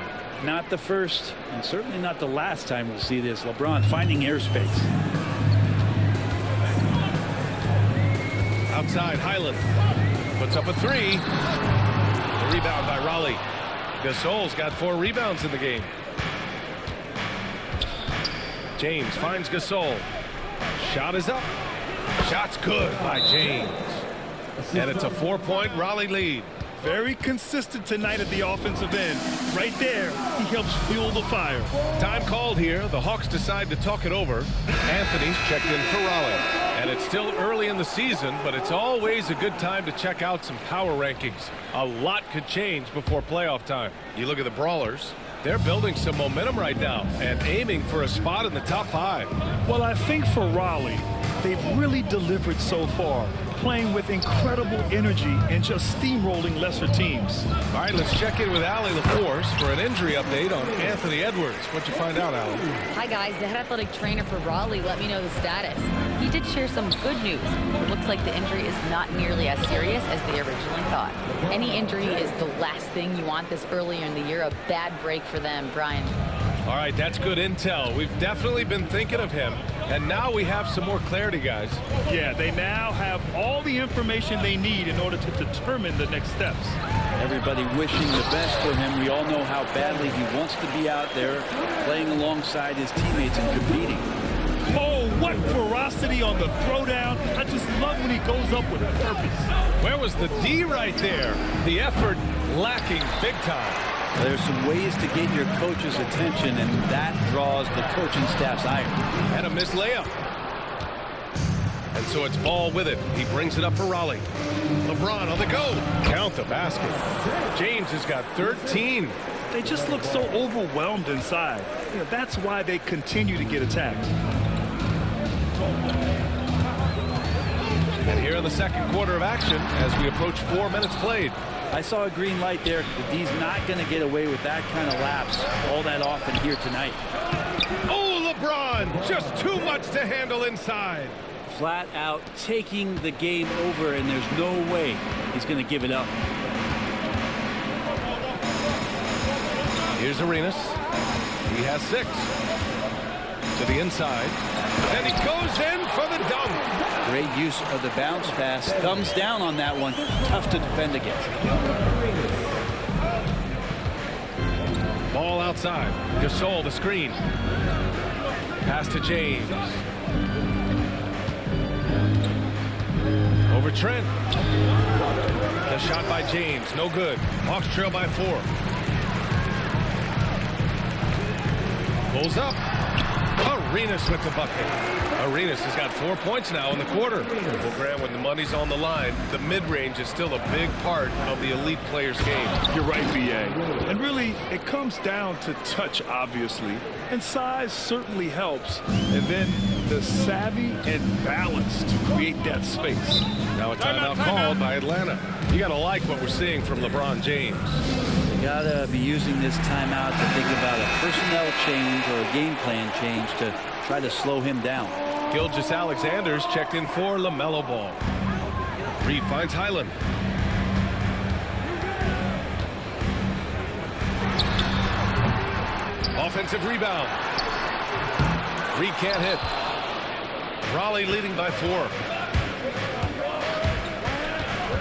Not the first, and certainly not the last time we'll see this. LeBron finding airspace. Outside, Highland puts up a 3. The rebound by Raleigh. Gasol's got 4 rebounds in the game. James finds Gasol. Shot is up. Shot's good by James. And it's a 4-point Raleigh lead. Very consistent tonight at the offensive end. Right there, he helps fuel the fire. Time called here. The Hawks decide to talk it over. Anthony's checked in for Raleigh. And it's still early in the season, but it's always a good time to check out some power rankings. A lot could change before playoff time. You look at the Brawlers. They're building some momentum right now and aiming for a spot in the top 5. Well, I think for Raleigh, they've really delivered so far, playing with incredible energy and just steamrolling lesser teams. All right, let's check in with Allie LaForce for an injury update on Anthony Edwards. What'd you find out, Allie? Hi, guys. The head athletic trainer for Raleigh let me know the status. He did share some good news. It looks like the injury is not nearly as serious as they originally thought. Any injury is the last thing you want this earlier in the year. A bad break for them, Brian. All right, that's good intel. We've definitely been thinking of him, and now we have some more clarity, guys. Yeah, they now have all the information they need in order to determine the next steps. Everybody wishing the best for him. We all know how badly he wants to be out there playing alongside his teammates and competing. Oh, what ferocity on the throwdown. I just love when he goes up with a purpose. Where was the D right there? The effort lacking big time. There's some ways to get your coach's attention, and that draws the coaching staff's ire. And a missed layup. And so it's Ball with it. He brings it up for Raleigh. LeBron on the go. Count the basket. James has got 13. They just look so overwhelmed inside. You know, that's why they continue to get attacked. And here in the second quarter of action as we approach 4 minutes played. I saw a green light there. The D's not going to get away with that kind of lapse all that often here tonight. Oh, LeBron! Just too much to handle inside. Flat out taking the game over, and there's no way he's going to give it up. Here's Arenas. He has 6. To the inside. And he goes in for the dunk. Great use of the bounce pass. Thumbs down on that one. Tough to defend against. Ball outside. Gasol the screen. Pass to James. Over Trent. The shot by James. No good. Hawks trail by 4. Pulls up. Arenas with the bucket. Arenas has got 4 points now in the quarter. Well, Grant, when the money's on the line, the mid-range is still a big part of the elite player's game. You're right, B.A. And really, it comes down to touch, obviously. And size certainly helps. And then the savvy and balance to create that space. Now a timeout called by Atlanta. You got to like what we're seeing from LeBron James. You got to be using this timeout to think about a personnel change or a game plan change to try to slow him down. Gilgeous-Alexander's checked in for LaMelo Ball. Reed finds Highland. Offensive rebound. Reed can't hit. Raleigh leading by 4.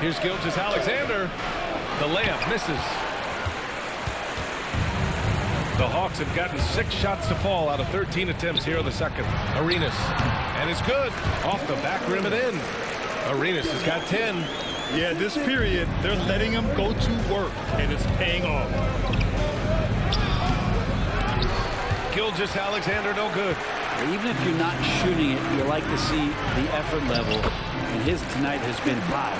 Here's Gilgeous-Alexander. The layup misses. The Hawks have gotten 6 shots to fall out of 13 attempts here in the second. Arenas. And it's good. Off the back rim and in. Arenas has got 10. Yeah, this period, they're letting him go to work, and it's paying off. Gilgeous-Alexander no good. Even if you're not shooting it, you like to see the effort level, and his tonight has been high.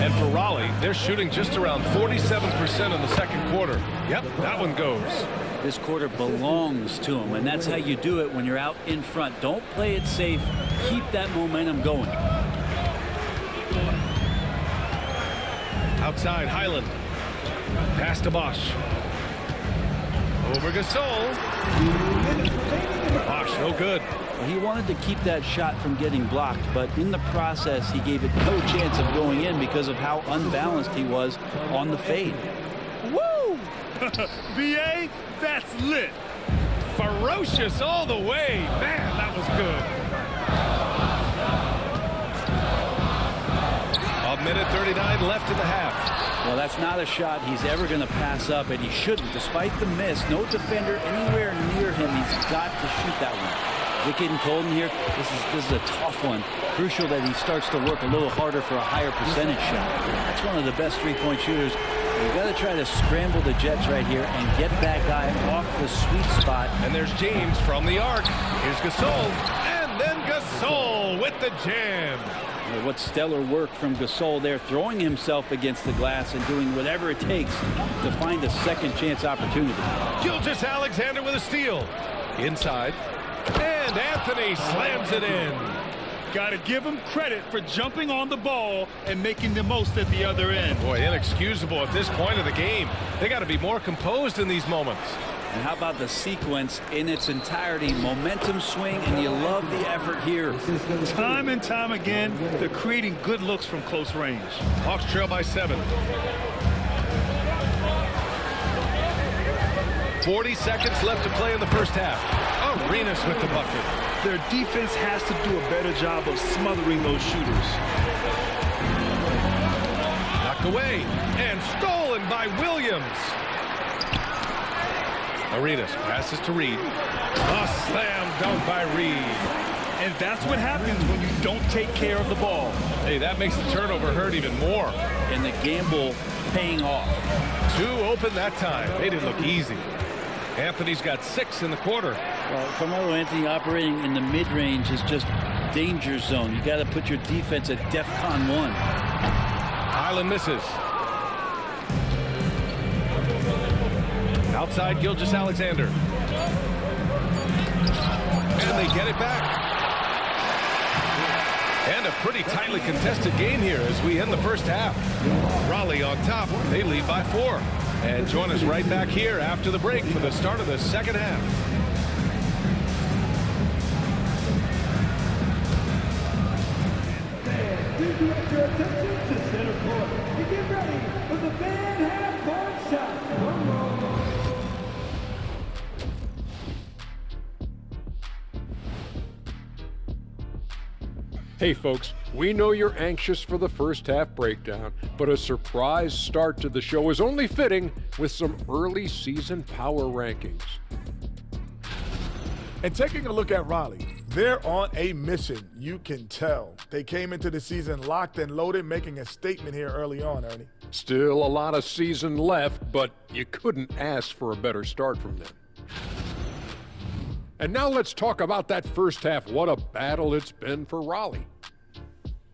And for Raleigh, they're shooting just around 47% in the second quarter. Yep, that one goes. This quarter belongs to him, and that's how you do it when you're out in front. Don't play it safe. Keep that momentum going. Outside, Highland. Pass to Bosch. Over Gasol. Bosch, no good. He wanted to keep that shot from getting blocked, but in the process, he gave it no chance of going in because of how unbalanced he was on the fade. Woo! B.A., that's lit. Ferocious all the way. Man, that was good. A minute 39 left in the half. Well, that's not a shot he's ever going to pass up, and he shouldn't. Despite the miss, no defender anywhere near him. He's got to shoot that one. Is it getting cold in here? This is a tough one. Crucial that he starts to work a little harder for a higher percentage shot. That's one of the best three-point shooters. You've got to try to scramble the Jets right here and get that guy off the sweet spot. And there's James from the arc. Here's Gasol. And then Gasol with the jam. Well, what stellar work from Gasol there, throwing himself against the glass and doing whatever it takes to find a second chance opportunity. Gilgeous-Alexander with a steal. Inside. And Anthony slams it in. Got to give him credit for jumping on the ball and making the most at the other end. Boy, inexcusable at this point of the game. They got to be more composed in these moments. And how about the sequence in its entirety? Momentum swing, and you love the effort here. Time and time again, they're creating good looks from close range. Hawks trail by 7. 40 seconds left to play in the first half. Arenas with the bucket. Their defense has to do a better job of smothering those shooters. Knocked away and stolen by Williams. Arenas passes to Reed. A slam dunk by Reed. And that's what happens when you don't take care of the ball. Hey, that makes the turnover hurt even more. And the gamble paying off. 2 open that time. They didn't look easy. Anthony's got 6 in the quarter. Well, Carmelo Anthony operating in the mid-range is just danger zone. You got to put your defense at DEFCON 1. Island misses. Outside Gilgeous-Alexander. And they get it back. And a pretty tightly contested game here as we end the first half. Raleigh on top. They lead by 4. And join us right back here after the break for the start of the second half. Please direct your attention to center court and get ready for the fan half-court shot. Hey folks, we know you're anxious for the first half breakdown, but a surprise start to the show is only fitting with some early season power rankings. And taking a look at Raleigh, they're on a mission, you can tell. They came into the season locked and loaded, making a statement here early on, Ernie. Still a lot of season left, but you couldn't ask for a better start from them. And now let's talk about that first half. What a battle it's been for Raleigh.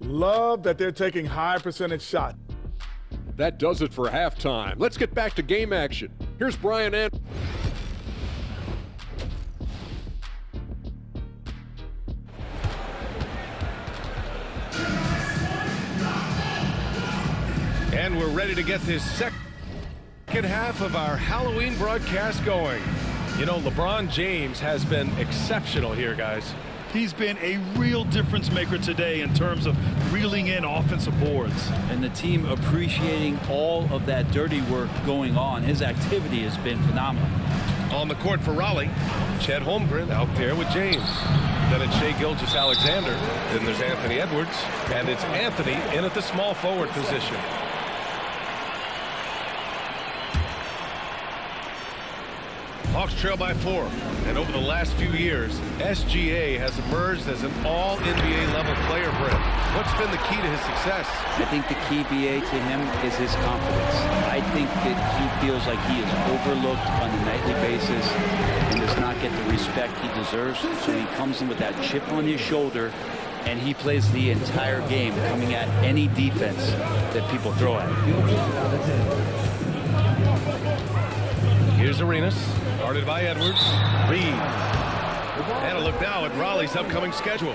Love that they're taking high percentage shots. That does it for halftime. Let's get back to game action. Here's Brian and we're ready to get this second half of our Halloween broadcast going. You know, LeBron James has been exceptional here, guys. He's been a real difference maker today in terms of reeling in offensive boards. And the team appreciating all of that dirty work going on. His activity has been phenomenal. On the court for Raleigh, Chet Holmgren out there with James. Then it's Shai Gilgeous-Alexander. Then there's Anthony Edwards. And it's Anthony in at the small forward position. Hawks trail by 4, and over the last few years, SGA has emerged as an all-NBA level player, Brent. What's been the key to his success? I think the key, BA, to him is his confidence. I think that he feels like he is overlooked on a nightly basis and does not get the respect he deserves, so he comes in with that chip on his shoulder, and he plays the entire game coming at any defense that people throw at him. Here's Arenas, guarded by Edwards. Reed. And a look now at Raleigh's upcoming schedule.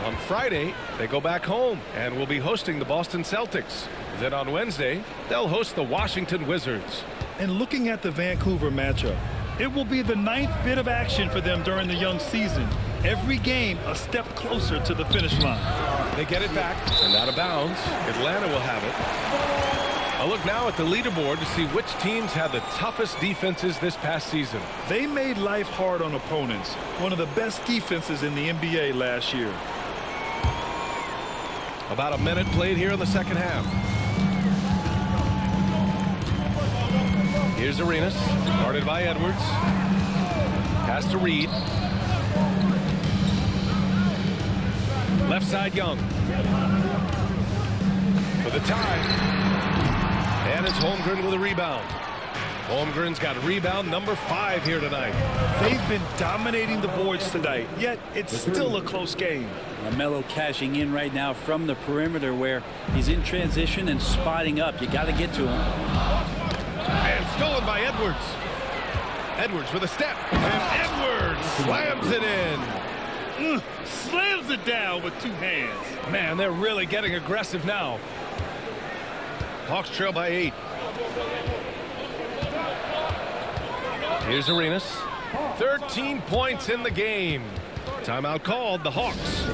On Friday, they go back home and will be hosting the Boston Celtics. Then on Wednesday, they'll host the Washington Wizards. And looking at the Vancouver matchup, it will be the 9th bit of action for them during the young season. Every game a step closer to the finish line. They get it back and out of bounds. Atlanta will have it. A look now at the leaderboard to see which teams had the toughest defenses this past season. They made life hard on opponents. One of the best defenses in the NBA last year. About a minute played here in the second half. Here's Arenas, guarded by Edwards. Pass to Reed. Left side Young. For the tie. And it's Holmgren with a rebound. Holmgren's got rebound number 5 here tonight. They've been dominating the boards tonight, yet it's still a close game. LaMelo cashing in right now from the perimeter where he's in transition and spotting up. You got to get to him. And stolen by Edwards. Edwards with a step. And Edwards slams it in. Slams it down with 2 hands. Man, they're really getting aggressive now. Hawks trail by 8. Here's Arenas. 13 points in the game. Timeout called, the Hawks.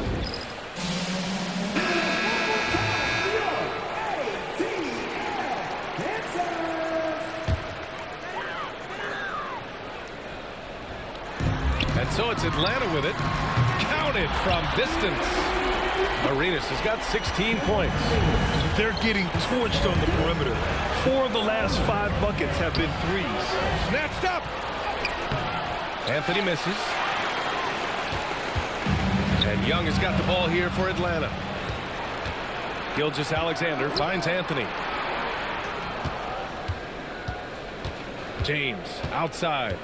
And so it's Atlanta with it. Counted from distance. Arenas has got 16 points. They're getting torched on the perimeter. 4 of the last 5 buckets have been threes. Snatched up. Anthony misses. And Young has got the ball here for Atlanta. Gilgeous-Alexander finds Anthony. James outside.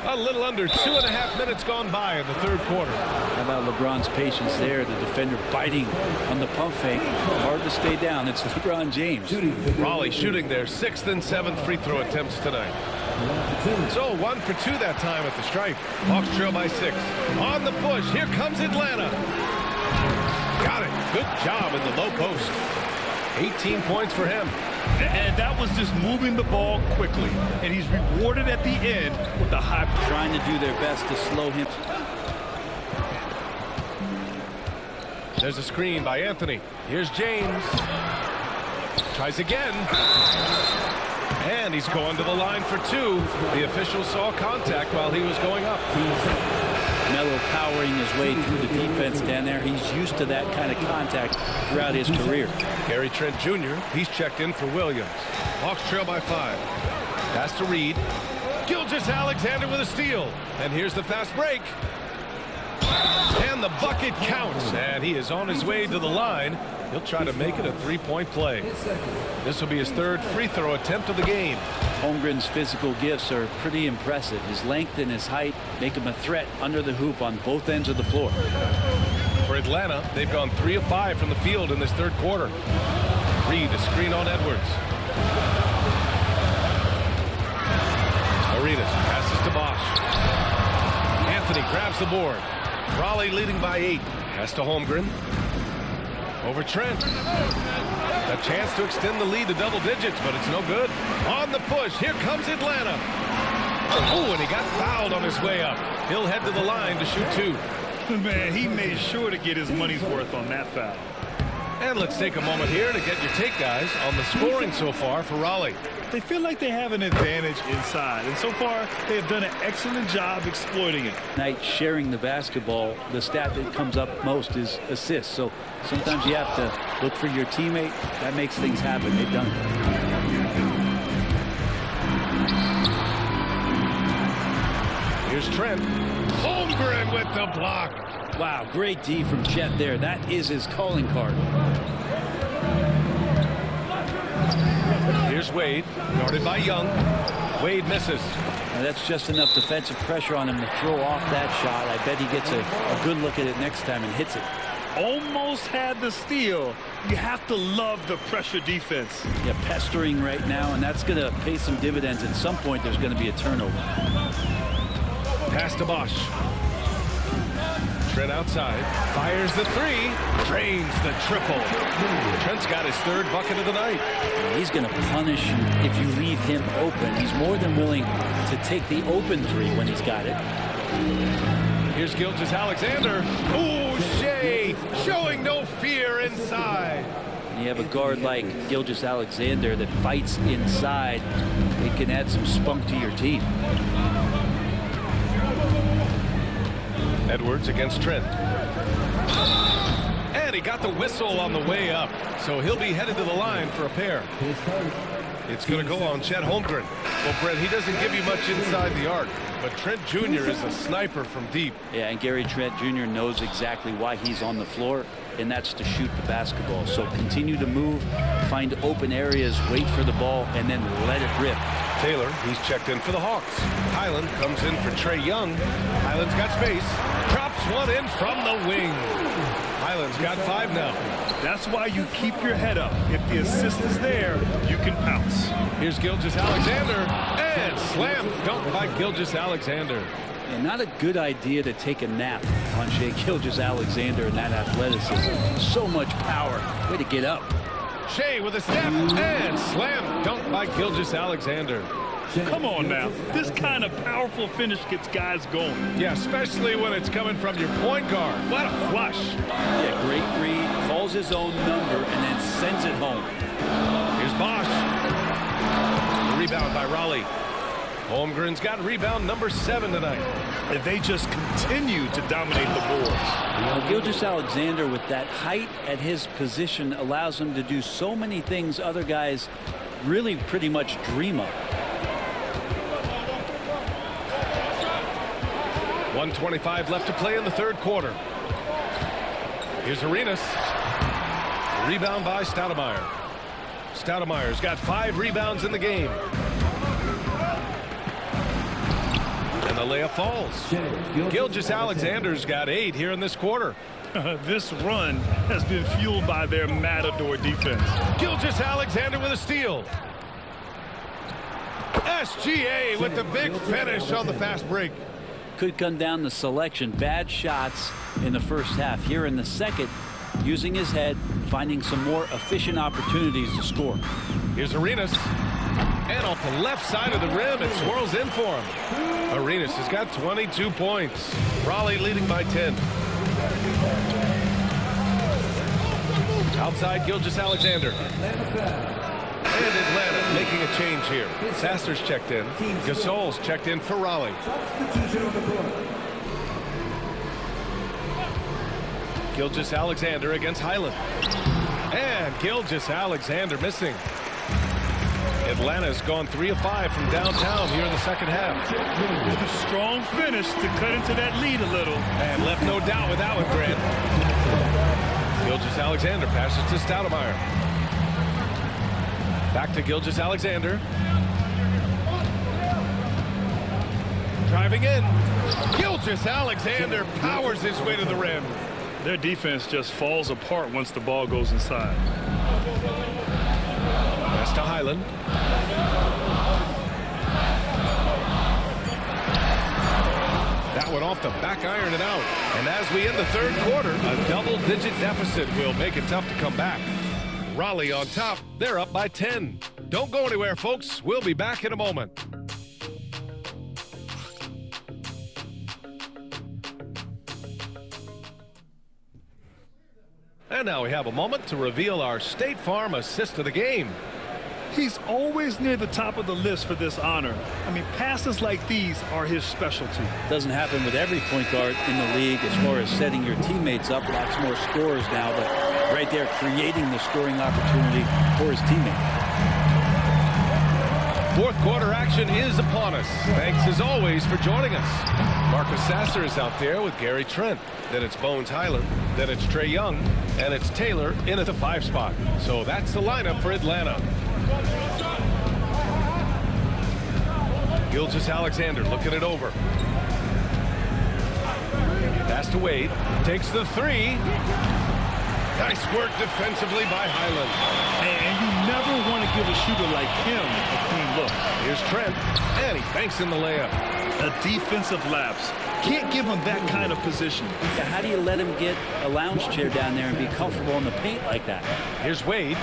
A little under 2.5 minutes gone by in the third quarter. How about LeBron's patience there? The defender biting on the pump fake. Hard to stay down. It's LeBron James. Raleigh shooting their 6th and 7th free throw attempts tonight. So 1 for 2 that time at the stripe. Hawks trail by 6. On the push. Here comes Atlanta. Got it. Good job in the low post. 18 points for him. And that was just moving the ball quickly. And he's rewarded at the end with the high. Trying to do their best to slow him. There's a screen by Anthony. Here's James. Tries again. And he's going to the line for 2. The official saw contact while he was going up. Melo powering his way through the defense down there. He's used to that kind of contact throughout his career. Gary Trent Jr., he's checked in for Williams. Hawks trail by 5. Pass to Reed. Gilgeous-Alexander with a steal. And here's the fast break. And the bucket counts. And he is on his way to the line. He'll try to make it a 3-point play. This will be his 3rd free throw attempt of the game. Holmgren's physical gifts are pretty impressive. His length and his height make him a threat under the hoop on both ends of the floor. For Atlanta, they've gone 3 of 5 from the field in this 3rd quarter. Reed, a screen on Edwards. Arenas passes to Bosch. Anthony grabs the board. Raleigh leading by 8. Pass to Holmgren. Over Trent. A chance to extend the lead to double digits, but it's no good. On the push, here comes Atlanta. Oh, and he got fouled on his way up. He'll head to the line to shoot 2. Man, he made sure to get his money's worth on that foul. And let's take a moment here to get your take, guys, on the scoring so far for Raleigh. They feel like they have an advantage inside, and so far they have done an excellent job exploiting it. Knight sharing the basketball, the stat that comes up most is assists. So sometimes you have to look for your teammate. That makes things happen. They've done it. Here's Trent. Holmgren with the block. Wow, great D from Chet there. That is his calling card. Here's Wade, guarded by Young. Wade misses. Now that's just enough defensive pressure on him to throw off that shot. I bet he gets a good look at it next time and hits it. Almost had the steal. You have to love the pressure defense. Yeah, pestering right now, and that's going to pay some dividends. At some point, there's going to be a turnover. Pass to Bosch. Trent outside, fires the 3, drains the triple. Trent's got his 3rd bucket of the night. He's going to punish you if you leave him open. He's more than willing to take the open 3 when he's got it. Here's Gilgeous-Alexander. Ooh, Shea showing no fear inside. When you have a guard like Gilgeous-Alexander that fights inside, it can add some spunk to your team. Edwards against Trent. And he got the whistle on the way up, so he'll be headed to the line for a pair. It's going to go on Chet Holmgren. Well, Brett, he doesn't give you much inside the arc, but Trent Jr. is a sniper from deep. Yeah, and Gary Trent Jr. knows exactly why he's on the floor, and that's to shoot the basketball. So continue to move, find open areas, wait for the ball, and then let it rip. Taylor, he's checked in for the Hawks. Highland comes in for Trae Young. Highland's got space. Drops one in from the wing. Highland's got 5 now. That's why you keep your head up. If the assist is there, you can pounce. Here's Gilgeous-Alexander. And slam dunk by Gilgeous-Alexander. And not a good idea to take a nap on Shea Gilgeous-Alexander and that athleticism. So much power. Way to get up. Shea with a step and slam dunk by Gilgeous-Alexander. Come on now. This kind of powerful finish gets guys going. Yeah, especially when it's coming from your point guard. What a flush. Yeah, great read. Calls his own number and then sends it home. Here's Bosch. Rebound by Raleigh. Holmgren's got rebound number 7 tonight. And they just continue to dominate the boards. Well, Gilgeous-Alexander with that height at his position allows him to do so many things other guys really pretty much dream of. 1:25 left to play in the 3rd quarter. Here's Arenas. Rebound by Stoudemire. Stoudemire's got 5 rebounds in the game. And And the layup falls. Gilgeous-Alexander's got 8 here in this quarter. This run has been fueled by their Matador defense. Gilgeous-Alexander with a steal. SGA with the big finish on the fast break. Could come down to selection. Bad shots in the first half. Here in the second, using his head, finding some more efficient opportunities to score. Here's Arenas. And off the left side of the rim, it swirls in for him. Arenas has got 22 points. Raleigh leading by 10. Outside, Gilgeous-Alexander. And Atlanta making a change here. Sasser's checked in. Gasol's checked in for Raleigh. Gilgeous-Alexander against Highland. And Gilgeous-Alexander missing. Atlanta's gone 3 of 5 from downtown here in the second half. Strong finish to cut into that lead a little. And left no doubt with that one, Grant. Gilgeous-Alexander passes to Stoudemire. Back to Gilgeous-Alexander. Driving in. Gilgeous-Alexander powers his way to the rim. Their defense just falls apart once the ball goes inside. Pass to Highland. That one off the back iron and out. And as we end the third quarter, a double-digit deficit will make it tough to come back. Raleigh on top. They're up by 10. Don't go anywhere, folks. We'll be back in a moment. And now we have a moment to reveal our State Farm assist of the game. He's always near the top of the list for this honor. I mean, passes like these are his specialty. Doesn't happen with every point guard in the league as far as setting your teammates up. Lots more scorers now, but right there creating the scoring opportunity for his teammate. Fourth quarter action is upon us. Thanks as always for joining us. Marcus Sasser is out there with Gary Trent. Then it's Bones Highland. Then it's Trey Young. And it's Taylor in at the 5 spot. So that's the lineup for Atlanta. Gilgeous-Alexander looking it over. Pass to Wade. Takes the 3. Nice work defensively by Highland. And you never want to give a shooter like him a clean look. Here's Trent. And he banks in the layup. A defensive lapse. Can't give him that kind of position. Yeah, how do you let him get a lounge chair down there and be comfortable in the paint like that? Here's Wade.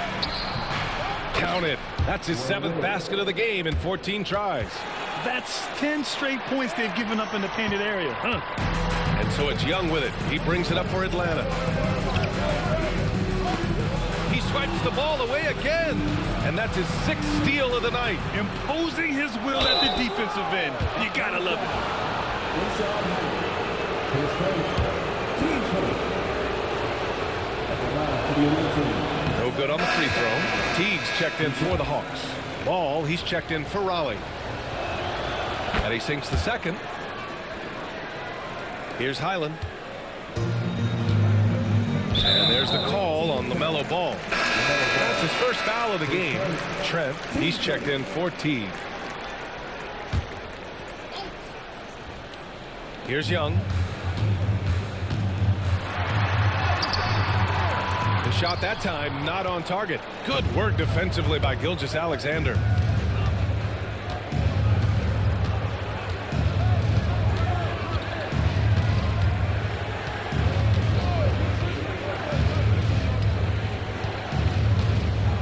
Count it. That's his 7th basket of the game in 14 tries. That's 10 straight points they've given up in the painted area. And so it's Young with it. He brings it up for Atlanta. He swipes the ball away again. And that's his 6th steal of the night. Imposing his will at the defensive end. You gotta love it. No good on the free throw. Teague's checked in for the Hawks. Ball, he's checked in for Raleigh. And he sinks the second. Here's Highland. And there's the call on LaMelo Ball. That's his first foul of the game. Trent, he's checked in for Teague. Here's Young. The shot that time not on target. Good work defensively by Gilgeous-Alexander.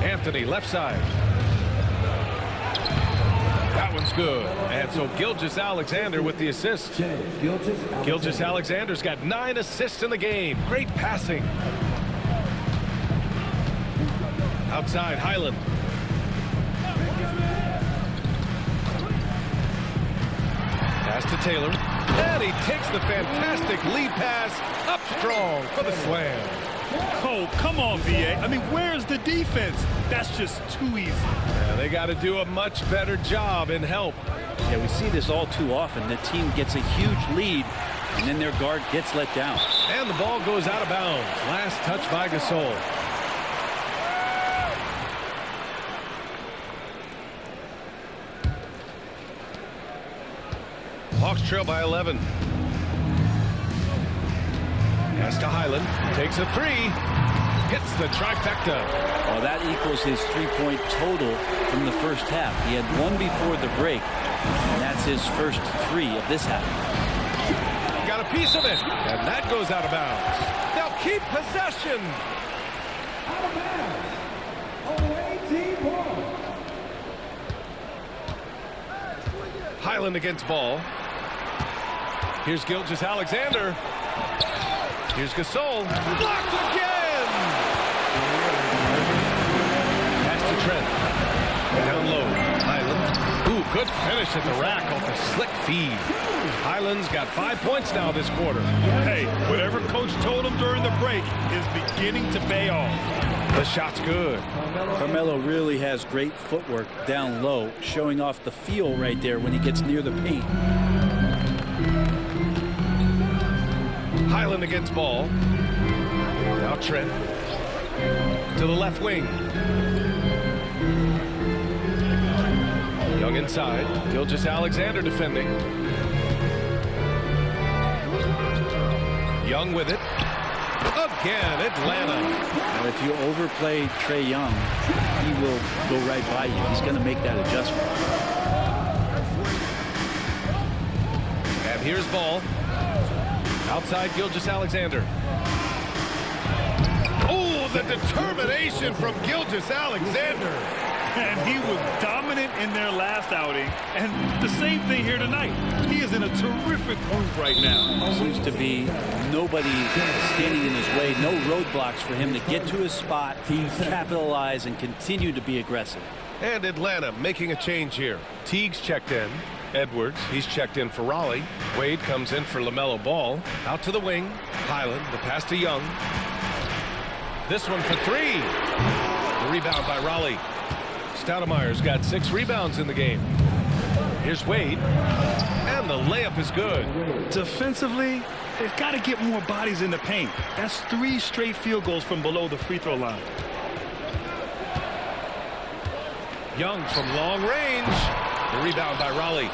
Anthony left side. That one's good. And so Gilgeous-Alexander with the assist. Gilgeous-Alexander's got 9 assists in the game. Great passing. Outside, Highland. Pass to Taylor. And he takes the fantastic lead pass up strong for the slam. Oh, come on, VA. I mean, where's the defense? That's just too easy. Yeah, they got to do a much better job in help. Yeah, we see this all too often. The team gets a huge lead, and then their guard gets let down. And the ball goes out of bounds. Last touch by Gasol. Hawks trail by 11. Pass to Highland. Takes a three. Hits the trifecta. Well, that equals his 3-point total from the first half. He had one before the break, and that's his first 3 of this half. Got a piece of it, and that goes out of bounds. They'll keep possession. Highland against ball. Here's Gilgeous-Alexander. Here's Gasol. Blocked again! Pass to Trent. Down low. Highland. Ooh, good finish at the rack off the slick feed. Highland's got 5 points now this quarter. Hey, whatever coach told him during the break is beginning to pay off. The shot's good. Carmelo really has great footwork down low, showing off the feel right there when he gets near the paint. Highland against ball. Now Trent to the left wing. Young inside. Gilgeous-Alexander defending. Young with it. Again, Atlanta. Now, if you overplay Trae Young, he will go right by you. He's going to make that adjustment. And here's ball. Outside Gilgeous-Alexander. Oh, the determination from Gilgeous-Alexander. And he was dominant in their last outing. And the same thing here tonight. He is in a terrific groove right now. Seems to be nobody standing in his way. No roadblocks for him to get to his spot, capitalize, and continue to be aggressive. And Atlanta making a change here. Teague's checked in. Edwards, he's checked in for Raleigh. Wade comes in for LaMelo Ball. Out to the wing. Highland, the pass to Young. This one for 3. The rebound by Raleigh. Stoudemire's got 6 rebounds in the game. Here's Wade. And the layup is good. Defensively, they've got to get more bodies in the paint. That's 3 straight field goals from below the free throw line. Young from long range. The rebound by Raleigh.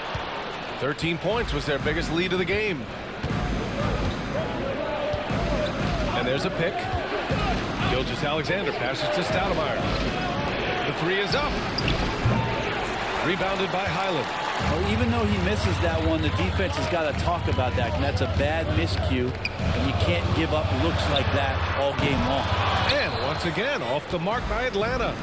13 points was their biggest lead of the game. And there's a pick. Gilgeous-Alexander passes to Stoudemire. The 3 is up. Rebounded by Highland. Well, even though he misses that one, the defense has got to talk about that. And that's a bad miscue. And you can't give up looks like that all game long. And once again, off the mark by Atlanta.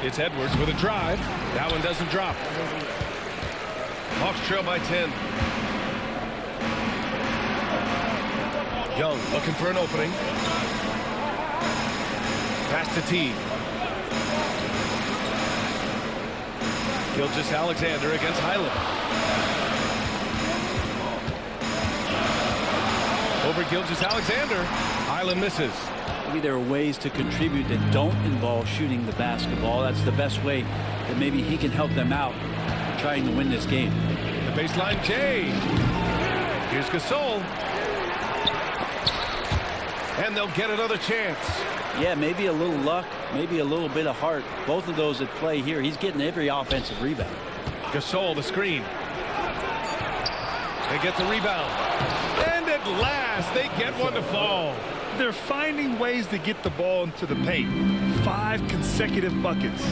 It's Edwards with a drive. That one doesn't drop. Hawks trail by 10. Young looking for an opening. Pass to Teague. Gilgeous-Alexander against Highland. Over Gilgeous-Alexander. Highland misses. Maybe there are ways to contribute that don't involve shooting the basketball. That's the best way that maybe he can help them out trying to win this game. The baseline J. Here's Gasol. And they'll get another chance. Yeah, maybe a little luck, maybe a little bit of heart. Both of those at play here. He's getting every offensive rebound. Gasol, the screen. They get the rebound. And at last, they get one to fall. They're finding ways to get the ball into the paint. 5 consecutive buckets.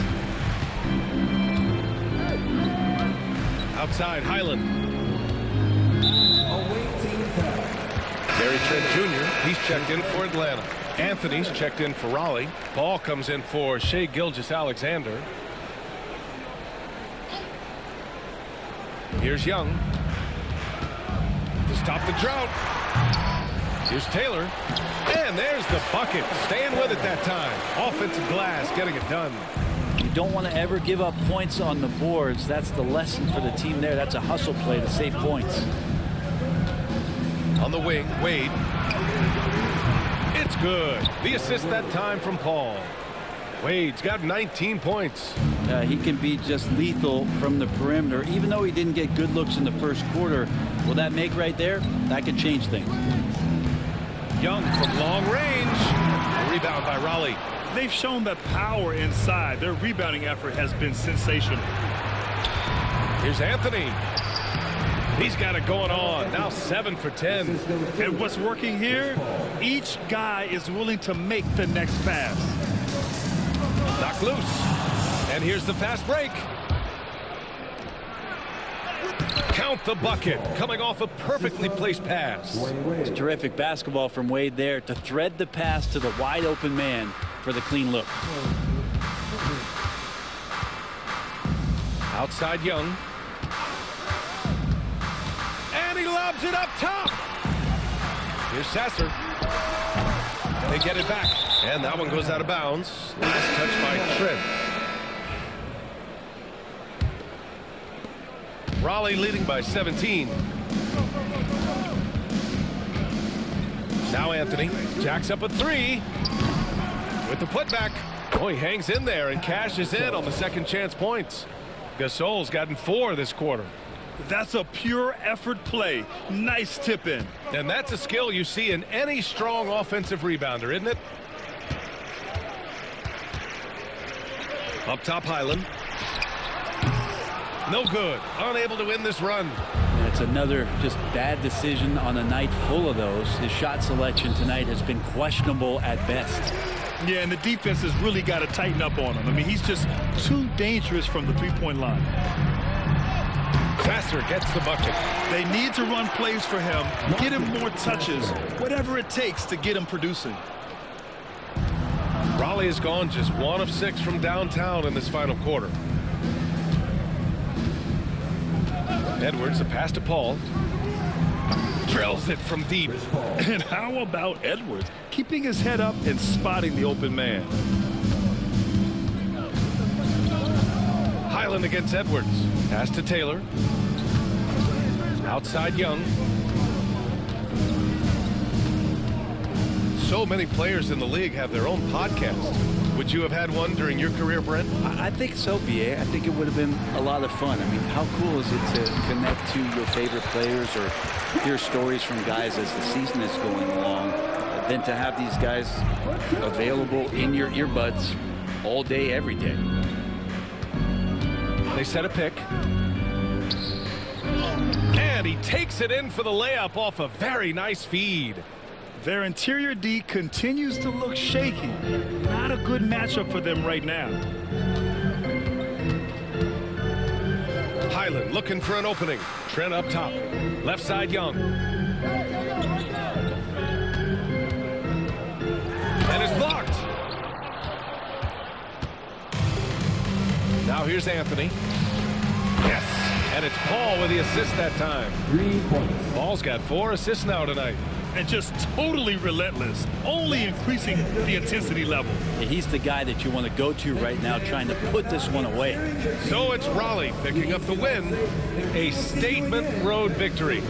Outside, Highland. Gary Trent Jr., he's checked in for Atlanta. Anthony's checked in for Raleigh. Ball comes in for Shai Gilgeous-Alexander. Here's Young. To stop the drought. Here's Taylor. And there's the bucket. Staying with it that time. Offensive glass, getting it done. You don't want to ever give up points on the boards. That's the lesson for the team there. That's a hustle play to save points. On the wing, Wade. It's good. The assist that time from Paul. Wade's got 19 points. He can be just lethal from the perimeter. Even though he didn't get good looks in the first quarter, will that make right there? That could change things. Young from long range. A rebound by Raleigh. They've shown that power inside. Their rebounding effort has been sensational. Here's Anthony. He's got it going on. Now 7 for 10. And what's working here? Each guy is willing to make the next pass. Knocked loose. And here's the fast break. Count the bucket. Coming off a perfectly placed pass. It's terrific basketball from Wade there to thread the pass to the wide open man for the clean look. Outside Young. And he lobs it up top. Here's Sasser. They get it back. And that one goes out of bounds. Last touch by Trent. Raleigh leading by 17. Now Anthony jacks up a 3 with the putback. Oh, he hangs in there and cashes in on the second chance points. Gasol's gotten 4 this quarter. That's a pure effort play. Nice tip in. And that's a skill you see in any strong offensive rebounder, isn't it? Up top, Highland. No good. Unable to win this run. It's another just bad decision on a night full of those. His shot selection tonight has been questionable at best. Yeah, and the defense has really got to tighten up on him. I mean, he's just too dangerous from the three-point line. Sasser gets the bucket. They need to run plays for him, get him more touches, whatever it takes to get him producing. Raleigh has gone just 1 of 6 from downtown in this final quarter. Edwards, a pass to Paul. Drills it from deep. And how about Edwards keeping his head up and spotting the open man? Highland against Edwards. Pass to Taylor. Outside Young. So many players in the league have their own podcast. Would you have had one during your career, Brent? I think so, BA. I think it would have been a lot of fun. I mean, how cool is it to connect to your favorite players or hear stories from guys as the season is going along, than to have these guys available in your earbuds all day, every day. They set a pick. And he takes it in for the layup off a very nice feed. Their interior D continues to look shaky. Not a good matchup for them right now. Highland looking for an opening. Trent up top. Left side Young. And it's blocked. Now here's Anthony. Yes. And it's Paul with the assist that time. 3 points. Paul's got 4 assists now tonight. And just totally relentless, only increasing the intensity level. Yeah, he's the guy that you want to go to right now, trying to put this one away. So it's Raleigh picking up the win, a statement road victory.